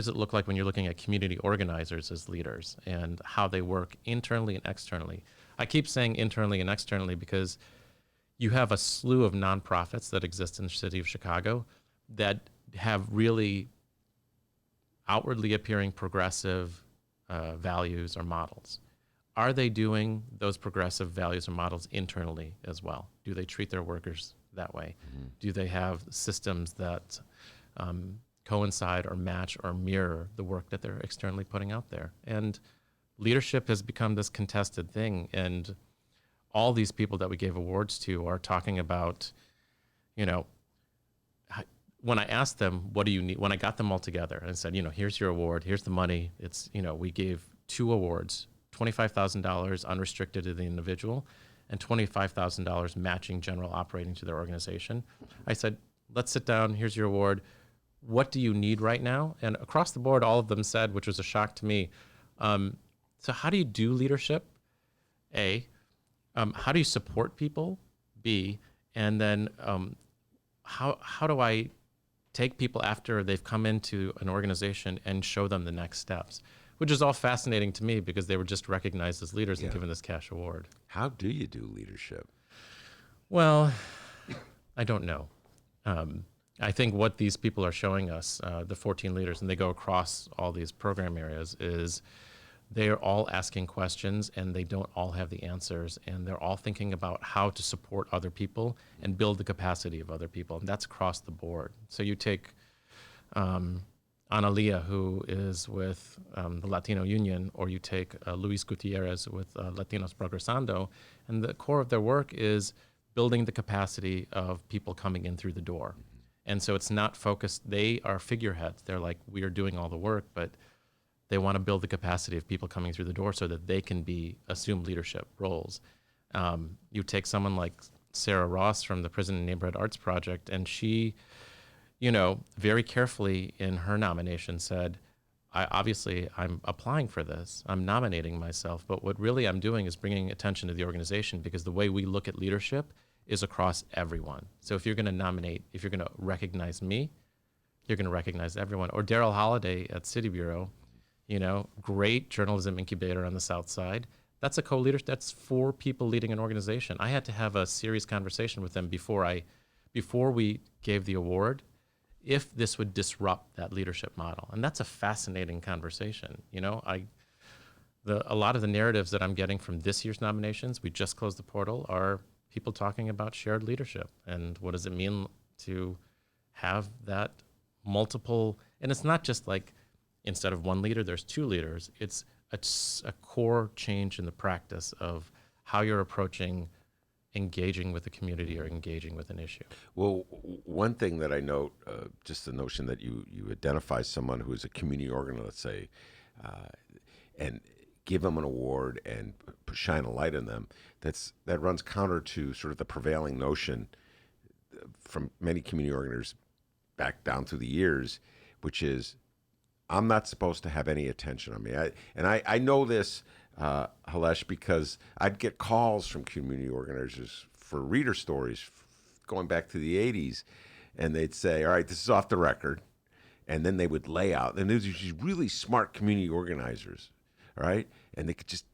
it look like when you're looking at community organizers as leaders and how they work internally and externally? I keep saying internally and externally because you have a slew of nonprofits that exist in the city of Chicago that have really outwardly appearing progressive values or models. Are they doing those progressive values or models internally as well? Do they treat their workers that way? Mm-hmm. Do they have systems that coincide or match or mirror the work that they're externally putting out there? And leadership has become this contested thing. And all these people that we gave awards to are talking about, when I asked them, what do you need? When I got them all together and said, here's your award, here's the money. It's, we gave 2 awards, $25,000 unrestricted to the individual and $25,000 matching general operating to their organization. I said, let's sit down, here's your award. What do you need right now? And across the board, all of them said, which was a shock to me, so how do you do leadership? A, how do you support people? B, and then how do I take people after they've come into an organization and show them the next steps? Which is all fascinating to me because they were just recognized as leaders and given this cash award. How do you do leadership? Well, I don't know. I think what these people are showing us, the 14 leaders, and they go across all these program areas, is they are all asking questions and they don't all have the answers, and they're all thinking about how to support other people and build the capacity of other people, and that's across the board. So you take Analia, who is with the Latino Union, or you take Luis Gutierrez with Latinos Progresando, and the core of their work is building the capacity of people coming in through the door. And so it's not focused, they are figureheads. They're like, we are doing all the work, but they want to build the capacity of people coming through the door so that they can assume leadership roles. You take someone like Sarah Ross from the Prison and Neighborhood Arts Project, and she, very carefully in her nomination said, I'm applying for this. I'm nominating myself, but what really I'm doing is bringing attention to the organization, because the way we look at leadership is across everyone. So if you're going to recognize me, you're going to recognize everyone. Or Daryl Holliday at City Bureau, great journalism incubator on the South Side. That's a co-leader. That's 4 people leading an organization. I had to have a serious conversation with them before we gave the award, if this would disrupt that leadership model. And that's a fascinating conversation. A lot of the narratives that I'm getting from this year's nominations, we just closed the portal, are people talking about shared leadership. And what does it mean to have that multiple, and it's not just like instead of one leader, there's 2 leaders. It's a core change in the practice of how you're approaching engaging with the community or engaging with an issue. Well, one thing that I note, just the notion that you identify someone who is a community organizer, let's say, and give them an award and shine a light on them, that runs counter to sort of the prevailing notion from many community organizers back down through the years, which is, I'm not supposed to have any attention on me. I know this, Hilesh, because I'd get calls from community organizers for reader stories going back to the 80s, and they'd say, all right, this is off the record, and then they would lay out, and there's these really smart community organizers, all right, and they could just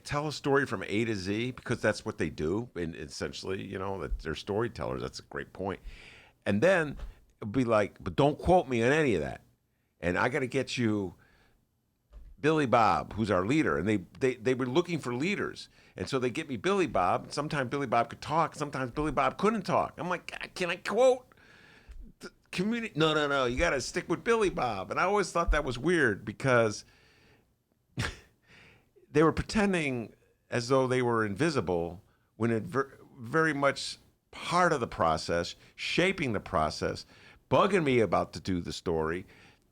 tell a story from A to Z, because that's what they do, and essentially, that they're storytellers. That's a great point. And then it'd be like, but don't quote me on any of that. And I got to get you Billy Bob, who's our leader. And they were looking for leaders. And so they get me Billy Bob. Sometimes Billy Bob could talk. Sometimes Billy Bob couldn't talk. I'm like, can I quote the community? No. You got to stick with Billy Bob. And I always thought that was weird, because they were pretending as though they were invisible when it very much part of the process, shaping the process, bugging me about to do the story,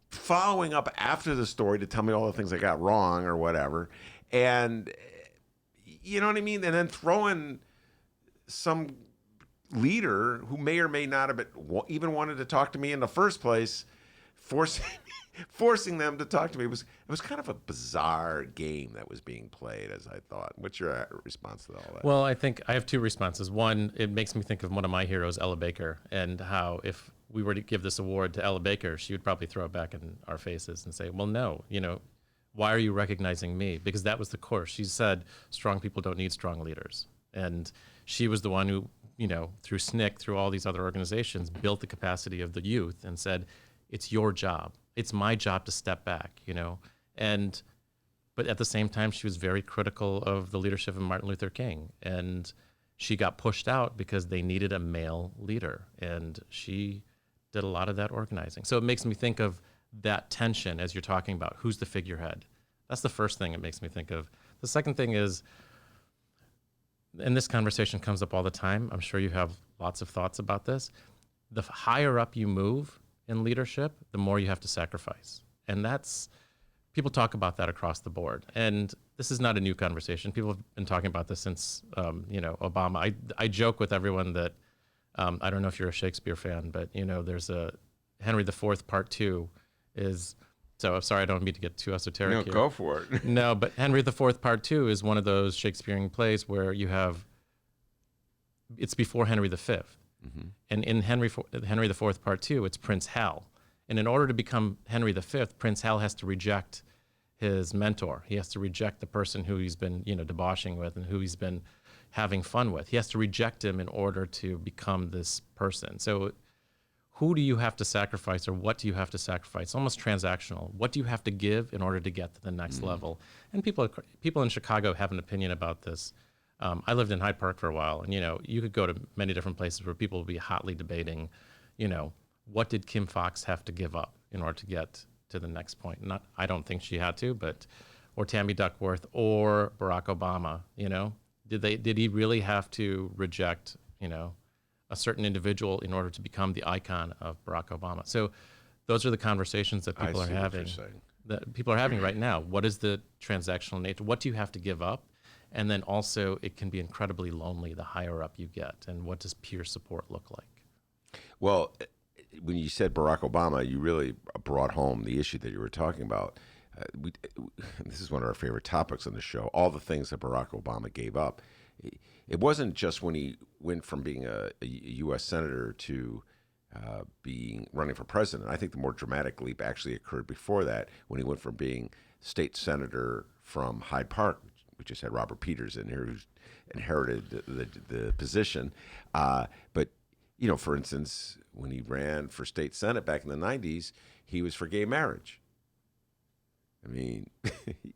following up after the story to tell me all the things I got wrong or whatever. And you know what I mean? And then throwing some leader who may or may not have even wanted to talk to me in the first place, forcing them to talk to me. It was kind of a bizarre game that was being played, as I thought. What's your response to all that? Well, I think I have 2 responses. One, it makes me think of one of my heroes, Ella Baker, and how if we were to give this award to Ella Baker, she would probably throw it back in our faces and say, well, no, why are you recognizing me? Because that was the course. She said, strong people don't need strong leaders. And she was the one who, through SNCC, through all these other organizations, built the capacity of the youth and said, it's your job. It's my job to step back, but at the same time, she was very critical of the leadership of Martin Luther King. And she got pushed out because they needed a male leader. And she did a lot of that organizing. So it makes me think of that tension as you're talking about who's the figurehead. That's the first thing it makes me think of. The second thing is, and this conversation comes up all the time, I'm sure you have lots of thoughts about this, the higher up you move in leadership, the more you have to sacrifice. And people talk about that across the board. And this is not a new conversation. People have been talking about this since, Obama. I joke with everyone that, I don't know if you're a Shakespeare fan, but, there's a Henry IV Part 2 is, so sorry, I don't mean to get too esoteric here. No, go for it. No, but Henry IV Part 2 is one of those Shakespearean plays where it's before Henry V. Mm-hmm. And in Henry IV Part 2, it's Prince Hal. And in order to become Henry V, Prince Hal has to reject his mentor. He has to reject the person who he's been, debauching with and who he's been having fun with. He has to reject him in order to become this person. So who do you have to sacrifice, or what do you have to sacrifice? It's almost transactional. What do you have to give in order to get to the next level? And people in Chicago have an opinion about this. I lived in Hyde Park for a while, and you could go to many different places where people will be hotly debating, what did Kim Foxx have to give up in order to get to the next point. I don't think she had to, or Tammy Duckworth or Barack Obama, did he really have to reject, a certain individual in order to become the icon of Barack Obama? So those are the conversations that people are having. That people are having right now. What is the transactional nature? What do you have to give up? And then also, it can be incredibly lonely the higher up you get. And what does peer support look like? Well, when you said Barack Obama, you really brought home the issue that you were talking about. This is one of our favorite topics on the show, all the things that Barack Obama gave up. It wasn't just when he went from being a U.S. senator to running for president. I think the more dramatic leap actually occurred before that, when he went from being state senator from Hyde Park, we just had Robert Peters in here who's inherited the position. But, for instance, when he ran for state senate back in the 90s, he was for gay marriage. I mean,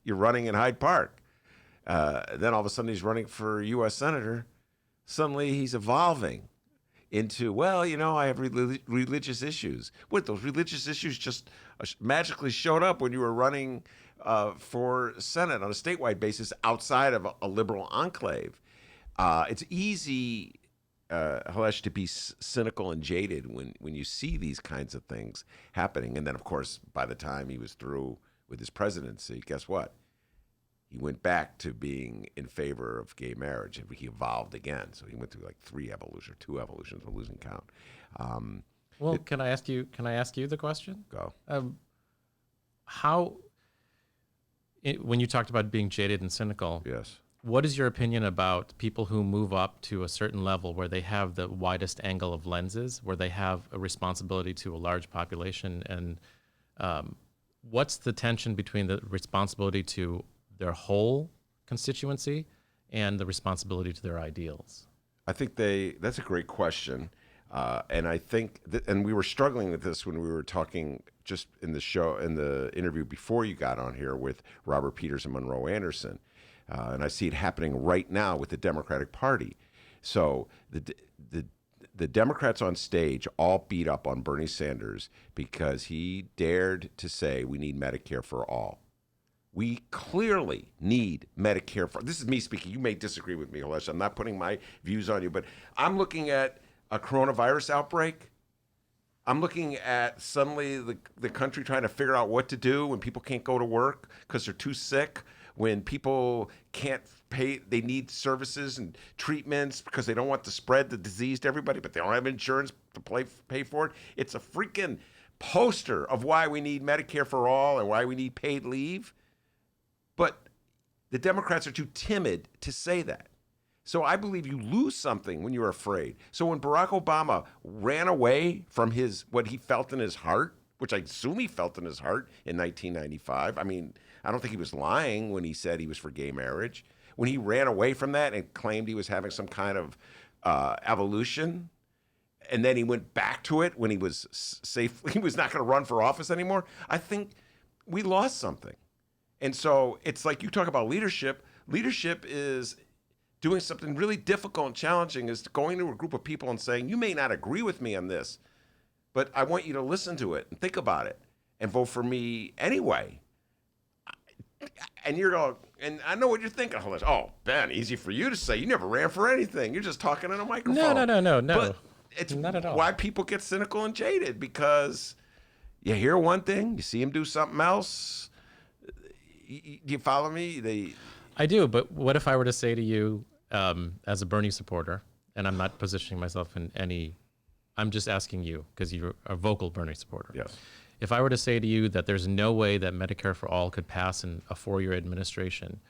you're running in Hyde Park. Then all of a sudden he's running for U.S. senator. Suddenly he's evolving into, I have religious issues. What, those religious issues just magically showed up when you were running for Senate on a statewide basis outside of a liberal enclave? It's easy, Hilesh, to be cynical and jaded when you see these kinds of things happening. And then, of course, by the time he was through with his presidency, guess what? He went back to being in favor of gay marriage, and he evolved again. So he went through like 2 evolutions, I'm losing count. Can I ask you the question? Go. When you talked about being jaded and cynical, yes. What is your opinion about people who move up to a certain level where they have the widest angle of lenses, where they have a responsibility to a large population, and what's the tension between the responsibility to their whole constituency and the responsibility to their ideals? I think that's a great question. And I think and we were struggling with this when we were talking just in the interview before you got on here with Robert Peters and Monroe Anderson. And I see it happening right now with the Democratic Party. So the Democrats on stage all beat up on Bernie Sanders because he dared to say we need Medicare for all. We clearly need Medicare for. This is me speaking. You may disagree with me, Hilesh. I'm not putting my views on you, but I'm looking at a coronavirus outbreak. I'm looking at suddenly the country trying to figure out what to do when people can't go to work because they're too sick, when people can't pay, they need services and treatments because they don't want to spread the disease to everybody, but they don't have insurance to pay for it. It's a freaking poster of why we need Medicare for all and why we need paid leave. But the Democrats are too timid to say that. So I believe you lose something when you're afraid. So when Barack Obama ran away from what he felt in his heart, which I assume he felt in his heart in 1995, I mean, I don't think he was lying when he said he was for gay marriage. When he ran away from that and claimed he was having some kind of evolution, and then he went back to it when he was safe, he was not going to run for office anymore, I think we lost something. And so it's like you talk about leadership. Leadership is doing something really difficult and challenging, is going to a group of people and saying, you may not agree with me on this, but I want you to listen to it and think about it and vote for me anyway. And you're going, and I know what you're thinking, Hilesh. Oh, Ben, easy for you to say. You never ran for anything. You're just talking in a microphone. No. But it's not at all. Why people get cynical and jaded, because you hear one thing, you see him do something else. Do you follow me? I do, but what if I were to say to you, as a Bernie supporter, and I'm not positioning myself in any, I'm just asking you because you're a vocal Bernie supporter. Yes. If I were to say to you that there's no way that Medicare for all could pass in a 4-year administration,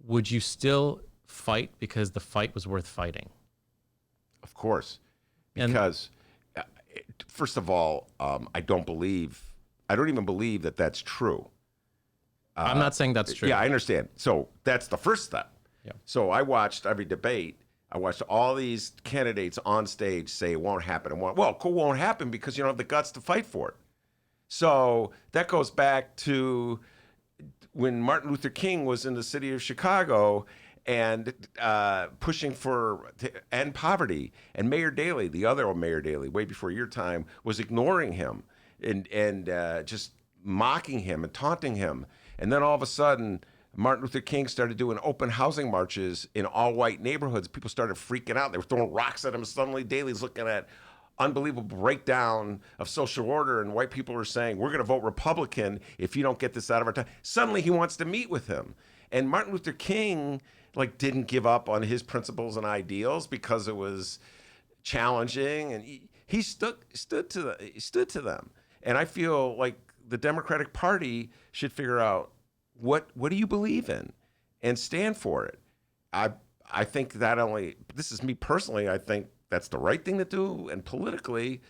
would you still fight because the fight was worth fighting? Of course. Because, first of all, I don't even believe that that's true. I'm not saying that's true. Yeah, I understand. So that's the first step. Yeah. So I watched every debate. I watched all these candidates on stage say it won't happen. Well, it won't happen because you don't have the guts to fight for it. So that goes back to when Martin Luther King was in the city of Chicago and pushing to end poverty. And Mayor Daley, the other Mayor Daley, way before your time, was ignoring him and just mocking him and taunting him. And then all of a sudden, Martin Luther King started doing open housing marches in all-white neighborhoods. People started freaking out. They were throwing rocks at him. Suddenly, Daley's looking at unbelievable breakdown of social order, and white people are saying, we're going to vote Republican if you don't get this out of our time. Suddenly, he wants to meet with him. And Martin Luther King didn't give up on his principles and ideals because it was challenging, and he stood to them. And I feel like the Democratic Party should figure out what do you believe in and stand for it. I think this is me personally, I think that's the right thing to do. And politically,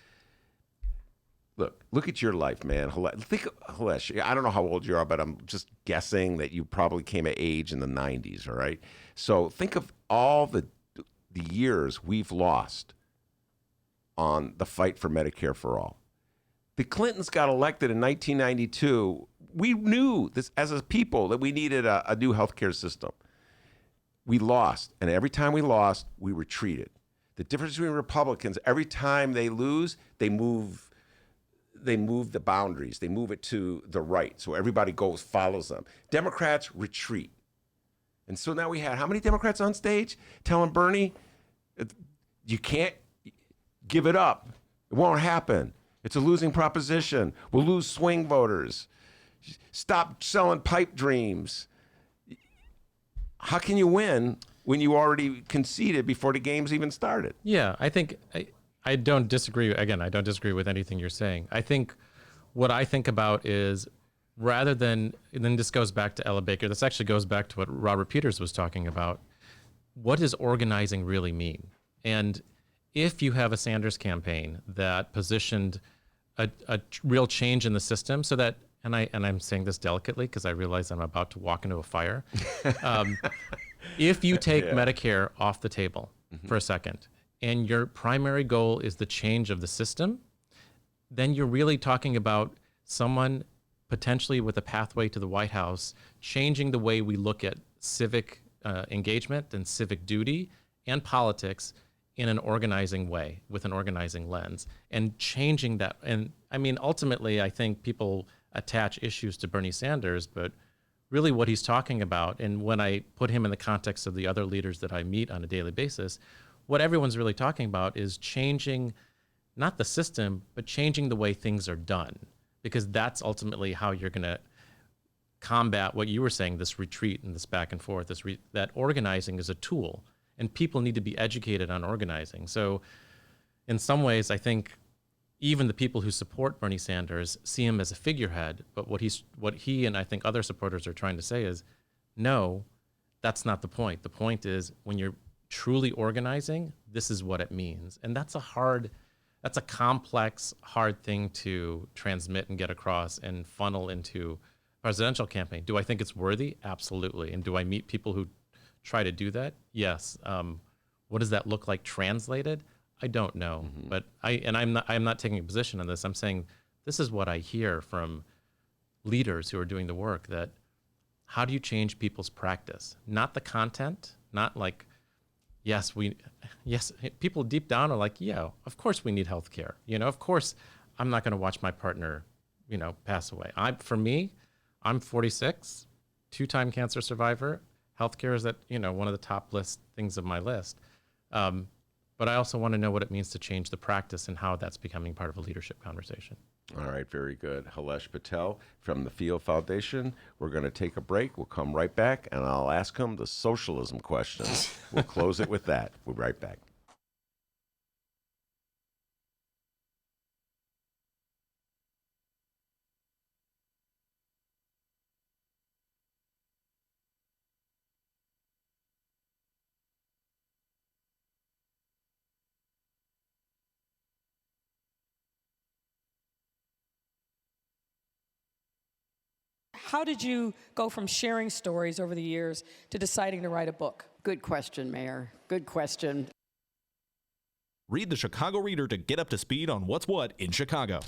look at your life, man. Hilesh, I don't know how old you are, but I'm just guessing that you probably came of age in the 90s, all right? So think of all the years we've lost on the fight for Medicare for all. The Clintons got elected in 1992. We knew this as a people that we needed a new healthcare system. We lost, and every time we lost, we retreated. The difference between Republicans, every time they lose, they move the boundaries. They move it to the right, so everybody follows them. Democrats retreat. And so now we had how many Democrats on stage telling Bernie, you can't give it up. It won't happen. It's a losing proposition. We'll lose swing voters. Stop selling pipe dreams. How can you win when you already conceded before the game's even started? Yeah, I think I don't disagree. Again, I don't disagree with anything you're saying. I think what I think about is rather than, and then this goes back to Ella Baker, this actually goes back to what Robert Peters was talking about. What does organizing really mean? And if you have a Sanders campaign that positioned a real change in the system so that, and I'm saying this delicately because I realize I'm about to walk into a fire. If you take Medicare off the table for a second, and your primary goal is the change of the system, then you're really talking about someone potentially with a pathway to the White House changing the way we look at civic engagement and civic duty and politics in an organizing way, with an organizing lens, and changing that. And I mean, ultimately, I think people attach issues to Bernie Sanders, but really what he's talking about, and when I put him in the context of the other leaders that I meet on a daily basis, what everyone's really talking about is changing, not the system, but changing the way things are done, because that's ultimately how you're going to combat what you were saying, this retreat and this back and forth, that organizing is a tool, and people need to be educated on organizing. So in some ways, I think even the people who support Bernie Sanders see him as a figurehead, but what he and I think other supporters are trying to say is, no, that's not the point. The point is when you're truly organizing, this is what it means. And that's a complex, hard thing to transmit and get across and funnel into a presidential campaign. Do I think it's worthy? Absolutely. And do I meet people who try to do that? Yes. What does that look like translated? I don't know. But I'm not taking a position on this. I'm saying this is what I hear from leaders who are doing the work, that how do you change people's practice? Not the content, not like, yes, people deep down are like, yeah, of course we need healthcare. Of course I'm not going to watch my partner, pass away. For me, I'm 46, 2-time cancer survivor. Healthcare is one of the top things of my list. But I also want to know what it means to change the practice and how that's becoming part of a leadership conversation. All right, very good. Hilesh Patel from the Field Foundation. We're going to take a break. We'll come right back, and I'll ask him the socialism question. We'll close it with that. We'll be right back. How did you go from sharing stories over the years to deciding to write a book? Good question, Mayor. Good question. Read the Chicago Reader to get up to speed on what's what in Chicago.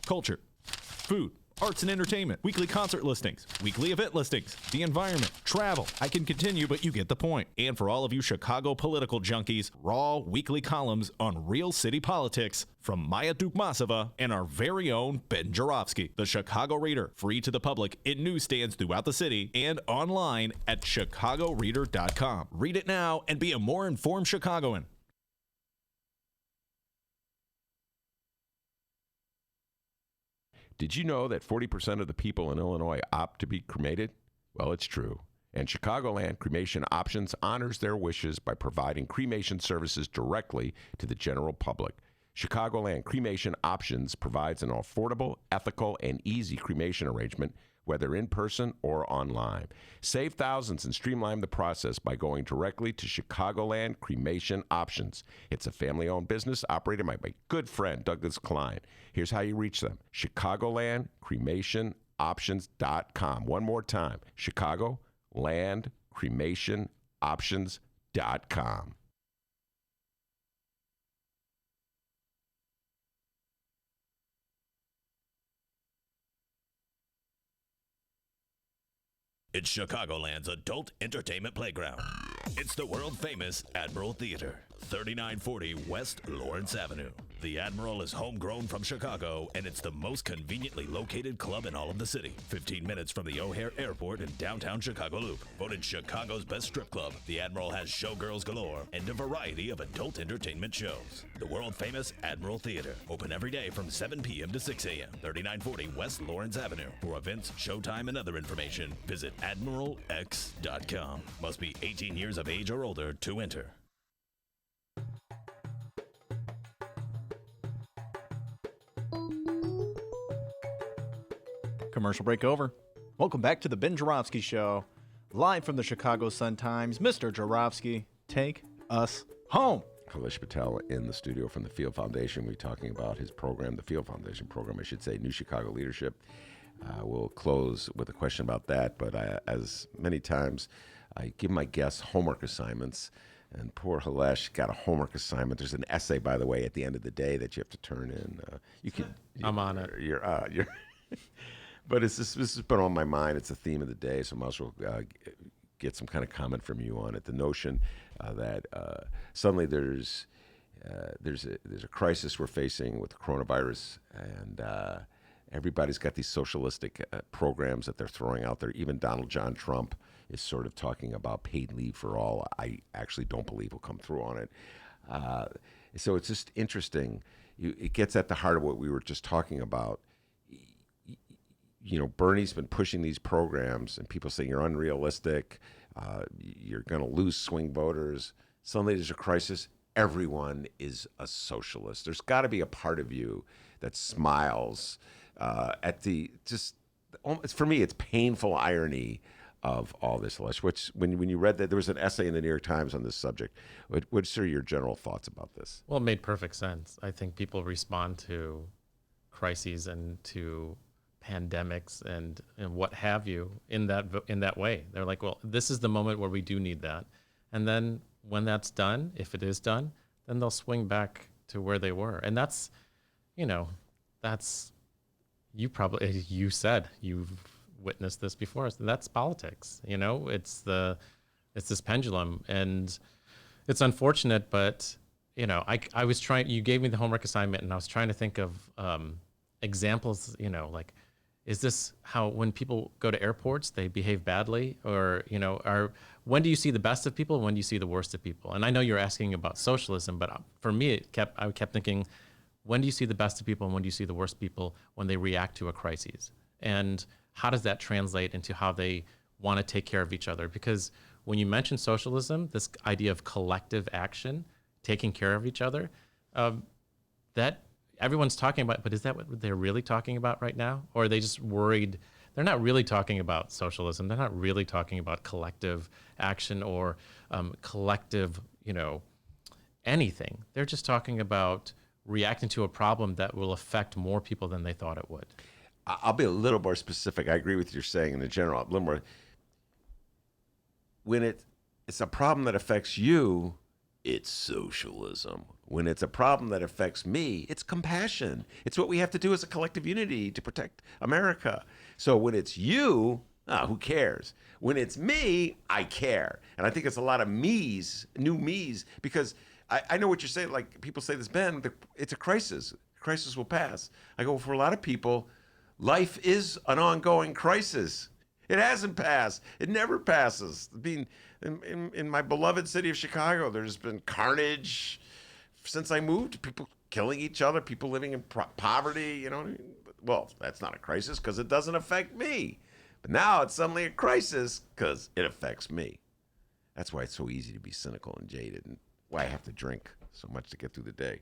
Culture, food, arts and entertainment, weekly concert listings, weekly event listings, the environment, travel. I can continue, but you get the point. And for all of you Chicago political junkies, raw weekly columns on real city politics from Maya Dukmasova and our very own Ben Joravsky. The Chicago Reader, free to the public in newsstands throughout the city and online at chicagoreader.com. Read it now and be a more informed Chicagoan. Did you know that 40% of the people in Illinois opt to be cremated? Well, it's true. And Chicagoland Cremation Options honors their wishes by providing cremation services directly to the general public. Chicagoland Cremation Options provides an affordable, ethical, and easy cremation arrangement, whether in person or online. Save thousands and streamline the process by going directly to Chicagoland Cremation Options. It's a family-owned business operated by my good friend, Douglas Klein. Here's how you reach them. ChicagolandCremationOptions.com. One more time, ChicagolandCremationOptions.com. It's Chicagoland's adult entertainment playground. It's the world-famous Admiral Theater, 3940 West Lawrence Avenue. The Admiral is homegrown from Chicago, and it's the most conveniently located club in all of the city. 15 minutes from the O'Hare Airport in downtown Chicago Loop. Voted Chicago's best strip club, the Admiral has showgirls galore and a variety of adult entertainment shows. The world-famous Admiral Theater, open every day from 7 p.m. to 6 a.m., 3940 West Lawrence Avenue. For events, showtime, and other information, visit AdmiralX.com. Must be 18 years of age or older to enter. Commercial break over. Welcome back to the Ben Joravsky Show, live from the Chicago Sun-Times. Mr. Joravsky, take us home. Hilesh Patel in the studio from the Field Foundation. We're talking about his program, the Field Foundation program, I should say, New Chicago Leadership. We'll close with a question about that, but as many times, I give my guests homework assignments, and poor Hilesh got a homework assignment. There's an essay, by the way, at the end of the day that you have to turn in. I'm on it. You're But this has been on my mind. It's the theme of the day, so I might as well get some kind of comment from you on it. The notion that suddenly there's a crisis we're facing with the coronavirus, and everybody's got these socialistic programs that they're throwing out there. Even Donald John Trump is sort of talking about paid leave for all. I actually don't believe will come through on it. So it's just interesting. It gets at the heart of what we were just talking about. You know, Bernie's been pushing these programs, and people saying you're unrealistic, you're going to lose swing voters. Suddenly there's a crisis. Everyone is a socialist. There's got to be a part of you that smiles at the for me, it's painful irony of all this, Hilesh. Which, when you read that, there was an essay in the New York Times on this subject. What's your general thoughts about this? Well, it made perfect sense. I think people respond to crises and to pandemics and what have you in that way. They're like, well, this is the moment where we do need that. And then when that's done, if it is done, then they'll swing back to where they were. And that's, you probably, as you said, you've witnessed this before. That's politics. It's this pendulum, and it's unfortunate, but I was trying, you gave me the homework assignment, and I was trying to think of examples, like, is this how when people go to airports, they behave badly? Or, when do you see the best of people and when do you see the worst of people? And I know you're asking about socialism, but for me, I kept thinking, when do you see the best of people and when do you see the worst people when they react to a crisis? And how does that translate into how they want to take care of each other? Because when you mention socialism, this idea of collective action, taking care of each other, that everyone's talking about, but is that what they're really talking about right now? Or are they just worried? They're not really talking about socialism. They're not really talking about collective action or collective, anything. They're just talking about reacting to a problem that will affect more people than they thought it would. I'll be a little more specific. I agree with what you're saying in the general. A little more. When it's a problem that affects you, it's socialism. When it's a problem that affects me, it's compassion. It's what we have to do as a collective unity to protect America. So when it's you, who cares? When it's me, I care. And I think it's a lot of me's, new me's, because I know what you're saying. Like people say this, Ben, it's a crisis. Crisis will pass. I go, for a lot of people, life is an ongoing crisis. It hasn't passed. It never passes. In my beloved city of Chicago, there's been carnage since I moved. People killing each other, people living in poverty, you know. Well, that's not a crisis because it doesn't affect me. But now it's suddenly a crisis because it affects me. That's why it's so easy to be cynical and jaded, and why I have to drink so much to get through the day.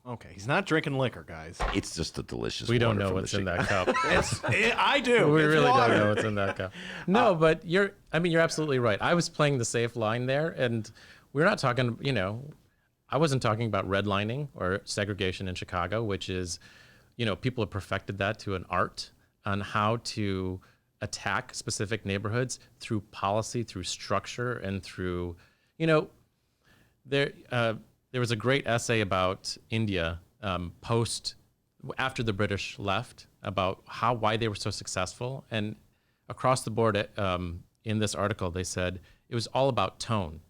Okay, he's not drinking liquor, guys. It's just a delicious. We don't water know from what's the in that cup. I do. We It's really water. don't know what's in that cup. No, but you're absolutely right. I was playing the safe line there, and we're not talking, I wasn't talking about redlining or segregation in Chicago, which is, people have perfected that to an art on how to attack specific neighborhoods through policy, through structure, and through, there was a great essay about India after the British left about why they were so successful. And across the board in this article, they said it was all about tone,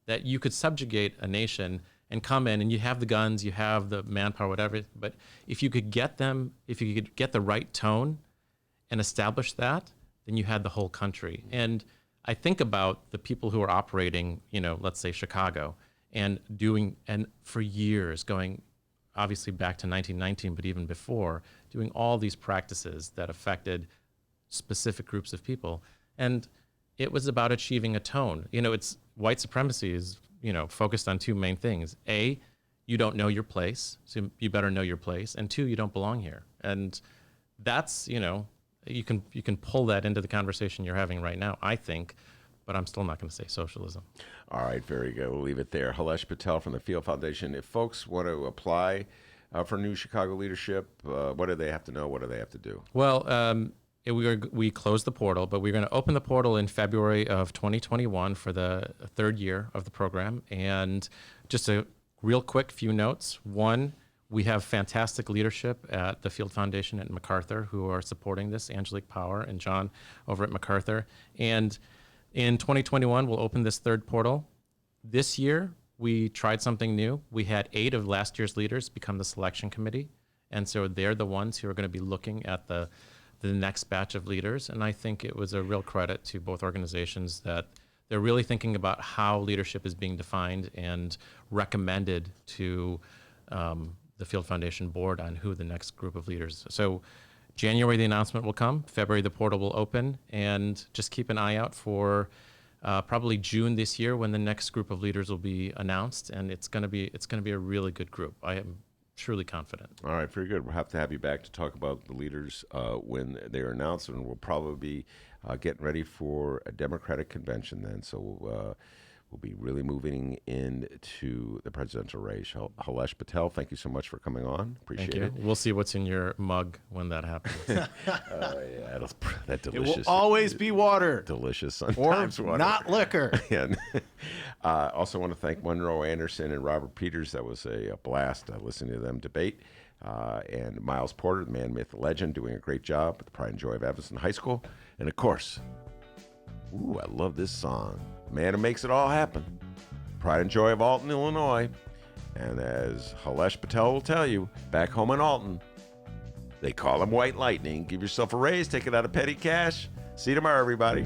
that you could subjugate a nation and come in and you have the guns, you have the manpower, whatever. But if you could get the right tone and establish that, then you had the whole country. And I think about the people who are operating, let's say Chicago, and for years, going obviously back to 1919, but even before, doing all these practices that affected specific groups of people. And it was about achieving a tone. It's white supremacy is, focused on two main things. A, you don't know your place, so you better know your place. And two, you don't belong here. And that's, you can pull that into the conversation you're having right now, I think, but I'm still not going to say socialism. All right, very good. We'll leave it there. Hilesh Patel from the Field Foundation. If folks want to apply for New Chicago Leadership, what do they have to know? What do they have to do? Well, we closed the portal, but we're going to open the portal in February of 2021 for the third year of the program. And just a real quick few notes. One, we have fantastic leadership at the Field Foundation at MacArthur who are supporting this, Angelique Power and John over at MacArthur. And in 2021, we'll open this third portal. This year, we tried something new. We had 8 of last year's leaders become the selection committee. And so they're the ones who are going to be looking at the next batch of leaders. And I think it was a real credit to both organizations that they're really thinking about how leadership is being defined and recommended to the Field Foundation board on who the next group of leaders. So January, the announcement will come. February, the portal will open. And just keep an eye out for probably June this year when the next group of leaders will be announced. And it's going to be a really good group. I am truly confident. All right, very good. We'll have to have you back to talk about the leaders when they're announced, and we'll probably be getting ready for a Democratic convention then. So we'll be really moving into the presidential race. Hilesh Patel, thank you so much for coming on. Appreciate it. We'll see what's in your mug when that happens. Yeah, that delicious. It will always be water. Delicious, sometimes or water. not liquor. Also want to thank Monroe Anderson and Robert Peters. That was a blast listening to them debate. And Miles Porter, the man, myth, legend, doing a great job at the Pride and Joy of Evanston High School. And of course, I love this song. The man who makes it all happen. Pride and Joy of Alton, Illinois. And as Hilesh Patel will tell you, back home in Alton, they call him White Lightning. Give yourself a raise, take it out of petty cash. See you tomorrow, everybody.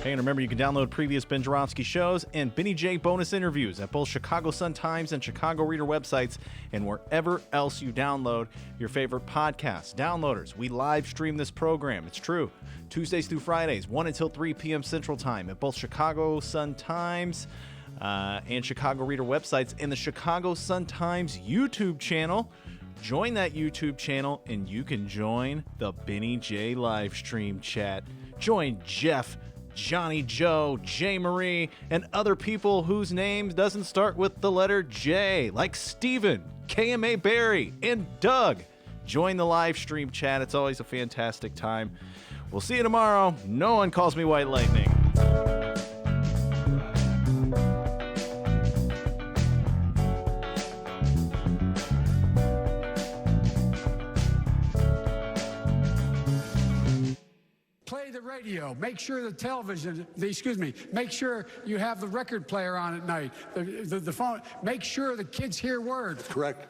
Hey, and remember, you can download previous Ben Joravsky shows and Benny J bonus interviews at both Chicago Sun-Times and Chicago Reader websites and wherever else you download your favorite podcasts. Downloaders, we live stream this program. It's true. Tuesdays through Fridays, 1 until 3 p.m. Central Time at both Chicago Sun-Times and Chicago Reader websites and the Chicago Sun-Times YouTube channel. Join that YouTube channel and you can join the Benny J live stream chat. Join Jeff, Johnny Joe, J. Marie, and other people whose names doesn't start with the letter J, like Steven, KMA Barry, and Doug. Join the live stream chat. It's always a fantastic time. We'll see you tomorrow. No one calls me White Lightning. radio. Make sure the television, make sure you have the record player on at night. The phone. Make sure the kids hear words. Correct.